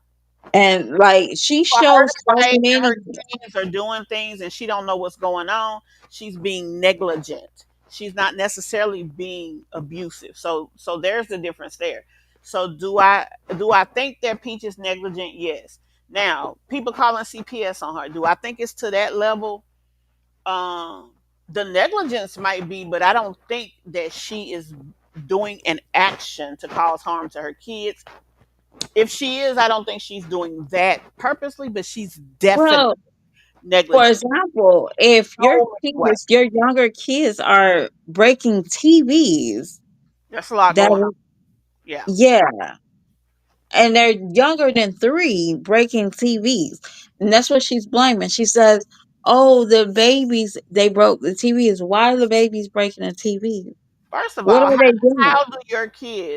And like she for her shows to so say that many. her kids are doing things and she don't know what's going on, she's being negligent. She's not necessarily being abusive. So there's the difference there. So do I think that Peach is negligent? Yes. Now, people calling CPS on her. Do I think it's to that level? Um the negligence might be, but I don't think that she is doing an action to cause harm to her kids. If she is, I don't think she's doing that purposely, but she's definitely Well, for negligent. example, if your So many ways. kids, your younger kids are breaking TVs, There's a lot that going on. is, Yeah. yeah, and they're younger than 3 breaking TVs, and that's what she's blaming. She says, "Oh, the babies they broke the TVs. Why are the babies breaking the TV? First of What all, are they doing?"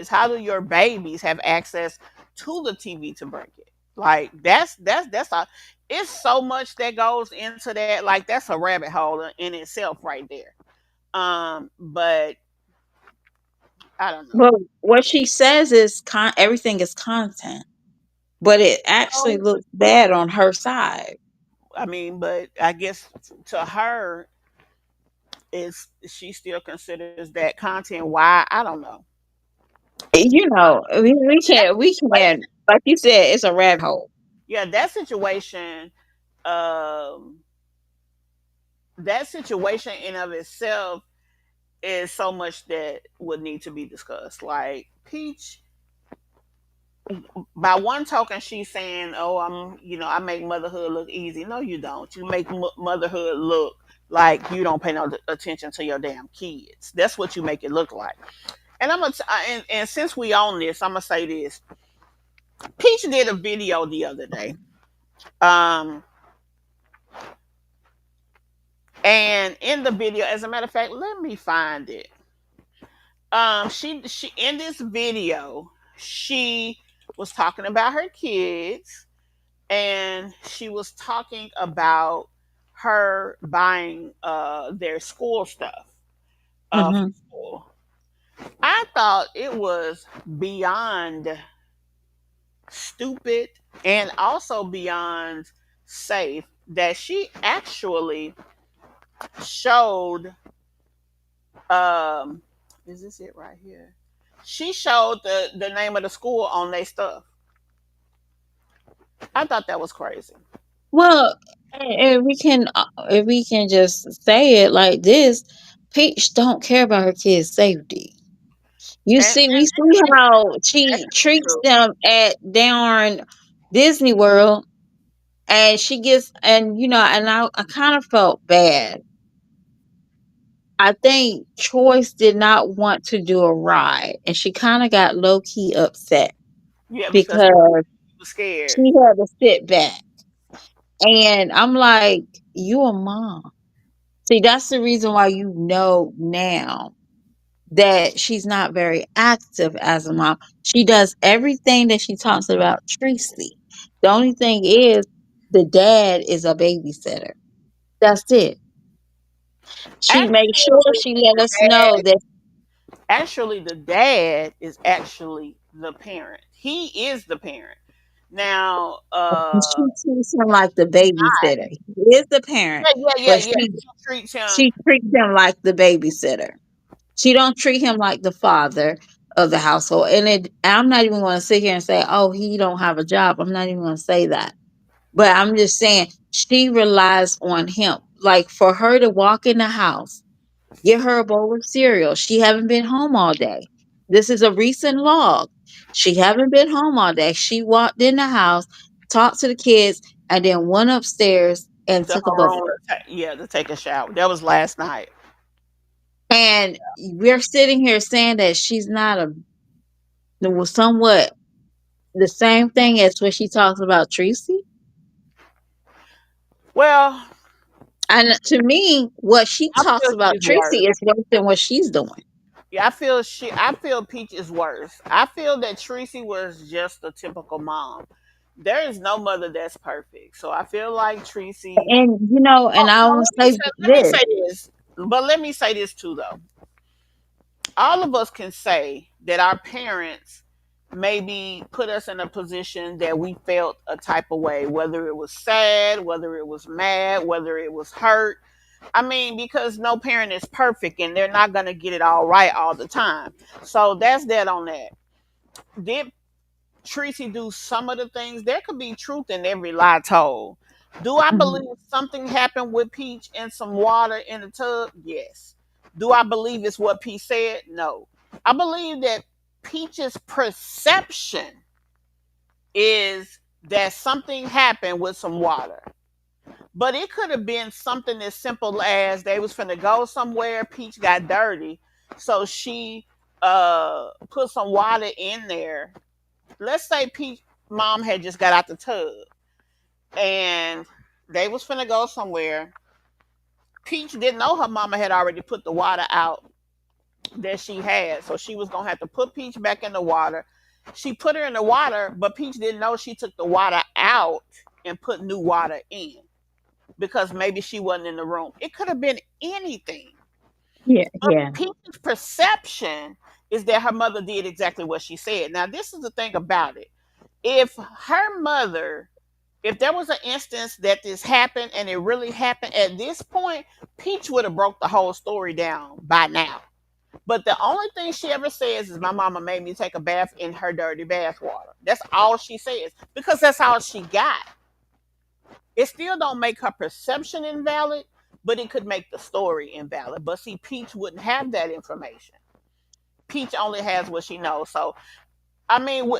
how do your babies have access to the TV to break it? Like that's a it's so much that goes into that. Like that's a rabbit hole in itself right there. But I don't know. Well, what she says is everything is content, but it actually No, looks bad on her side. I mean, but I guess to her, is she still considers that content? Why? I don't know. You know, we That can't, like you said, it's a rabbit hole. Yeah, um, that situation in of itself is so much that would need to be discussed. Like Peach, by one token, she's saying, "Oh, I make motherhood look easy." No, you don't. You make motherhood look like you don't pay no attention to your damn kids. That's what you make it look like. And and since we own this, I'm gonna say this. Peach did a video the other day. Um, and in the video, as a matter of fact, let me find it. She in this video, she was talking about her kids, and she was talking about her buying their school stuff for Hmm. school. I thought it was beyond stupid and also beyond safe that she actually showed um is this it right here? She showed the name of the school on their stuff. I thought that was crazy. Well, if we can just say it like this, Peach don't care about her kids' safety. You And see, we see how that's she treats true. them at darn. Disney World, and she gets, and and I kind of felt bad. I think Choice did not want to do a ride, and she kind of got low key upset Yeah, because because he was scared. she had to sit back. And I'm like, you a mom. See, that's the reason why you know now that she's not very active as a mom. She does everything that she talks about Tracy. The only thing is the dad is a babysitter. That's it. She makes sure Actually, she let us know dad, that actually, the dad is actually the parent. He is the parent. Now, she treats him like the babysitter. He is the parent, but yeah. She treats him. she treats him like the babysitter. She don't treat him like the father of the household. And I'm not even going to sit here and say, "Oh, he don't have a job." I'm not even going to say that. But I'm just saying she relies on him. Like for her to walk in the house, get her a bowl of cereal. She haven't been home all day. This is a recent log. She haven't been home all day. She walked in the house, talked to the kids, and then went upstairs and To took a her room, bubble bath. to take a shower. That was last night. And we're sitting here saying that she's not somewhat the same thing as when she talks about Tracy. Well, And to me, what she I talks feel about she's worse. Tracy is worse than what she's doing. Yeah, I feel Peach is worse. I feel that Tracy was just a typical mom. There is no mother that's perfect. So I feel like Tracy. And Oh, and I no, will say let me this. say this. But let me say this too, though. All of us can say that our parents maybe put us in a position that we felt a type of way, whether it was sad, whether it was mad, whether it was hurt. I mean, because no parent is perfect and they're not going to get it all right all the time. So that's that on that. Did Tracy do some of the things? There could be truth in every lie told. Do I Mhm. believe something happened with Peach and some water in the tub? Yes. Do I believe it's what Peach said? No. I believe that Peach's perception is that something happened with some water. But it could have been something as simple as they was finna go somewhere, Peach got dirty, so she put some water in there. Let's say Peach mom had just got out the tub and they was finna go somewhere. Peach didn't know her mama had already put the water out that she had, so she was gonna have to put Peach back in the water. She put her in the water, but Peach didn't know she took the water out and put new water in because maybe she wasn't in the room. It could have been anything. Yeah, But yeah. Peach's perception is that her mother did exactly what she said. Now, this is the thing about it. If her mother, if there was an instance that this happened and it really happened at this point, Peach would have broke the whole story down by now. But the only thing she ever says is my mama made me take a bath in her dirty bath water. That's all she says because that's all she got. It still don't make her perception invalid, but it could make the story invalid. But see, Peach wouldn't have that information. Peach only has what she knows. So I mean,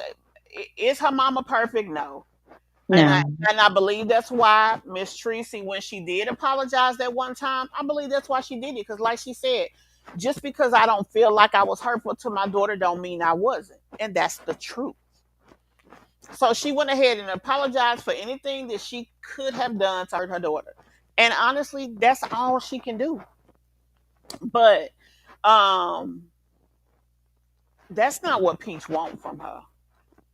is her mama perfect? No. And I No. and I believe that's why Miss Tracy, when she did apologize that one time, I believe that's why she did it. Because like she said, just because I don't feel like I was hurtful to my daughter don't mean I wasn't. And that's the truth. So she went ahead and apologized for anything that she could have done to hurt her daughter. And honestly, that's all she can do. But um that's not what Peach wants from her.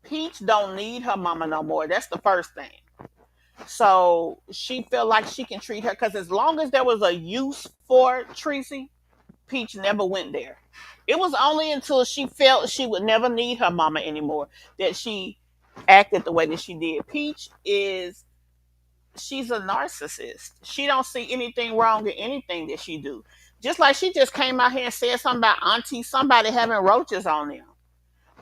Peach don't need her mama no more. That's the first thing. So she felt like she can treat her because as long as there was a use for Tracy, Peach never went there. It was only until she felt she would never need her mama anymore that she acted the way that she did. Peach is she's a narcissist. She don't see anything wrong in anything that she do. Just like she just came out here and said something about auntie somebody having roaches on them.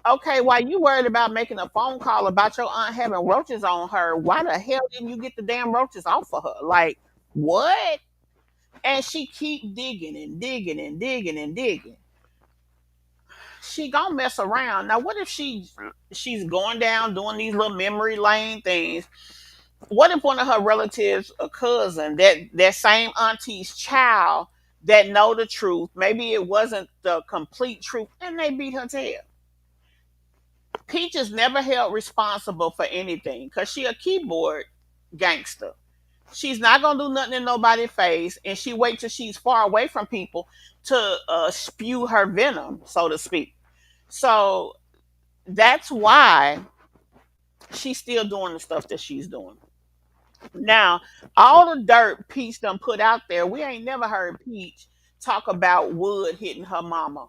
Okay, while you worried about making a phone call about your aunt having roaches on her, why the hell didn't you get the damn roaches off of her? Like, what? And she keep digging and digging and digging and digging. she gonna mess around. Now, what if she's going down doing these little memory lane things? What if one of her relatives, a cousin, that same auntie's child that know the truth, maybe it wasn't the complete truth, and they beat her tail? Peach is never held responsible for anything because she a keyboard gangster. She's not gonna do nothing in nobody's face, and she wait till she's far away from people to spew her venom, so to speak. So that's why she's still doing the stuff that she's doing. Now, all the dirt Peach done put out there, we ain't never heard Peach talk about Wood hitting her mama.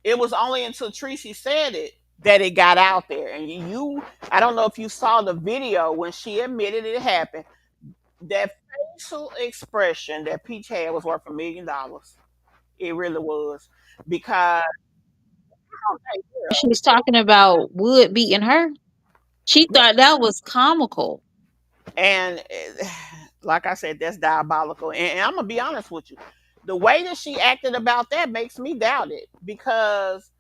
It was only until Tracy said it that it got out there. And I don't know if you saw the video when she admitted it happened. That facial expression that Peach had was worth $1 million. It really was. Because, oh, hey, girl. She's talking about Wood beating her. She thought that was comical. And like I said, that's diabolical. And I'm gonna be honest with you, the way that she acted about that makes me doubt it. Because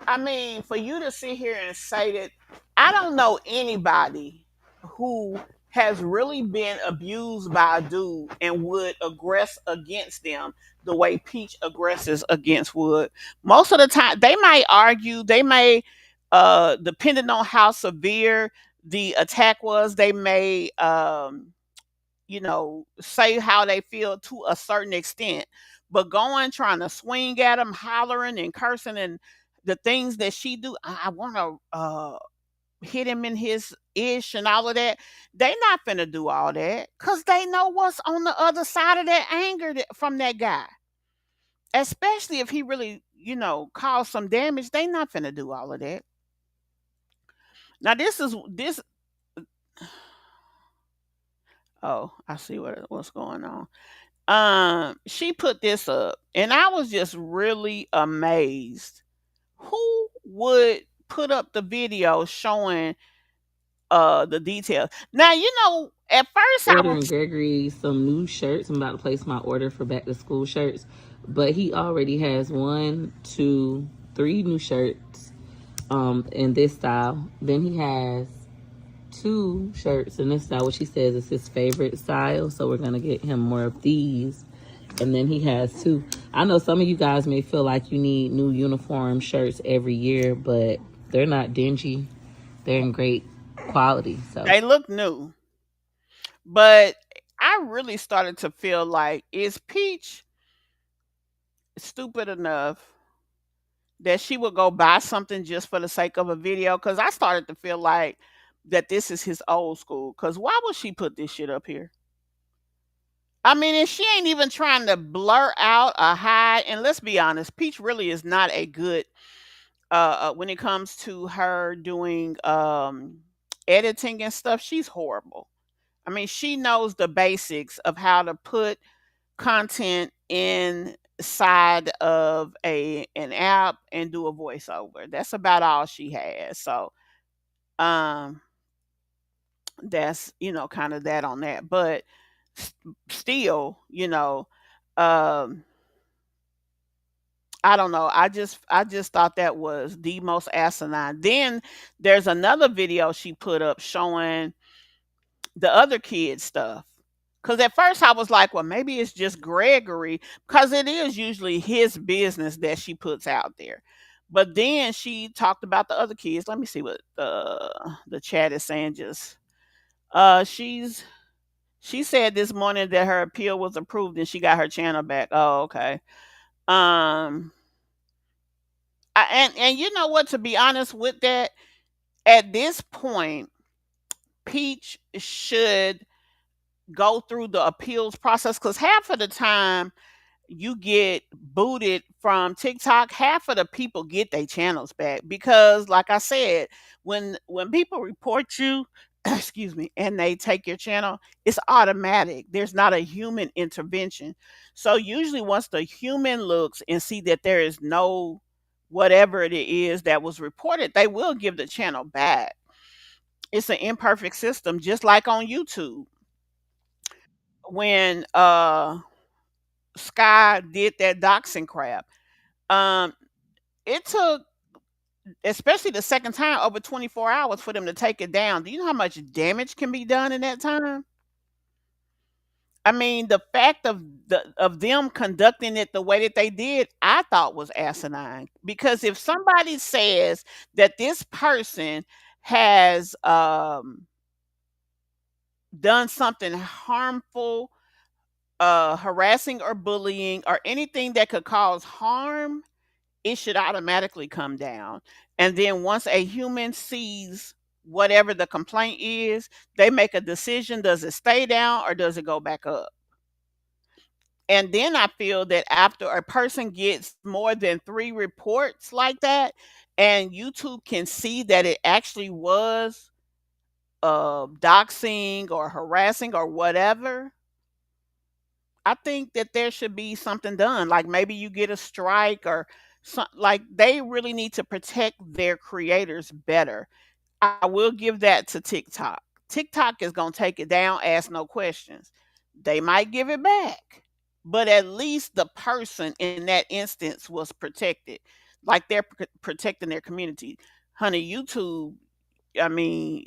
I mean, for you to sit here and say that, I don't know anybody who has really been abused by a dude and would aggress against them the way Peach aggresses against Wood. Most of the time, they might argue, they may, depending on how severe the attack was, they may, say how they feel to a certain extent. But going, trying to swing at him, hollering and cursing, and the things that she do, I want to hit him in his ish and all of that. They not finna do all that because they know what's on the other side of that anger from that guy. Especially if he really, caused some damage, they not finna do all of that. Now this. Oh, I see what's going on. She put this up, and I was just really amazed. Who would put up the video showing the details? Now, at first I Ordering was Gregory some new shirts. I'm about to place my order for back to school shirts, but he already has 1, 2, 3 new shirts in this style. Then he has 2 shirts in this style, which he says is his favorite style. So we're gonna get him more of these. And then he has 2. I know some of you guys may feel like you need new uniform shirts every year, but they're not dingy. They're in great quality. So they look new, but I really started to feel like, is Peach stupid enough that she would go buy something just for the sake of a video? Because I started to feel like that this is his old school. Because why would she put this shit up here? I mean, and she ain't even trying to blur out or hide. And let's be honest, Peach really is not a good when it comes to her doing editing and stuff. She's horrible. I mean, she knows the basics of how to put content inside of an app and do a voiceover. That's about all she has. So um that's kind of that on that. But s- still, um I don't know. I just thought that was the most asinine. Then there's another video she put up showing the other kids stuff. Cause at first I was like, well, maybe it's just Gregory, because it is usually his business that she puts out there. But then she talked about the other kids. Let me see what the chat is saying. Just she said this morning that her appeal was approved and she got her channel back. Oh, okay. Um, and you know what? To be honest with that, at this point, Peach should go through the appeals process, because half of the time you get booted from TikTok, half of the people get their channels back. Because like I said, when people report you, excuse me, and they take your channel, it's automatic. There's not a human intervention. So usually once the human looks and see that there is no whatever it is that was reported, they will give the channel back. It's an imperfect system, just like on YouTube. When Skye did that doxing crap, Um, it took, especially the second time, over 24 hours for them to take it down. Do you know how much damage can be done in that time? I mean, the fact of them conducting it the way that they did, I thought was asinine. Because if somebody says that this person has done something harmful, harassing or bullying or anything that could cause harm, it should automatically come down. And then once a human sees whatever the complaint is, they make a decision. Does it stay down or does it go back up? And then I feel that after a person gets more than 3 reports like that, and YouTube can see that it actually was doxing or harassing or whatever, I think that there should be something done. Like maybe you get a strike or some, like they really need to protect their creators better. I will give that to TikTok. TikTok is going to take it down, ask no questions. They might give it back, but at least the person in that instance was protected. Like they're protecting their community. Honey, YouTube, I mean,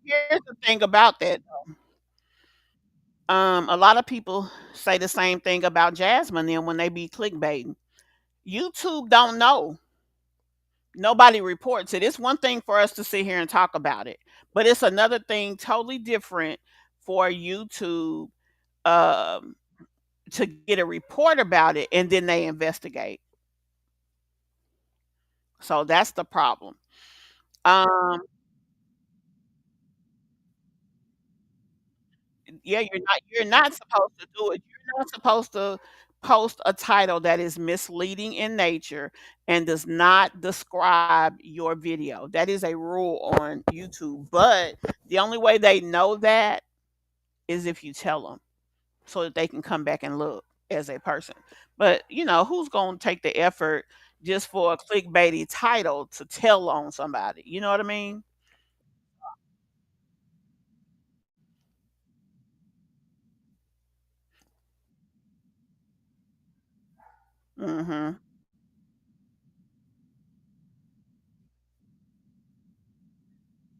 here's the thing about that. A lot of people say the same thing about Jasmine then when they be clickbaiting. YouTube don't know. Nobody reports it. It's one thing for us to sit here and talk about it, but it's another thing totally different for YouTube um, to get a report about it and then they investigate. So that's the problem. Um, yeah, you're not supposed to do it. You're not supposed to post a title that is misleading in nature and does not describe your video. That is a rule on YouTube. But the only way they know that is if you tell them so that they can come back and look as a person. But who's going to take the effort just for a clickbaity title to tell on somebody? You know what I mean? Mhm.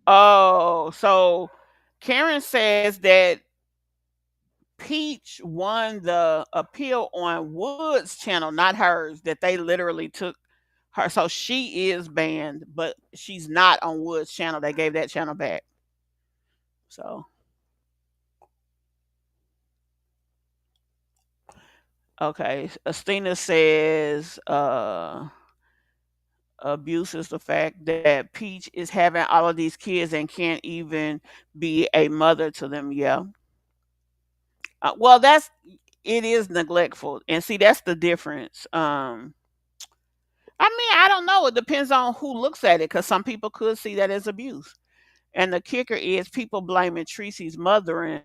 Oh, so Karen says that Peach won the appeal on Wood's channel, not hers, that they literally took her. So she is banned, but she's not on Wood's channel. They gave that channel back. So, okay. Estina says abuse is the fact that Peach is having all of these kids and can't even be a mother to them. Yeah. Well, it is neglectful. And see, that's the difference. I mean, I don't know. It depends on who looks at it because some people could see that as abuse. And the kicker is people blaming Tracy's mothering,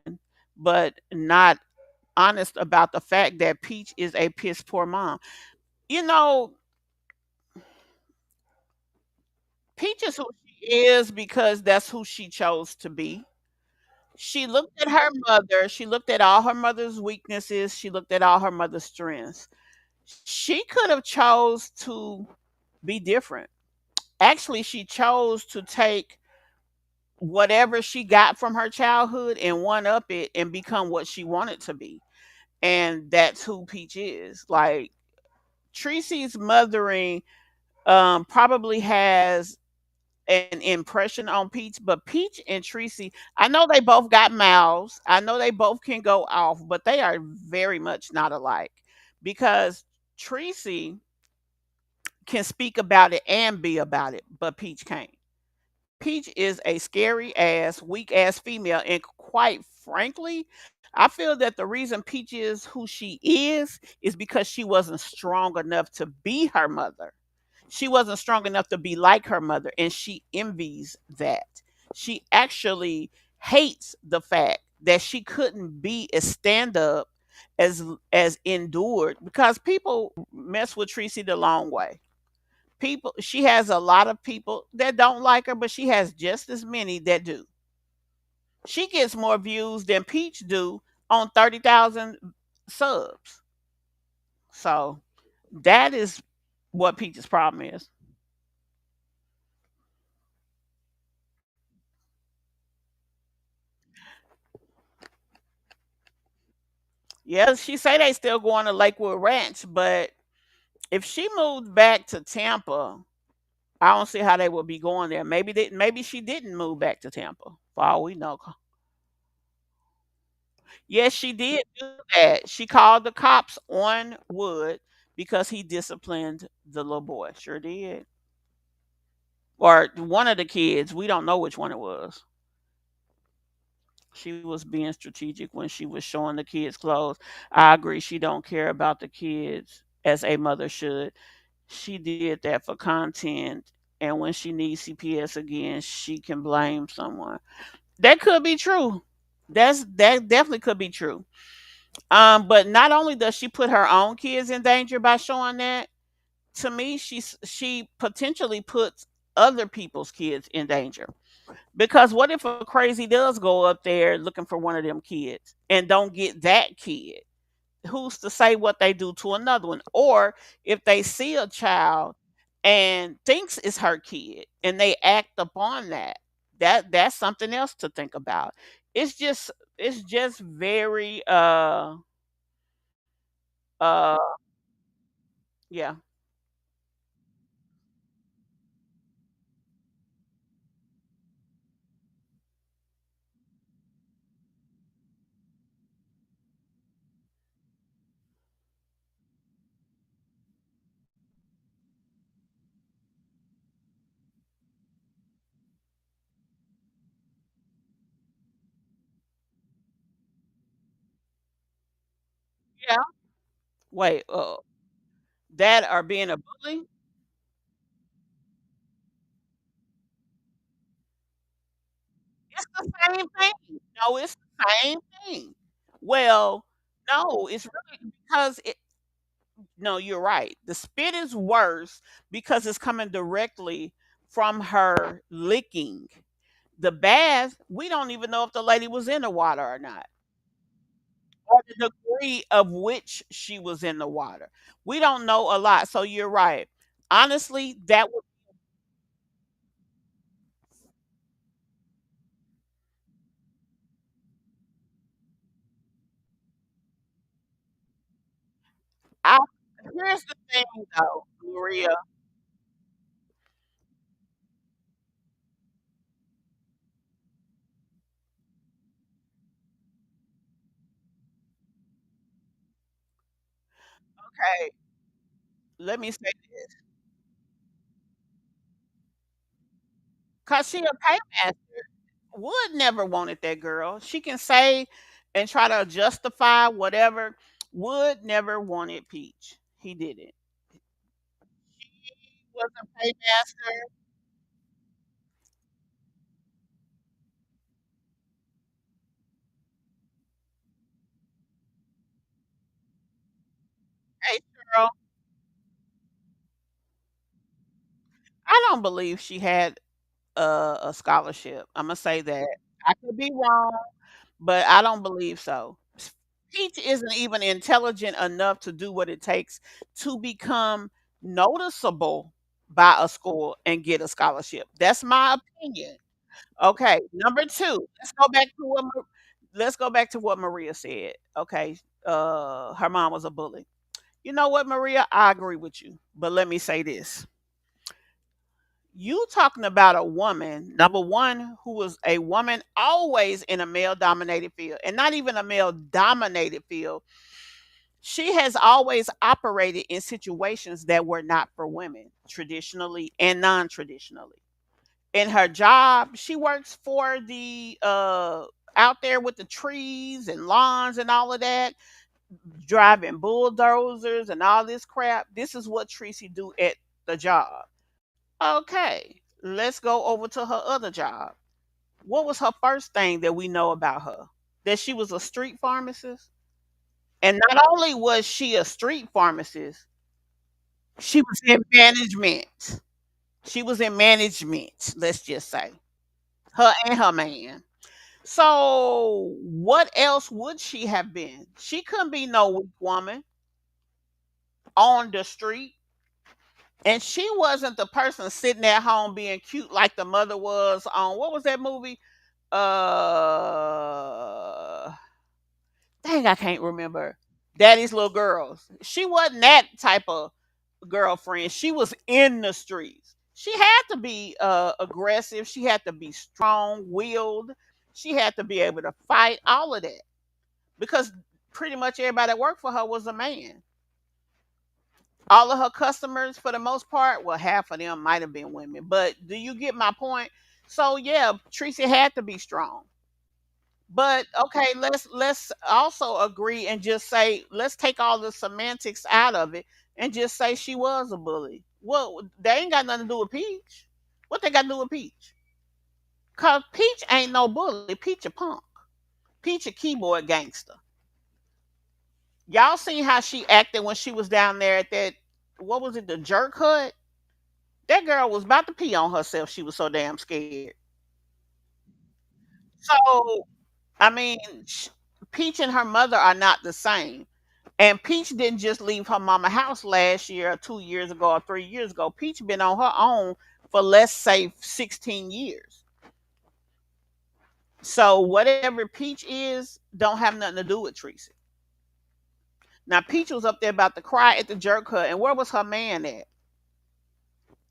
but not honest about the fact that Peach is a piss poor mom. You know, Peach is who she is because that's who she chose to be. She looked at her mother, she looked at all her mother's weaknesses, she looked at all her mother's strengths. She could have chose to be different. Actually, she chose to take whatever she got from her childhood and one up it and become what she wanted to be. And that's who Peach is. Like Tracy's mothering probably has an impression on Peach, but Peach and Tracy, I know they both got mouths. I know they both can go off, but they are very much not alike because Tracy can speak about it and be about it, but Peach can't. Peach is a scary ass, weak ass female. And quite frankly, I feel that the reason Peach is who she is because she wasn't strong enough to be her mother. She wasn't strong enough to be like her mother. And she envies that. She actually hates the fact that she couldn't be as stand up as endured because people mess with Tracy the long way. People, she has a lot of people that don't like her, but she has just as many that do. She gets more views than Peach do on 30,000 subs. So that is what Peach's problem is. Yeah, she say they still going to Lakewood Ranch, but if she moved back to Tampa, I don't see how they would be going there. Maybe she didn't move back to Tampa. For all we know. Yes, she did do that. She called the cops on Wood because he disciplined the little boy. Sure did. Or one of the kids. We don't know which one it was. She was being strategic when she was showing the kids clothes. I agree she don't care about the kids as a mother should. She did that for content, and when she needs CPS again, she can blame someone. That could be true. That definitely could be true. But not only does she put her own kids in danger by showing that, to me, she potentially puts other people's kids in danger. Because what if a crazy does go up there looking for one of them kids and don't get that kid? Who's to say what they do to another one? Or if they see a child and thinks it's her kid and they act upon that, that's something else to think about. It's just very uh yeah. Yeah. Wait, that are being a bully? It's the same thing. No, it's the same thing. Well, no, it's really because it no, you're right. The spit is worse because it's coming directly from her licking. The bath, we don't even know if the lady was in the water or not, or the degree of which she was in the water. We don't know a lot. So you're right. Honestly, that would I here's the thing though, Maria. Okay, let me say this. Cause she a paymaster. Wood never wanted that girl. She can say and try to justify whatever. Wood never wanted Peach. He didn't. He was a paymaster. Hey, girl, I don't believe she had a scholarship. I'm gonna say that. I could be wrong, but I don't believe so. Peach isn't even intelligent enough to do what it takes to become noticeable by a school and get a scholarship. That's my opinion. Okay, number 2, let's go back to what Maria said. Okay, her mom was a bully. You know what, Maria? I agree with you. But let me say this. You talking about a woman, number 1, who was a woman always in a male dominated field, and not even a male dominated field. She has always operated in situations that were not for women, traditionally and non-traditionally. In her job, she works for the out there with the trees and lawns and all of that, driving bulldozers and all this crap. This is what Tracy do at the job. Okay, let's go over to her other job. What was her first thing that we know about her? That she was a street pharmacist. And not only was she a street pharmacist, she was in management. She was in management, let's just say. Her and her man. So what else would she have been? She couldn't be no weak woman on the street. And she wasn't the person sitting at home being cute like the mother was on what was that movie? Uh Dang, I can't remember. Daddy's Little Girls. She wasn't that type of girlfriend. She was in the streets. She had to be aggressive. She had to be strong willed. She had to be able to fight all of that because pretty much everybody that worked for her was a man. All of her customers, for the most part, well, half of them might have been women. But do you get my point? So yeah, Tracy had to be strong. But okay, let's also agree and just say let's take all the semantics out of it and just say she was a bully. Well, they ain't got nothing to do with Peach. What they got to do with Peach? Cause Peach ain't no bully. Peach a punk. Peach a keyboard gangster. Y'all seen how she acted when she was down there at that what was it, the jerk hut? That girl was about to pee on herself. She was so damn scared. So I mean, Peach and her mother are not the same. And Peach didn't just leave her mama house last year or 2 years ago or 3 years ago. Peach been on her own for let's say 16 years. So whatever Peach is, don't have nothing to do with Tracy. Now Peach was up there about to cry at the jerk hut, and where was her man at?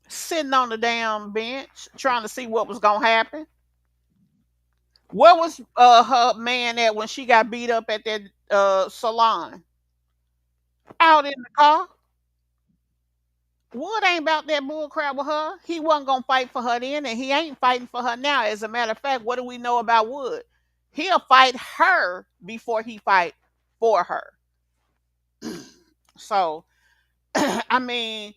Sitting on the damn bench, trying to see what was gonna happen. Where was her man at when she got beat up at that salon? Out in the car. Wood ain't about that bull crap with her. He wasn't gonna fight for her then, and he ain't fighting for her now. As a matter of fact, what do we know about Wood? He'll fight her before he fight for her. So, I mean,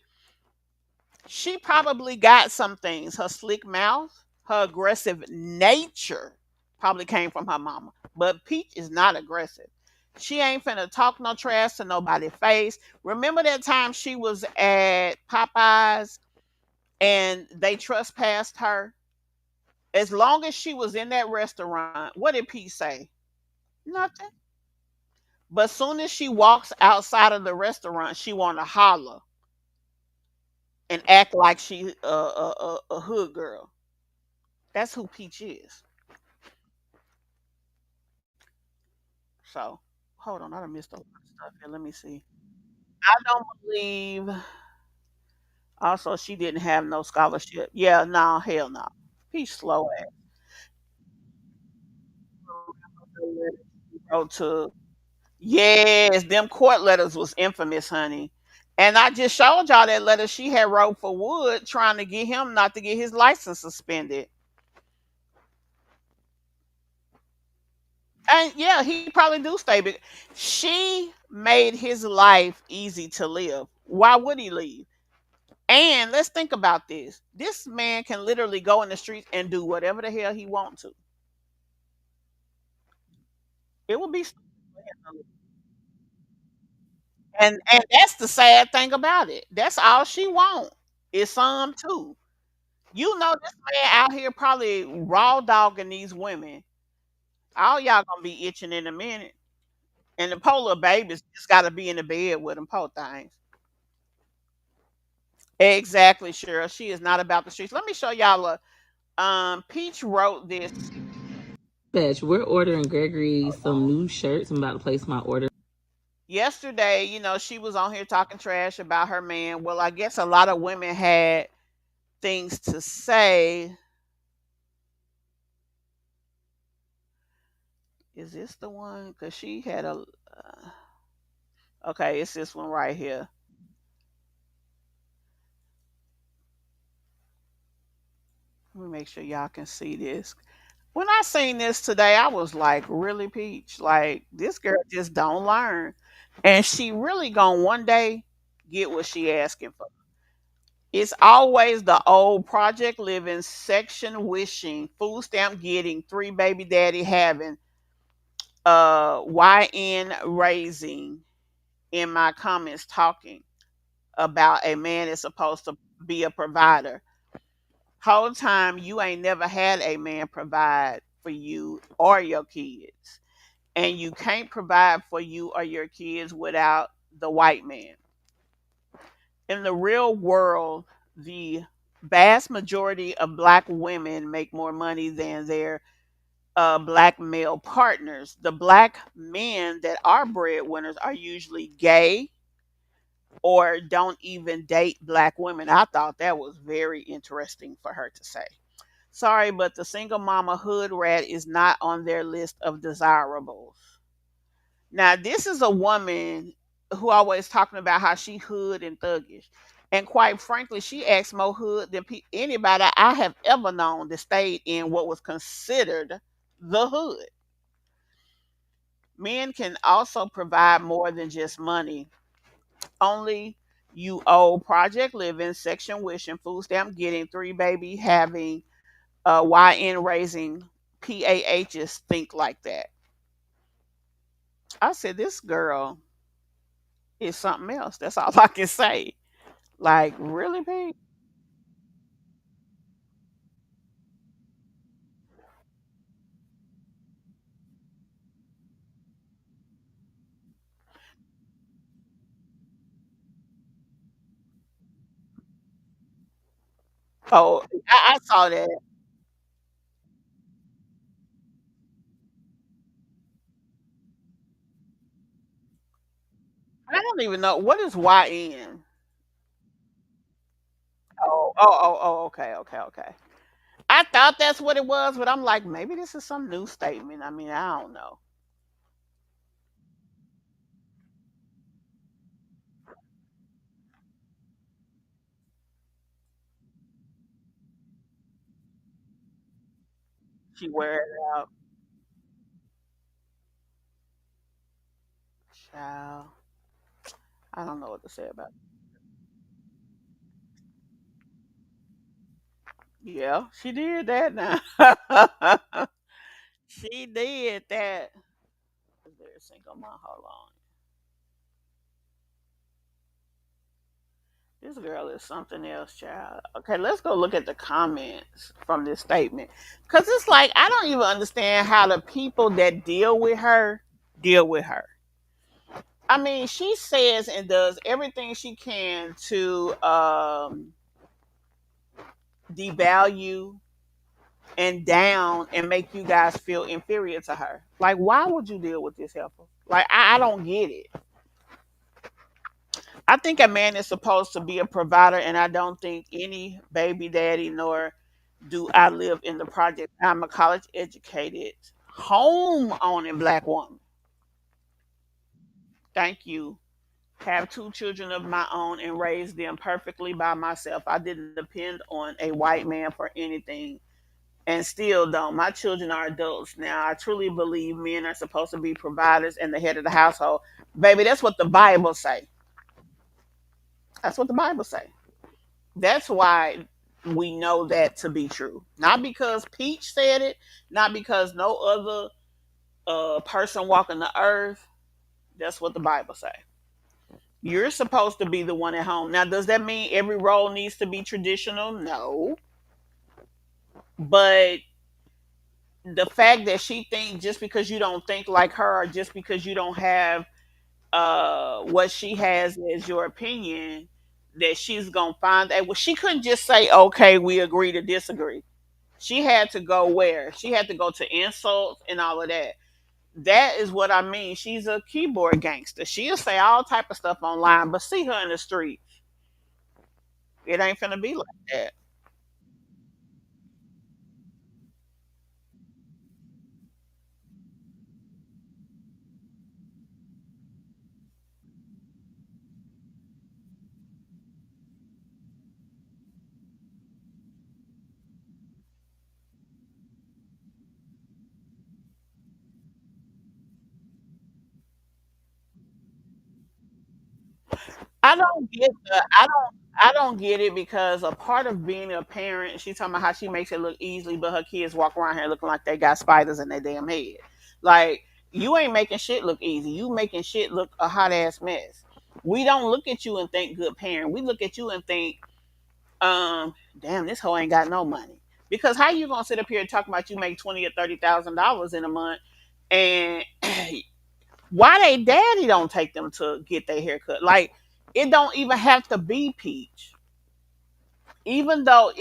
she probably got some things. Her slick mouth, her aggressive nature probably came from her mama. But Peach is not aggressive. She ain't finna talk no trash to nobody's face. Remember that time she was at Popeyes and they trespassed her? As long as she was in that restaurant, what did Peach say? Nothing. But soon as she walks outside of the restaurant, she want to holler and act like she a hood girl. That's who Peach is. So hold on, I done missed a lot of stuff here. Let me see. I don't believe. Also, she didn't have no scholarship. Yeah, no, hell no. Peach slow ass. Wrote to yes, them court letters was infamous, honey. And I just showed y'all that letter she had wrote for Wood trying to get him not to get his license suspended. And yeah, he probably do stay. But she made his life easy to live. Why would he leave? And let's think about this. This man can literally go in the streets and do whatever the hell he wants to. It would be stupid for him to leave. And that's the sad thing about it. That's all she want is some too. You know this man out here probably raw dogging these women. All y'all gonna be itching in a minute. And the polar babies just gotta be in the bed with them, poor things. Exactly, Cheryl. She is not about the streets. Let me show y'all a Peach wrote this. Bitch, we're ordering Gregory some new shirts. I'm about to place my order. Yesterday, she was on here talking trash about her man. Well, I guess a lot of women had things to say. Is this the one? Because she had a. Okay, it's this one right here. Let me make sure y'all can see this. When I seen this today, I was like, really, Peach? Like, this girl just don't learn. And she really gonna one day get what she asking for. It's always the old project living, section wishing, food stamp getting, three baby daddy having, YN raising in my comments talking about a man is supposed to be a provider. Whole time you ain't never had a man provide for you or your kids. And you can't provide for you or your kids without the white man. In the real world, the vast majority of black women make more money than their black male partners. The black men that are breadwinners are usually gay or don't even date black women. I thought that was very interesting for her to say. Sorry, but the single mama hood rat is not on their list of desirables. Now, this is a woman who always talking about how she hood and thuggish. And quite frankly, she acts more hood than anybody I have ever known that stayed in what was considered the hood. Men can also provide more than just money. Only you owe project living, section wishing, food stamp getting, three baby having, YN raising, PAHs think like that. I said, this girl is something else. That's all I can say. Like, really, Pete? Oh, I saw that. I don't even know what is YN. Okay, okay, okay. I thought that's what it was, but I'm like, maybe this is some new statement. I mean, I don't know. She wear it out. Child, I don't know what to say about it. Yeah, she did that now. She did that. Is there a single mom? Hold on. This girl is something else, child. Okay, let's go look at the comments from this statement. Because it's like, I don't even understand how the people that deal with her deal with her. I mean, she says and does everything she can to devalue and down and make you guys feel inferior to her. Like, why would you deal with this helper? Like, I don't get it. I think a man is supposed to be a provider, and I don't think any baby daddy nor do I live in the project. I'm a college educated, home owning black woman. Thank you. Have two children of my own and raised them perfectly by myself. I didn't depend on a white man for anything and still don't. My children are adults now. I truly believe men are supposed to be providers and the head of the household. Baby, that's what the Bible say. That's what the Bible say. That's why we know that to be true. Not because Peach said it, not because no other person walking the earth. That's what the Bible say. You're supposed to be the one at home. Now, does that mean every role needs to be traditional? No. But the fact that she thinks just because you don't think like her or just because you don't have what she has as your opinion, that she's gonna find that, well, she couldn't just say, okay, we agree to disagree. She had to go where? She had to go to insults and all of that. That is what I mean. She's a keyboard gangster. She'll say all type of stuff online, but see her in the street, it ain't finna be like that. I don't get it because a part of being a parent, she's talking about how she makes it look easily, but her kids walk around here looking like they got spiders in their damn head. Like, you ain't making shit look easy. You making shit look a hot ass mess. We don't look at you and think good parent. We look at you and think, damn, this hoe ain't got no money. Because how you gonna sit up here and talk about you make $20,000 or $30,000 in a month, and why they daddy don't take them to get their hair cut? Like it don't even have to be Peach. Even though,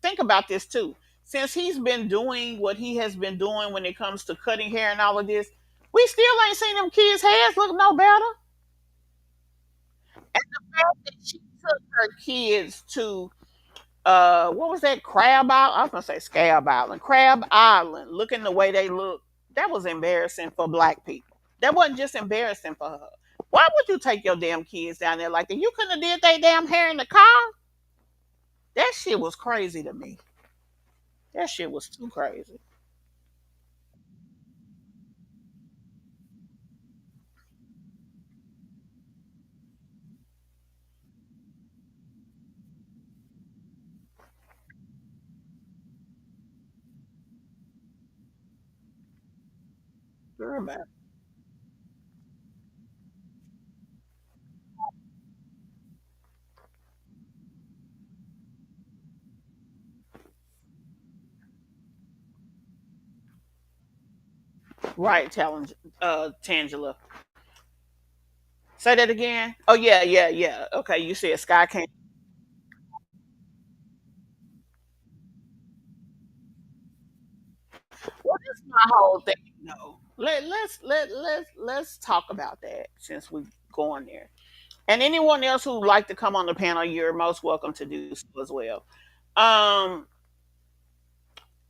think about this too. Since he's been doing what he has been doing when it comes to cutting hair and all of this, we still ain't seen them kids' hairs look no better. And the fact that she took her kids to what was that, Crab Island? I was gonna say Scab Island, Crab Island. Looking the way they look, that was embarrassing for black people. That wasn't just embarrassing for her. Why would you take your damn kids down there like that? You couldn't have did they damn hair in the car. That shit was crazy to me. That shit was too crazy. Girl, man. Right, challenge, Tangela. Say that again. Oh yeah, yeah, yeah. Okay, you said Sky can't. Well, that's my whole thing. No, let's talk about that since we're going there. And anyone else who would like to come on the panel, you're most welcome to do so as well. Um,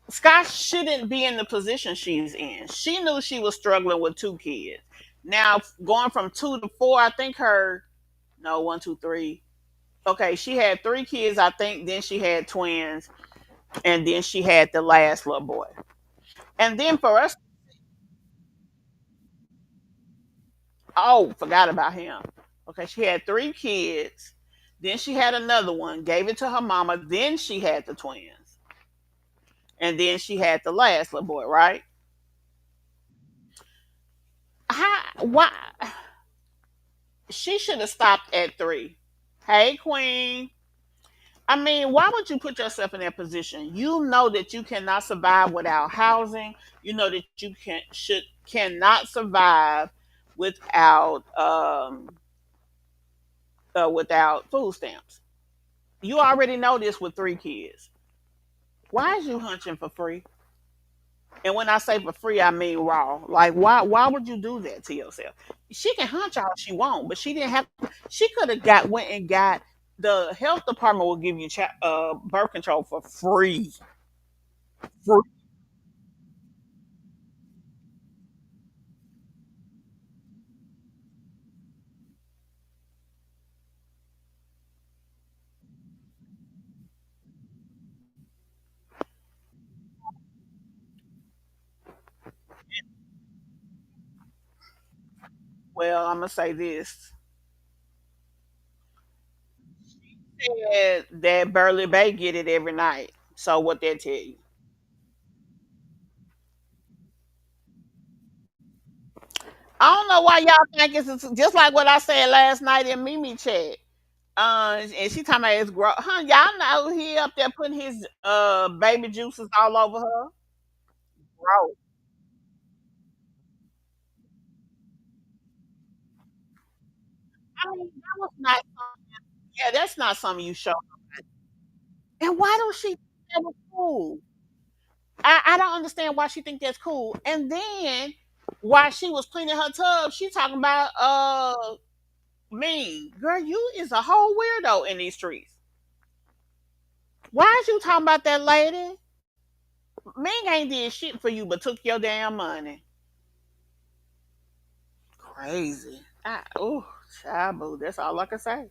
Scott shouldn't be in the position she's in. She knew she was struggling with two kids. Now going from two to four, I think her no one, two, three. Okay, she had three kids, I think. Then she had twins, and then she had the last little boy. And then for us, oh, forgot about him. Okay, she had three kids. Then she had another one, gave it to her mama. Then she had the twins, and then she had the last little boy. Right? How? Why? She should have stopped at three. Hey, Queen. I mean, why would you put yourself in that position? You know that you cannot survive without housing. You know that you cannot survive without without food stamps. You already know this with three kids. Why is you hunching for free? And when I say for free, I mean raw. Like why would you do that to yourself? She can hunch all she want, but she didn't have. She could have went and got, the health department will give you birth control for free. Free. Well, I'm gonna say this. Said that Burley Bay get it every night. So what that tell you? I don't know why y'all think it's just like what I said last night in Mimi chat. And she talking about it's gross. Huh, y'all know he up there putting his baby juices all over her. Gross. I mean, that was not something, yeah, that's not something you show. And why don't she think that was cool? I don't understand why she think that's cool. And then while she was cleaning her tub, she talking about me. Girl, you is a whole weirdo in these streets. Why is you talking about that lady? Ming ain't did shit for you but took your damn money. Crazy. Oh, Shabu. That's all I can say.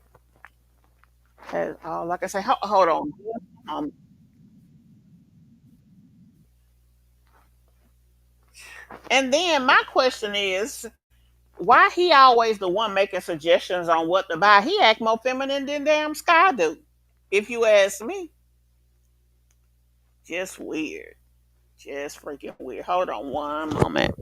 That's all I can say. Hold on. Um, and then my question is, why he always the one making suggestions on what to buy? He act more feminine than damn Sky do. If you ask me, just weird. Just freaking weird. Hold on one moment.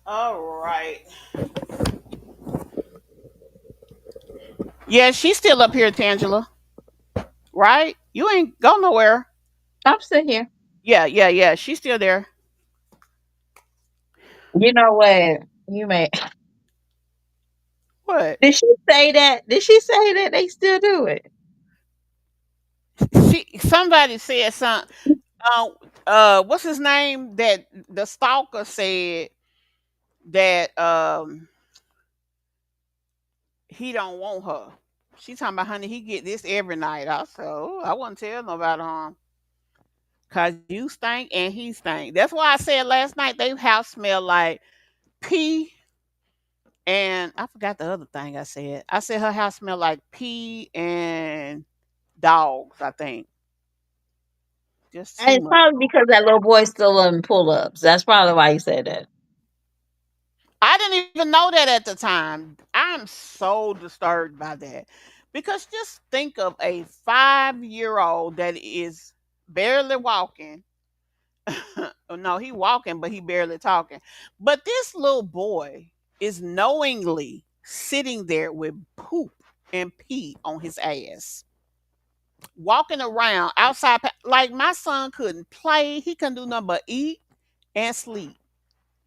All right. Yeah, she's still up here, Tangela. Right? You ain't go nowhere. I'm still here. Yeah, yeah, yeah. She's still there. You know what? You may. What? Did she say that? Did she say that they still do it? Somebody said something. Uh, what's his name? That the stalker said that he don't want her. She talking about, honey, he get this every night. I said, oh, I wouldn't tell nobody, cause you stink and he stink. That's why I said last night they house smell like pee, and I forgot the other thing I said. I said her house smell like pee and dogs. I think just And too it's much. probably because that little boy's still in pull ups. That's probably why you said that. I didn't even know that at the time. I'm so disturbed by that. Because just think of a 5-year old that is barely walking. Oh, no, he walking, but he barely talking. But this little boy is knowingly sitting there with poop and pee on his ass, walking around outside. Like my son couldn't play, he couldn't do nothing but eat and sleep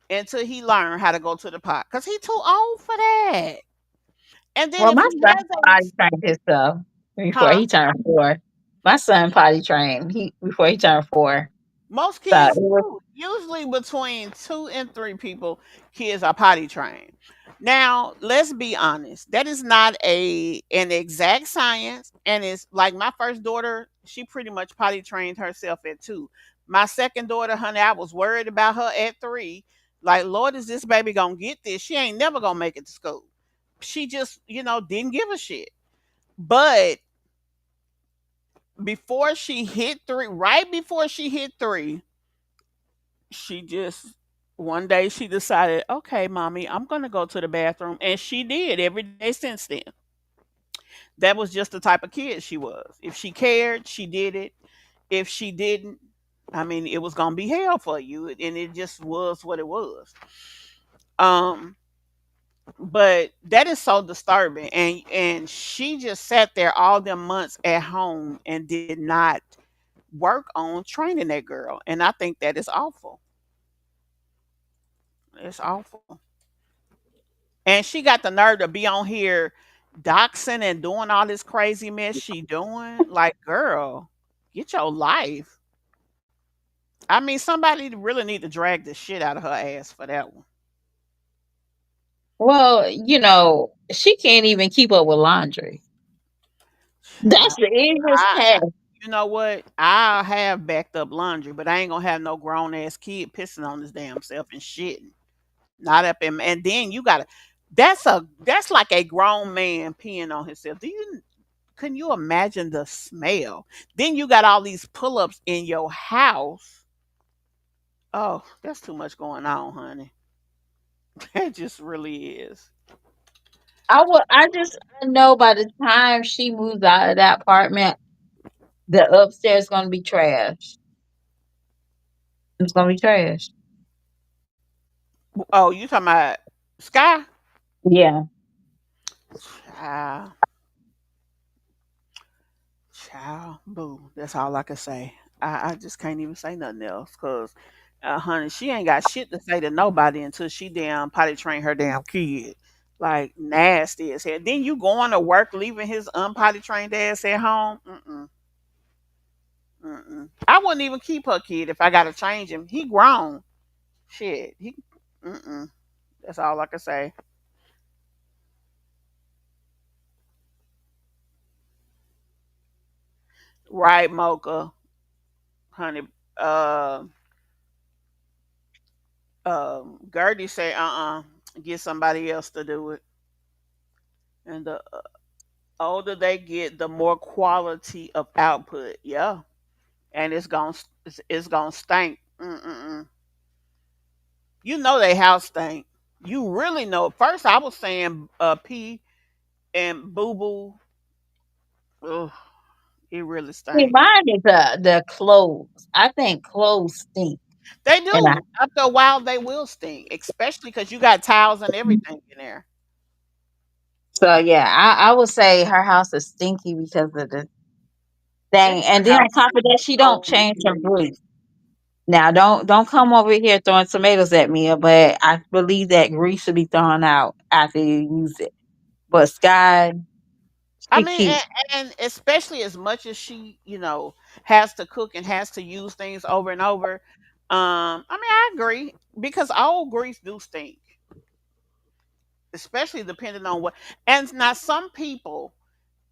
until he learned how to go to the pot because he too old for that. And then Well, if my he son has potty trained himself before huh? he turned 4. My son potty trained he before he turned 4. Most So it kids was, do. Usually between 2 and 3 people, kids are potty trained. Now, let's be honest. That is not an exact science. And it's like my first daughter, she pretty much potty trained herself at 2. My second daughter, honey, I was worried about her at 3. Like, Lord, is this baby gonna get this? She ain't never gonna make it to school. She just, didn't give a shit. But before she hit 3, right before she hit 3, she just one day she decided, okay, mommy, I'm gonna go to the bathroom, and she did every day since then. That was just the type of kid she was. If she cared, she did it. If she didn't, I mean, it was gonna be hell for you, and it just was what it was. Um, but that is so disturbing, and she just sat there all them months at home and did not work on training that girl, and I think that is awful. It's awful. And she got the nerve to be on here doxing and doing all this crazy mess she doing. Like, girl, get your life. I mean, somebody really need to drag the shit out of her ass for that one. well, she can't even keep up with laundry. That's Child, the easiest I, task. you know what? I have backed up laundry, but I ain't gonna have no grown ass kid pissing on his damn self and shitting. Not up in, and then you gotta. That's like a grown man peeing on himself. Can you imagine the smell? Then you got all these pull-ups in your house. Oh, that's too much going on, honey. It just really is. I know by the time she moves out of that apartment, the upstairs gonna be trash. It's gonna be trash. Oh, you talking about Sky? Yeah. Child, child, boo. That's all I can say. I just can't even say nothing else because, honey, she ain't got shit to say to nobody until she damn potty train her damn kid. Like nasty as hell. Then you going to work, leaving his unpotty trained ass at home. Mm-mm. Mm-mm. I wouldn't even keep her kid if I got to change him. He grown. Shit. Mm-mm. That's all I can say. Right, Mocha, honey. Uh, Gertie say, get somebody else to do it. And the older they get, the more quality of output. Yeah, and it's gonna stink. Mm-mm-mm. You know they house stink. You really know. First, I was saying, P and Boo Boo. Ugh, it really See, stink. mine is the clothes. I think clothes stink. They And do. After a while, they will stink, especially because you got towels and everything in there. so yeah, I would say her house is stinky because of the This thing. And then house on top of that, she don't overly change her clean. grease. Now don't come over here throwing tomatoes at me, but I believe that grease should be thrown out after you use it. But Sky, I she mean, keeps and especially as much as she, has to cook and has to use things over and over. I mean, I agree because all grease do stink, especially depending on what. And now some people,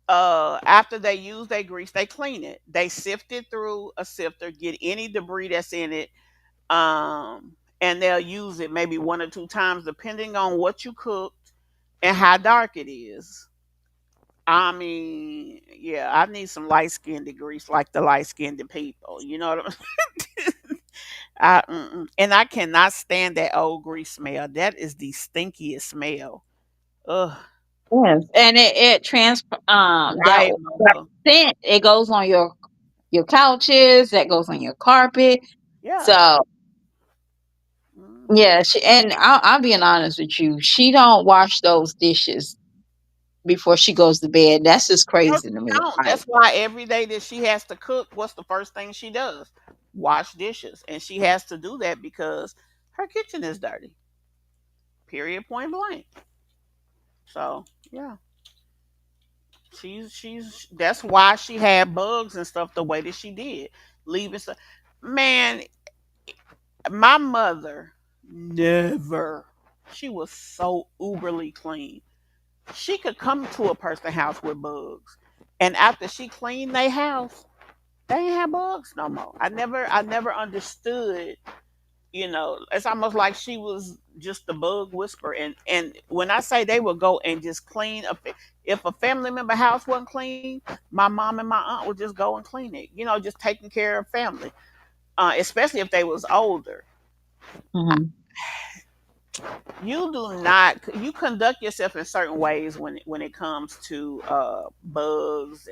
after they use their grease, they clean it. They sift it through a sifter, get any debris that's in it, and they'll use it maybe one or two times, depending on what you cooked and how dark it is. I mean, yeah, I need some light skinned grease like the light skinned people. You know what I'm and I cannot stand that old grease smell. That is the stinkiest smell. Ugh. yes. And it that Right, that mother. scent, it goes on your couches, that goes on your carpet. Yeah. So Mhm. yeah, and I'll being honest with you, she don't wash those dishes before she goes to bed. That's just No, crazy to she me. don't. Like, That's why every day that she has to cook, what's the first thing she does? Wash dishes. And she has to do that because her kitchen is dirty. Period, point blank. So yeah. She's that's why she had bugs and stuff the way that she did. Leaving stuff. Man, my mother never. She was so uberly clean. She could come to a person's house with bugs. And after she cleaned their house, they ain't have bugs no more. I never understood, it's almost like she was just the bug whisperer. And when I say they would go and just clean up, if a family member house wasn't clean, my mom and my aunt would just go and clean it, just taking care of family, especially if they was older. mhm. You conduct yourself in certain ways when it comes to bugs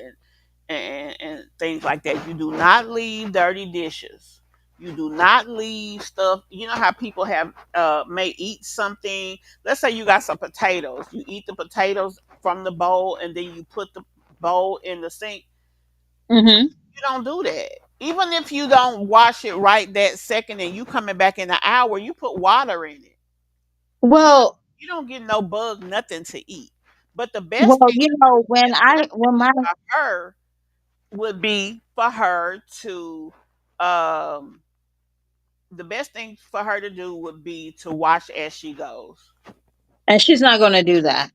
and things like that. You do not leave dirty dishes. You do not leave stuff. You know how people have may eat something. Let's say you got some potatoes. You eat the potatoes from the bowl and then you put the bowl in the sink. Mhm. You don't do that. Even if you don't wash it right that second and you coming back in an hour, you put water in it. You don't Well, you don't get no bug nothing to eat. But the best well, thing to do when is I when my for her would be for her to um the best thing for her to do would be to watch as she goes. and she's not gonna do that.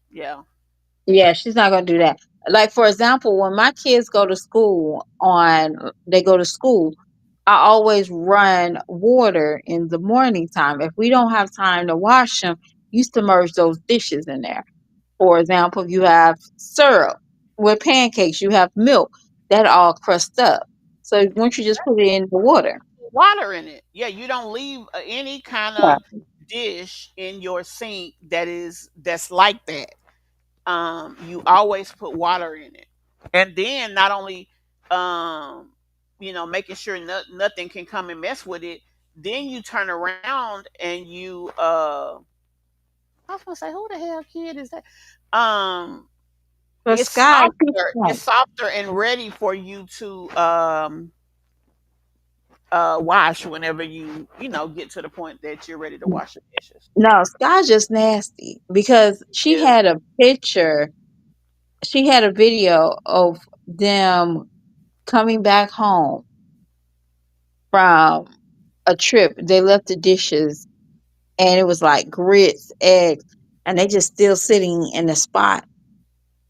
Yeah. Yeah, she's not gonna do that. Like for example, when my kids go to school, I always run water in the morning time. If we don't have time to wash them, you submerge those dishes in there. For example, if you have syrup with pancakes, you have milk, that all crust up. So once you just put it in the water. Water in it. Yeah, you don't leave any kind Yeah. of dish in your sink that's like that. You always put water in it. And then not only making sure nothing can come and mess with it, then you turn around and you I was gonna say, who the hell kid is that? Um, But Sky, It's softer and ready for you to wash whenever you get to the point that you're ready to wash the dishes. no, Sky's just nasty because Yes. she had a video of them coming back home from a trip. They left the dishes and it was like grits, eggs, and they just still sitting in the spot.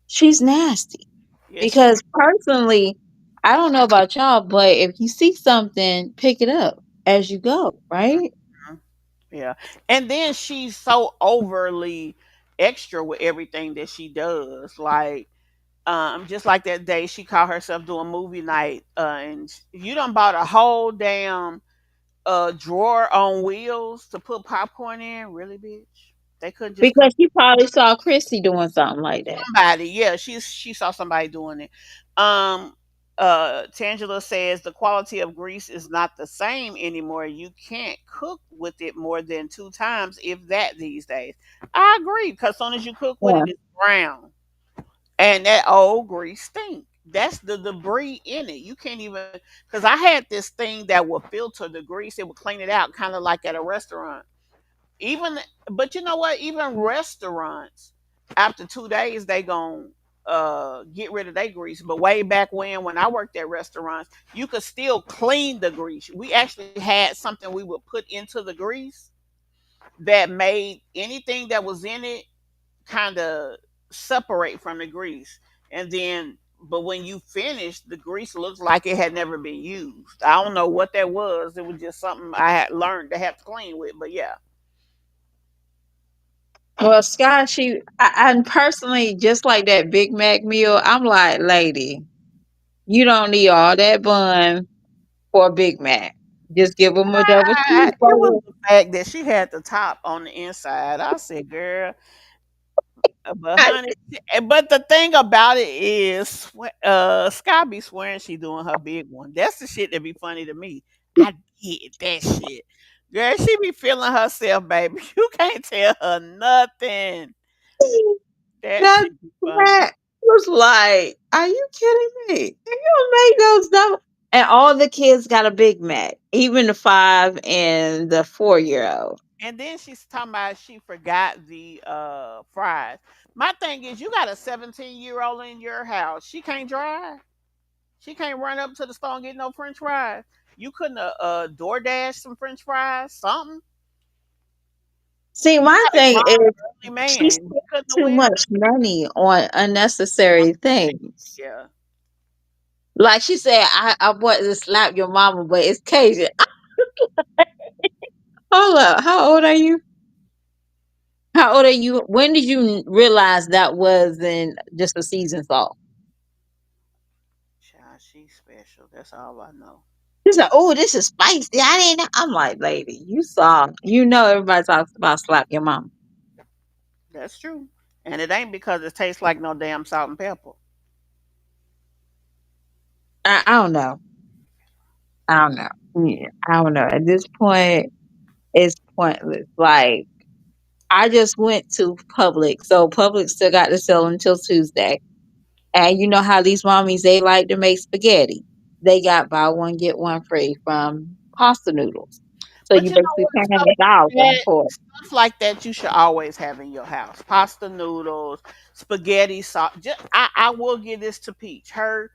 She's nasty Yes, she. because personally, I don't know about y'all, but if you see something, pick it up as you go, right? Mhm. Yeah. And then she's so overly extra with everything that she does. Like, just like that day she caught herself doing movie night, and you done bought a whole damn drawer on wheels to put popcorn in. Really, bitch? They couldn't just come. Because she probably saw Chrissy doing something like that. Somebody, yeah, she saw somebody doing it. Um, Tangela says the quality of grease is not the same anymore. You can't cook with it more than 2 times, if that, these days. I agree, because as soon as you cook with Yeah. it, it's brown. And that old grease stink. That's the debris in it. You can't even, because I had this thing that would filter the grease. It would clean it out, kind of like at a restaurant. Even, but you know what? Even restaurants, after 2 days, they gon' get rid of their grease. But way back when I worked at restaurants, you could still clean the grease. We actually had something we would put into the grease that made anything that was in it kind of separate from the grease. And then, but when you finish, the grease looks like it had never been used. I don't know what that was. It was just something I had learned to have to clean with. But yeah. Well, Scott, and personally, just like that Big Mac meal, I'm like, lady, you don't need all that bun for a Big Mac. Just give them a double It was cheeseburger. the fact that she had the top on the inside. I said, girl, but I, honey, but the thing about it is, Skye be swearing she doing her big one. That's the shit that be funny to me. I did that shit. Girl, she be feeling herself, baby. You can't tell her nothing. That that shit be funny. that was like, are you kidding me? You make those double, and all the kids got a Big Mac, even the 5 and the 4 year old. And then she's talking about she forgot the fries. My thing is, you got a 17-year-old in your house. She can't drive. She can't run up to the store and get no French fries. You couldn't DoorDash some French fries, something. See, You my got a thing grown is early she man. You spent couldn't have too went. much money on unnecessary things. Yeah, Like she said, I want to slap your mama, but it's Cajun. Hold up, how old are you? How old are you? When did you realize that wasn't just a season salt? child, she's special. That's all I know. She's like, oh, this is spicy. I didn't know. I'm like, lady, you saw. You know, everybody talks about slap your mom. That's true. And it ain't because it tastes like no damn salt and pepper. I don't know. I don't know. Yeah, I don't know. At this point, it's pointless. Like, I just went to Publix. So Publix still got to sell until Tuesday. And you know how these mommies, they like to make spaghetti. They got buy one, get one free from pasta noodles. So But you you know basically what? paying $1 for it. Stuff like that you should always have in your house. Pasta noodles, spaghetti sauce. I will give this to Peach. Her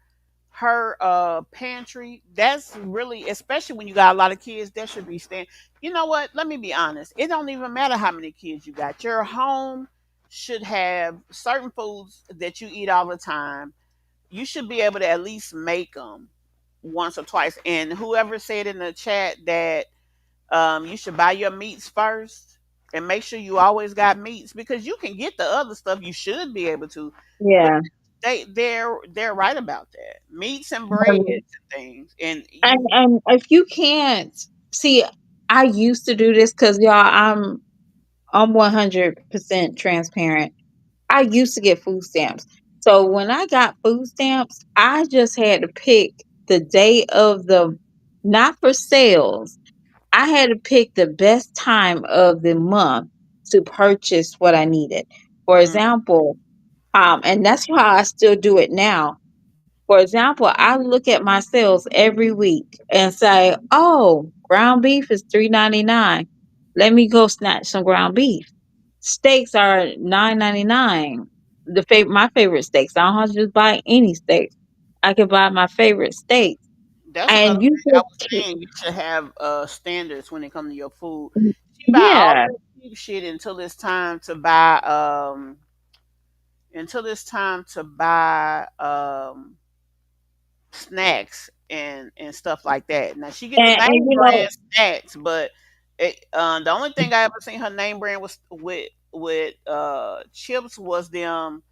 pantry, that's really, especially when you got a lot of kids, that should be stand. You know what? Let me be honest. It don't even matter how many kids you got. Your home should have certain foods that you eat all the time. You should be able to at least make them once or twice. And whoever said in the chat that you should buy your meats first and make sure you always got meats, because you can get the other stuff. You should be able to, but Yeah. they're right about that. Meats and breads and things, and you. And if you can't see, I used to do this because y'all, I'm 100% transparent. I used to get food stamps. So when I got food stamps, I just had to pick the day of the, not for sales. I had to pick the best time of the month to purchase what I needed. For example, and that's how I still do it now. For example, I look at my sales every week and say, "Oh, ground beef is 3.99. Let me go snatch some ground beef. Steaks are 9.99. My favorite steaks. I don't have to just buy any steaks. I can buy my favorite steaks, That's and another you thing I just was saying. You should have standards when it comes to your food. She buy all yeah, that cheap shit until it's time to buy snacks and stuff like that. Now she get the and name you know, brand snacks, but the only thing I ever seen her name brand was with chips was them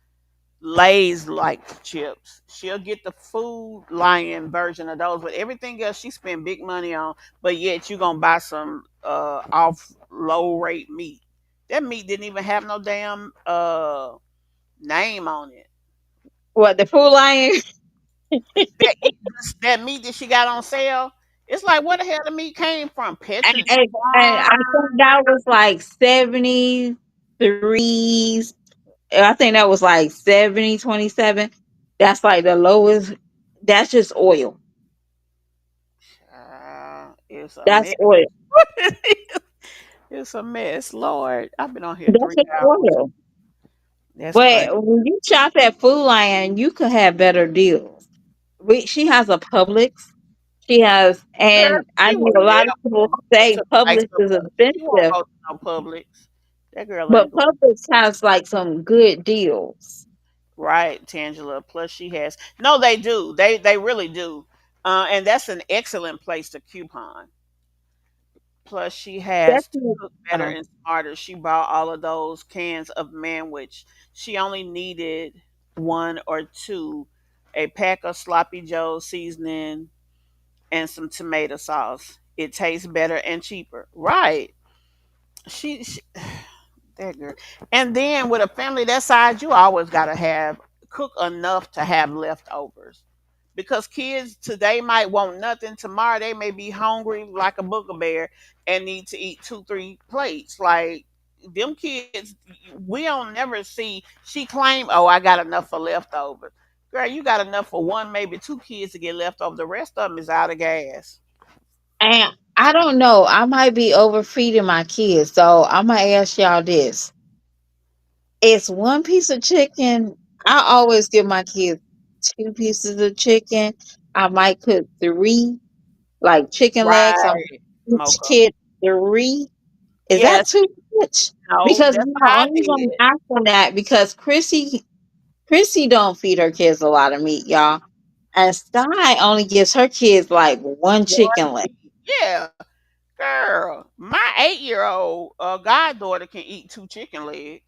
Lay's like chips. She'll get the food lion version of those, but everything else she spend big money on. But yet you gonna buy some off low rate meat. That meat didn't even have no damn name on it. what, the Food Lion? that meat that she got on sale. It's like where the hell the meat came from? And I think that was like 73. I think that was like 70/27. That's like the lowest. That's just oil. It's a That's mess. oil. It's a mess. Lord, I've been on here That's 3 hours. oil. That's crazy. But when you shop at Food Lion, you could have better deals. She has a Publix. She has, Girl, and I she know would a lot of people never go say to the nice Publix is little. She won't expensive, go to no Publix. That girl but ain't going. Publix has like some good deals. Right, Tangela. Plus, she has. No, they do. They really do. And that's an excellent place to coupon. Plus, she has to Definitely. cook better and smarter. She bought all of those cans of manwich. She only needed one or two, a pack of sloppy joe seasoning and some tomato sauce. It tastes better and cheaper. Right. She that girl. And then with a family that size, you always gotta have cook enough to have leftovers. Because kids today might want nothing. Tomorrow they may be hungry like a booger bear and need to eat 2, 3 plates. Like them kids, we don't never see she claim, oh, I got enough for leftovers. Girl, you got enough for one, maybe two kids to get left over. The rest of them is out of gas. And I don't know. I might be overfeeding my kids, so I'm gonna ask y'all this: it's one piece of chicken. I always give my kids two pieces of chicken. I might cook three, like chicken legs. I'm Right, each Mocha. kid three. Is that Yes, too much? no, Because that's the what I only reason did. I'm asking that because Chrissy don't feed her kids a lot of meat, y'all. And Skye only gives her kids like one One chicken leg. piece. Yeah, girl. My 8-year-old goddaughter can eat 2 chicken legs.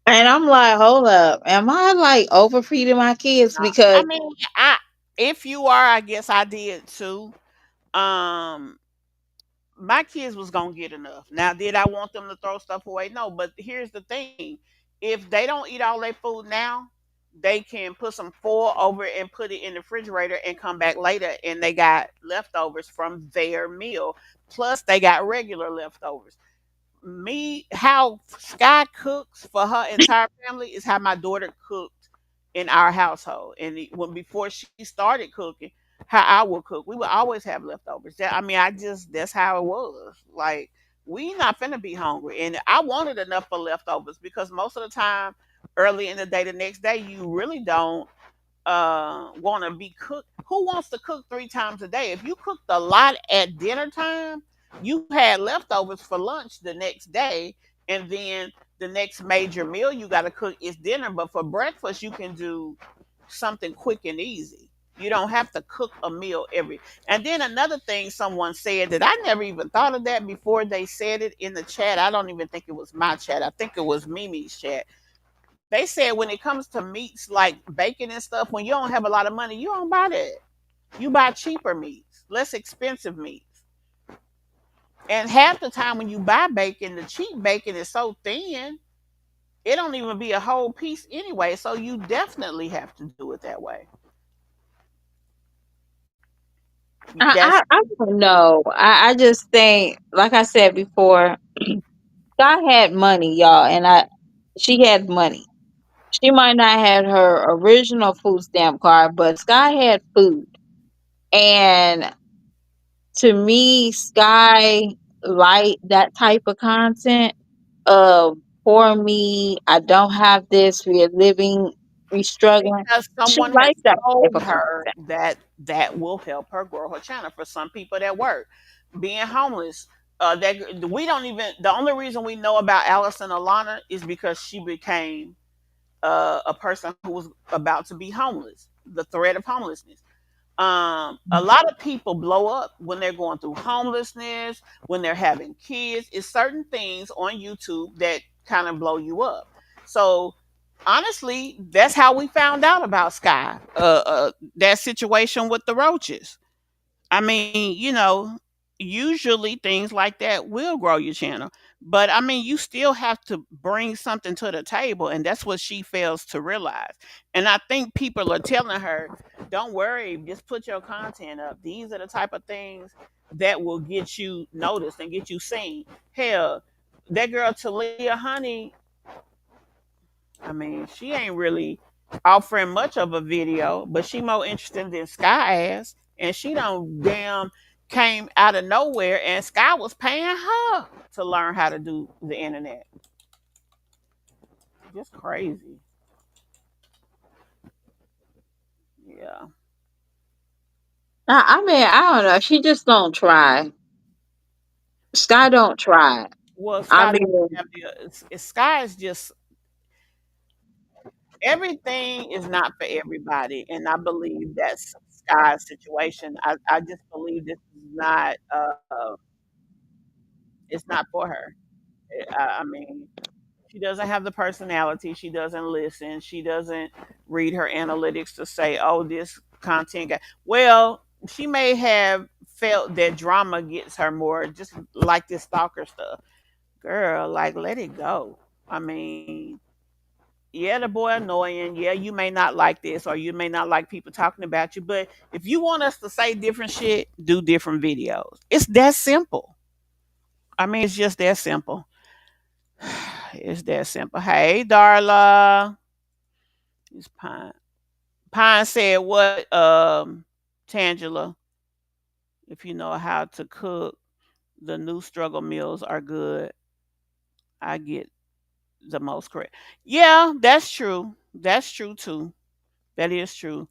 And I'm like, hold up, am I like overfeeding my kids? I Because mean, I if you are, I guess I did too. Um, my kids was gonna get enough. Now, did I want them to throw stuff away? No, but here's the thing: if they don't eat all their food now, they can put some foil over it and put it in the refrigerator and come back later, and they got leftovers from their meal. Plus, they got regular leftovers. Me How Sky cooks for her entire family is how my daughter cooked in our household. And when before she started cooking, how I would cook, we would always have leftovers. I mean, I just that's how it was. Like we not finna be hungry, and I wanted enough for leftovers because most of the time, early in the day, the next day, you really don't want to be cooked. Who wants to cook 3 times a day? If you cooked a lot at dinner time, you had leftovers for lunch the next day, and then the next major meal you got to cook is dinner. But for breakfast, you can do something quick and easy. You don't have to cook a meal every. And then another thing someone said that I never even thought of that before they said it in the chat. I don't even think it was my chat. I think it was Mimi's chat. They said when it comes to meats like bacon and stuff, when you don't have a lot of money, you don't buy that. You buy cheaper meats, less expensive meats. And half the time when you buy bacon, the cheap bacon is so thin, it don't even be a whole piece anyway. So you definitely have to do it that way. That's I don't know. I just think, like I said before, Skye had money, y'all, and she had money. She might not have her original food stamp card, but Skye had food. And to me, Skye like that type of content of poor me, I don't have this, we're living, we struggling. because She someone has likes that type told of her content. that that will help her grow her channel. For some people that work, being homeless, that we don't even. The only reason we know about Allison Alana is because she became a person who was about to be homeless, the threat of homelessness. A lot of people blow up when they're going through homelessness, when they're having kids. It's certain things on YouTube that kind of blow you up. So honestly, that's how we found out about Skye. That situation with the roaches. I mean, usually things like that will grow your channel. But I mean, you still have to bring something to the table, and that's what she fails to realize. And I think people are telling her Don't worry, just put your content up. These are the type of things that will get you noticed and get you seen. Hell, that girl Talia Honey, I mean, she ain't really offering much of a video, but she more interesting than Skye ass. And she don't damn came out of nowhere and Skye was paying her to learn how to do the internet. Just crazy. Yeah. I mean, I don't know. She just don't try. Sky don't try. Well, I Skye doesn't mean, have Skye is just everything is not for everybody, and I believe that's Skye's situation. I just believe this is not it's not for her. I mean, she doesn't have the personality. She doesn't listen. She doesn't read her analytics to say, "Oh, this content." Well, she may have felt that drama gets her more, just like this stalker stuff. Girl, like let it go. I mean, yeah, the boy annoying. Yeah, you may not like this or you may not like people talking about you, but if you want us to say different shit, do different videos. It's that simple. I mean, it's just that simple. It's that simple. Hey, Darla. It's Pine. Pine said what, Tangela, if you know how to cook, the new struggle meals are good. I get the most correct. Yeah, that's true. That's true too. That is true.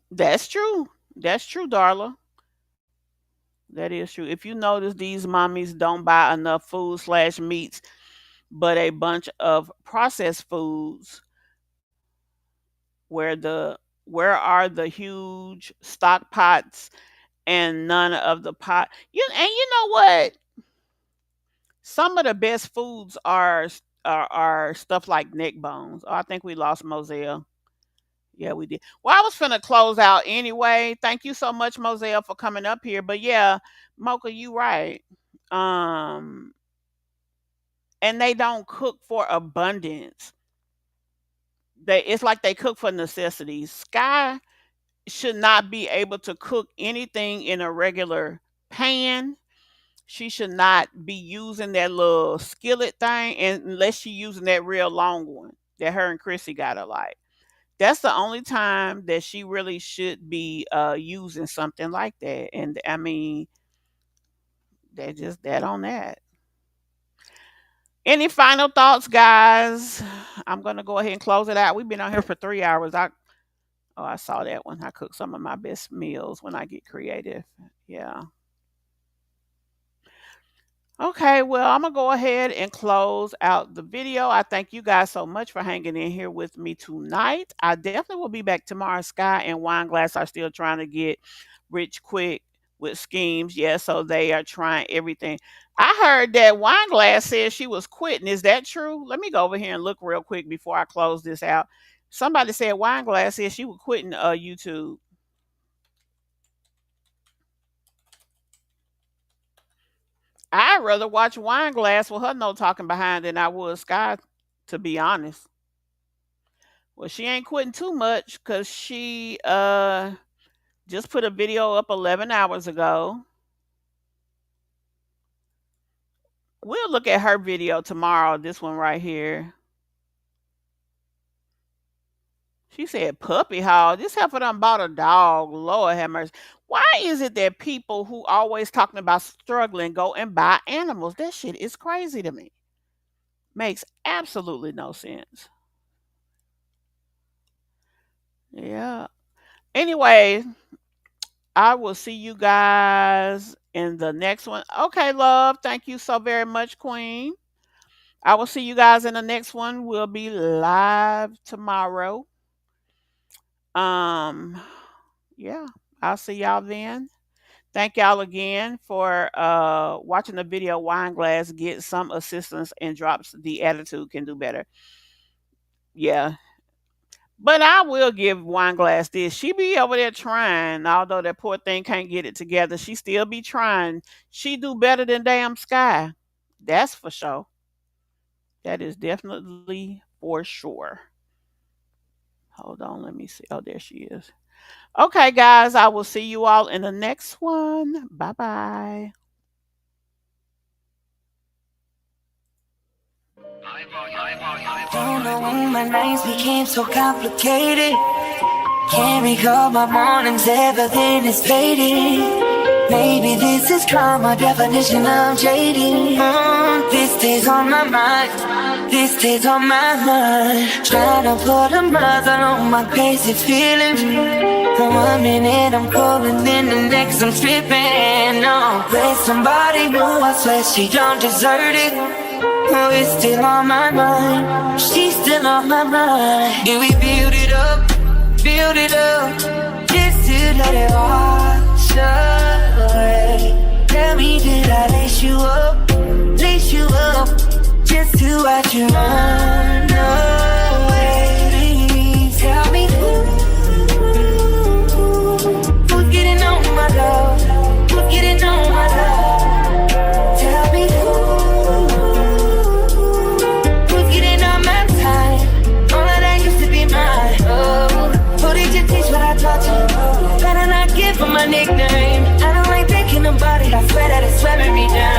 That's true. That's true, Darla. That is true. If you notice, these mommies don't buy enough food slash meats, but a bunch of processed foods. Where the where are the huge stock pots and none of the pot? You know what? Some of the best foods are stuff like neck bones. Oh, I think we lost Moselle. Yeah, we did. Well, I was finna close out anyway. Thank you so much, Moselle, for coming up here. But yeah, Mocha, you right. Um, and they don't cook for abundance. It's like they cook for necessities. Sky should not be able to cook anything in a regular pan. She should not be using that little skillet thing unless she using that real long one that her and Chrissy got alike. That's the only time that she really should be using something like that. And I mean, that's just that on that. Any final thoughts, guys? I'm gonna go ahead and close it out. We've been on here for 3 hours. I saw that one. I cook some of my best meals when I get creative. Yeah. Okay, well, I'm gonna go ahead and close out the video. I thank you guys so much for hanging in here with me tonight. I definitely will be back tomorrow. Sky and Wineglass are still trying to get rich quick with schemes. Yeah, so they are trying everything. I heard that Wineglass said she was quitting. Is that true? Let me go over here and look real quick before I close this out. Somebody said Wineglass said she was quitting YouTube. I'd rather watch Wineglass with her no talking behind than I would Sky, to be honest. Well, she ain't quitting too much because she just put a video up 11 hours ago. We'll look at her video tomorrow, this one right here. She said puppy haul. This heifer done bought a dog. Lord have mercy. Why is it that people who always talking about struggling go and buy animals? That shit is crazy to me. Makes absolutely no sense. Yeah. Anyway, I will see you guys in the next one. Okay, love. Thank you so very much, Queen. I will see you guys in the next one. We'll be live tomorrow. Um, yeah, I'll see y'all then. Thank y'all again for watching the video. Wineglass get some assistance and drops the attitude can do better. Yeah, but I will give Wineglass this. She be over there trying, although that poor thing can't get it together. She still be trying. She do better than damn Sky. That's for sure. That is definitely for sure. Hold on, let me see. Oh, there she is. Okay, guys, I will see you all in the next one. Bye-bye. Don't know when my nights became so complicated. Can't recall my mornings, everything is fading. Maybe this is karma, definition of jading. This stays on my mind, this stays on my mind. Trying to put a mother on my basic feelings. For 1 minute I'm cold and then the next I'm stripping. No, with somebody new, I swear she don't deserve it. Oh, it's still on my mind, she's still on my mind. Do we build it up, just to let it wash away? Tell me, did I lace you up, just to watch you run away? Please tell me who's getting on my love, who's getting on my love? Tell me who's getting on my time, all of that used to be mine. Oh, did you teach what I taught you? Better not give her my nickname. I don't like thinking about it, I swear that it's wearing me down.